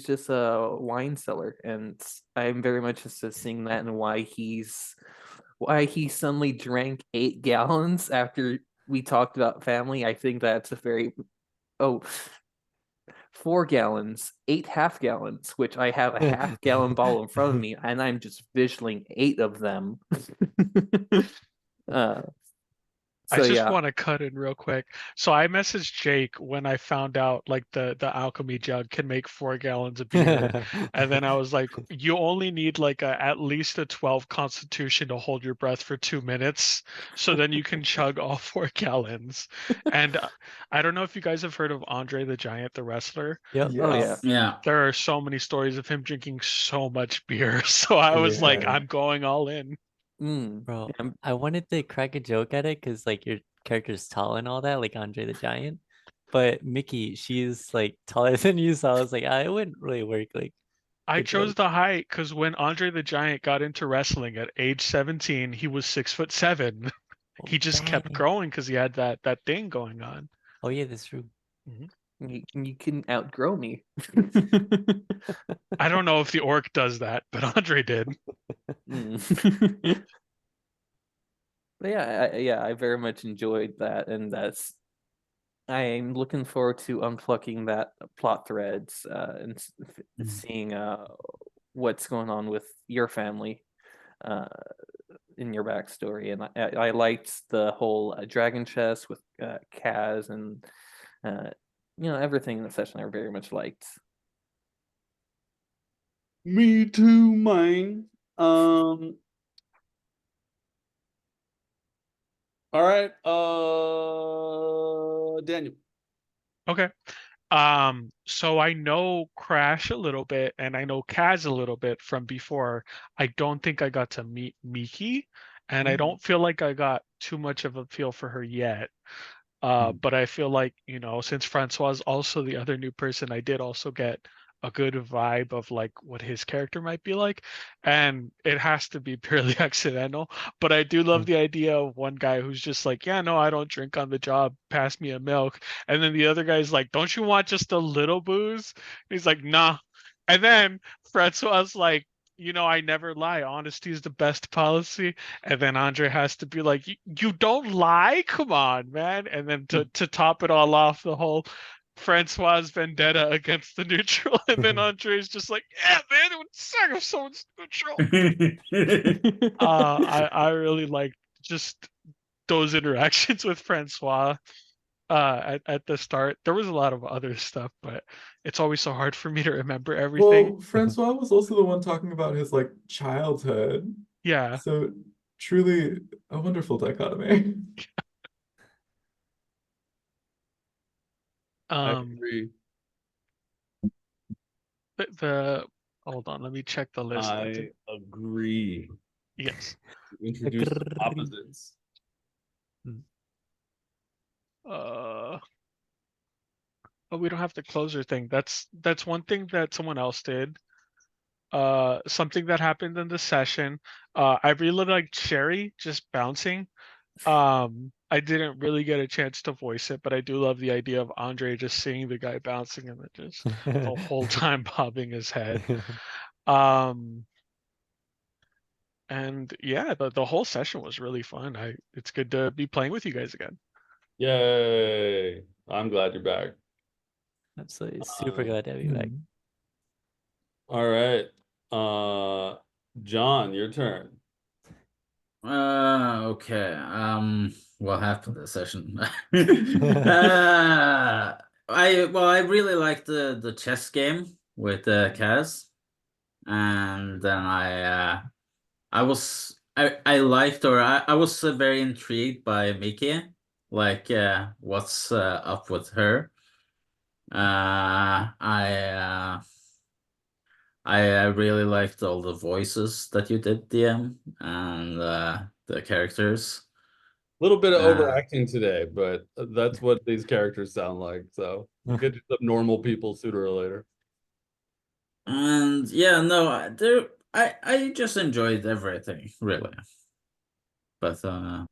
just a wine seller, and I'm very much interested in seeing that and why he suddenly drank 8 gallons after we talked about family. I think that's a very 4 gallons, 8 half gallons, which I have a half gallon bottle in front of me, and I'm just visualing 8 of them. I So just yeah, want to cut in real quick. So I messaged Jake when I found out like the alchemy jug can make 4 gallons of beer. And then I was like, you only need like at least a 12 constitution to hold your breath for 2 minutes. So then you can chug all 4 gallons. And I don't know if you guys have heard of Andre the Giant, the wrestler. Yep. oh yeah. Yes. Yeah. There are so many stories of him drinking so much beer. So I was like, Yeah. I'm going all in. Bro, Yeah, I wanted to crack a joke at it because like your character's tall and all that, like Andre the Giant. But Mickey, she's like taller than you, so I was like, it wouldn't really work. Like, I good chose joke. the height because when Andre the Giant got into wrestling at age 17, he was 6'7". Oh, He just kept dang. growing because he had that thing going on. Oh yeah, that's true. You can outgrow me. I don't know if the orc does that, but Andre did. Mm. But yeah, I very much enjoyed that, and I'm looking forward to unplugging that plot threads and seeing what's going on with your family uh, in your backstory. And I liked the whole dragon chess with Kaz and everything in the session. I very much liked. Me too, mine. All right. Daniel. Okay. So I know Crash a little bit and I know Kaz a little bit from before. I don't think I got to meet Miki, and I don't feel like I got too much of a feel for her yet. But I feel like, since Francois is also the other new person, I did also get a good vibe of like what his character might be like. And it has to be purely accidental. But I do love the idea of one guy who's just like, yeah, no, I don't drink on the job. Pass me a milk. And then the other guy's like, don't you want just a little booze? He's like, nah. And then Francois is like, I never lie. Honesty is the best policy. And then Andre has to be like, you don't lie? Come on, man. And then to top it all off, the whole Francois vendetta against the neutral. And then Andre's just like, yeah, man, it would suck if someone's neutral. I really like just those interactions with Francois at the start. There was a lot of other stuff, but it's always so hard for me to remember everything. Well, Francois was also the one talking about his like childhood. Yeah. So truly a wonderful dichotomy. I Um agree. the hold on, let me check the list. I agree. Yes. Introduce Agree. opposites. But we don't have the closer thing. That's one thing that someone else did. Something that happened in the session. I really liked Sherry just bouncing. I didn't really get a chance to voice it, but I do love the idea of Andre just seeing the guy bouncing and then just the whole time bobbing his head. Um, and yeah, the whole session was really fun. It's good to be playing with you guys again. Yay. I'm glad you're back. Absolutely super glad to have you back. All right. John, your turn. Okay. What happened this session? I really liked the chess game with Kaz, and then I liked, or I was very intrigued by Mickey, like what's up with her. I really liked all the voices that you did, DM, and the characters. A little bit of overacting today, but that's what these characters sound like. So we'll get to some normal people sooner or later. And yeah, no, I just enjoyed everything really. But and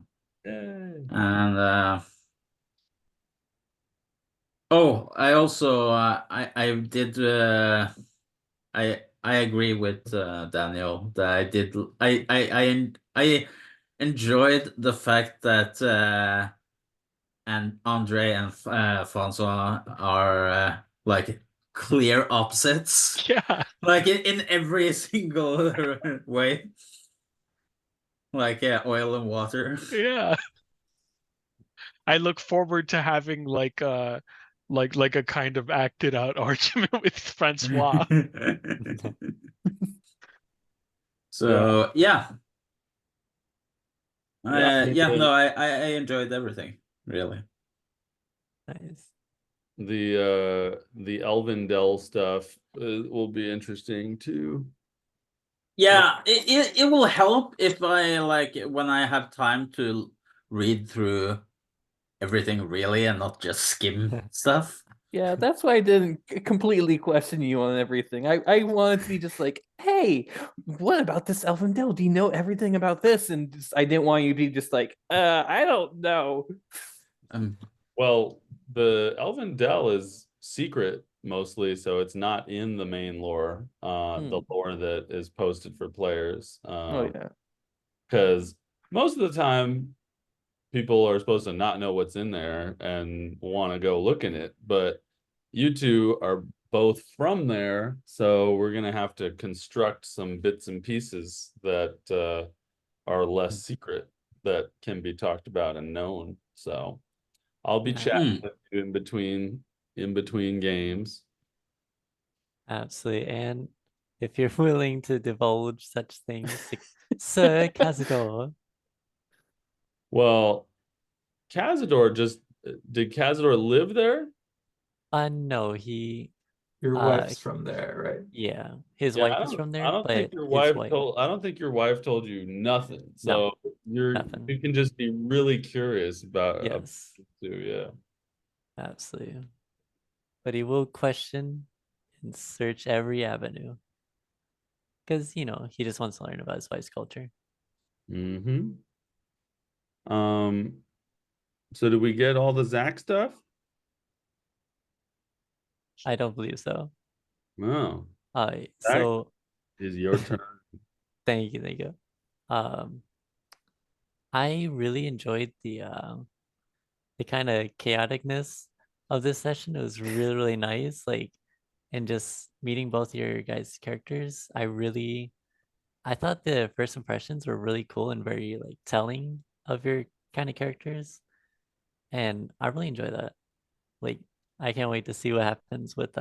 oh, I also I did I agree with Daniel that I enjoyed the fact that and Andre and Francois are like clear opposites, Yeah. like in every single way, like oil and water. Yeah. I look forward to having like a kind of acted out argument with Francois. So yeah, Yeah, no, I enjoyed everything really. Nice. the Elvendell stuff will be interesting too. Yeah, it will help if I like when I have time to read through everything really and not just skim stuff. Yeah, that's why I didn't completely question you on everything. I wanted to be just like, hey, what about this Elfindel? Do you know everything about this? And just, I didn't want you to be just like, I don't know. Um, Well, the Elven Dell is secret mostly, so it's not in the main lore, the lore that is posted for players. Oh yeah. Because most of the time people are supposed to not know what's in there and want to go look in it, but you two are both from there, so we're gonna have to construct some bits and pieces that are less secret that can be talked about and known. So I'll be Yeah, chatting hmm. with you in between games. absolutely. And if you're willing to divulge such things, like, Sir Cazador. Well, Cazador just did Cazador live there? No, Your uh, wife's from there, right? yeah, his Yeah, wife is from I there, don't think but your his wife wife, told I don't think your wife told you nothing. no, So nothing. you can just be really curious about Yes, it too, yeah. absolutely. But he will question and search every avenue because, he just wants to learn about his wife's culture. Mm-hmm. Um, so did we get all the Zach stuff? I don't believe so. No. Zach, So is your turn. thank you, thank you. Um, I really enjoyed the kind of chaoticness of this session. It was really, really nice. Like, and just meeting both your guys' characters, I thought the first impressions were really cool and very like telling of your kind of characters. And I really enjoy that. Like, I can't wait to see what happens with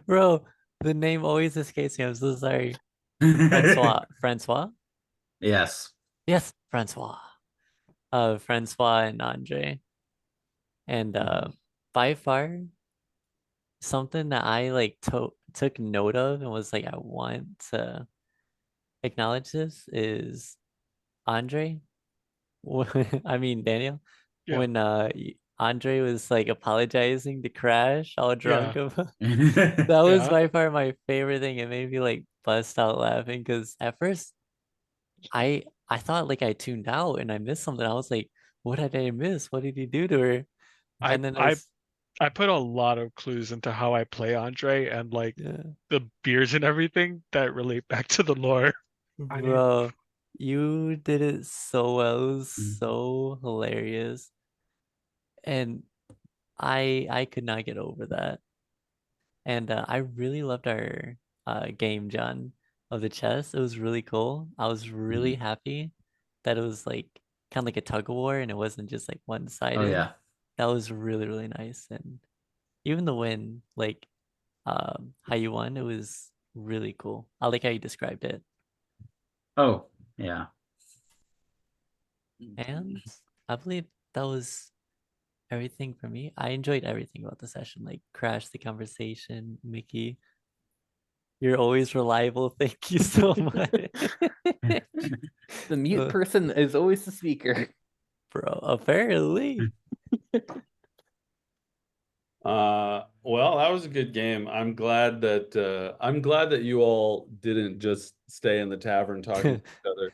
bro, the name always escapes me. I'm so sorry. Francois. Francois? Yes. Yes, Francois. Francois and Andre. And by far something that I like took note of and was like, I want to acknowledge this is Andre. I mean Daniel. Yeah. When Andre was like apologizing to Crash, all drunk Yeah. about that was Yeah. by far my favorite thing. It made me like bust out laughing because at first I thought like I tuned out and I missed something. I was like, what did I miss? What did he do to her? I And then I as I put a lot of clues into how I play Andre and like yeah, the beers and everything that relate back to the lore. I didn't. bro, you did it so well. It was so hilarious. And I could not get over that. And I really loved our game, John, of the chess. It was really cool. I was really Mhm. happy that it was like kind of like a tug of war and it wasn't just like Oh one-sided. yeah. That was really, really nice. And even the win, like how you won, it was really cool. I like how you described it. Oh yeah. And I believe that was everything for me. I enjoyed everything about the session, like Crash, the conversation, Mickey. You're always reliable. Thank you so much. The mute Uh, person is always the speaker. Bro, apparently. Well, that was a good game. I'm glad that you all didn't just stay in the tavern talking to each other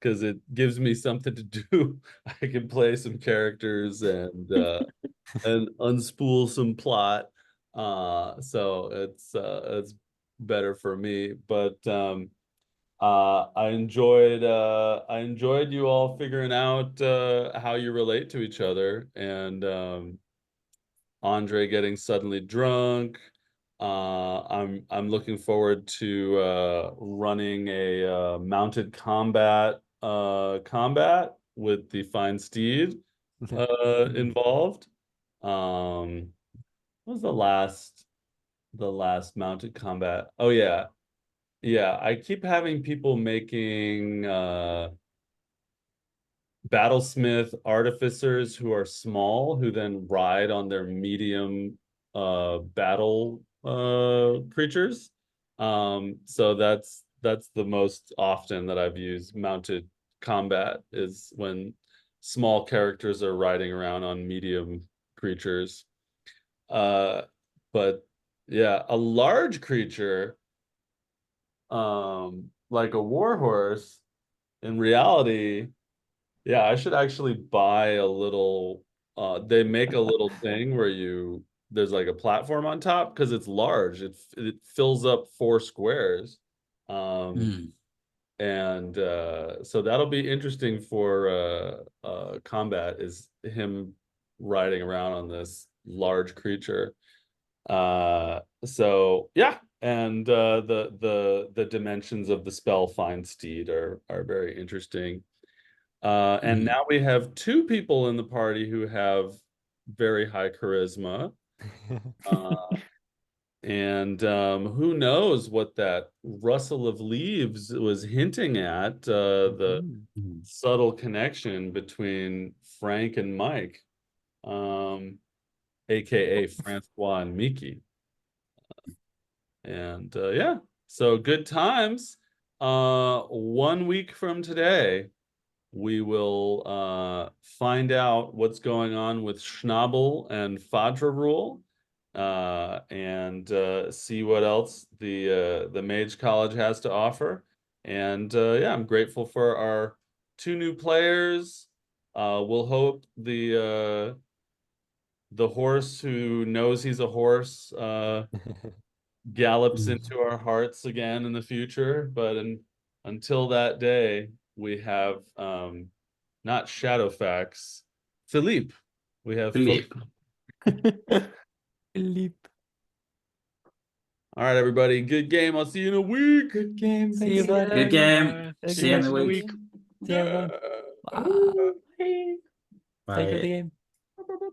because it gives me something to do. I can play some characters and unspool some plot. So it's better for me. But I enjoyed you all figuring out how you relate to each other and Andre getting suddenly drunk. I'm looking forward to running a mounted combat with the fine steed involved. What was the last mounted combat? Oh yeah. Yeah, I keep having people making battlesmith artificers who are small, who then ride on their medium battle creatures. So that's the most often that I've used mounted combat is when small characters are riding around on medium creatures. But yeah, a large creature, like a warhorse, in reality, yeah, I should actually buy a little. They make a little thing where there's like a platform on top because it's large. It fills up 4 squares. And so that'll be interesting for combat, is him riding around on this large creature. So yeah, and the dimensions of the spell Find Steed are very interesting. And now we have 2 people in the party who have very high charisma. And who knows what that rustle of leaves was hinting at, the subtle connection between Frank and Mike, aka Francois and Miki. And yeah, so good times. 1 week from today, we will find out what's going on with Schnabel and Fadra Rule, and see what else the Mage College has to offer. And yeah, I'm grateful for our 2 new players. We'll hope the horse who knows he's a horse gallops into our hearts again in the future. But until that day, we have not Shadowfax, Philippe. We have Philippe. Philippe. All right, everybody. Good game. I'll see you in a week. Good game. See you, bud. Good game. Good See you in game. a week. See you, everyone. Yeah. Bye. Bye. Thank you for Bye. the game.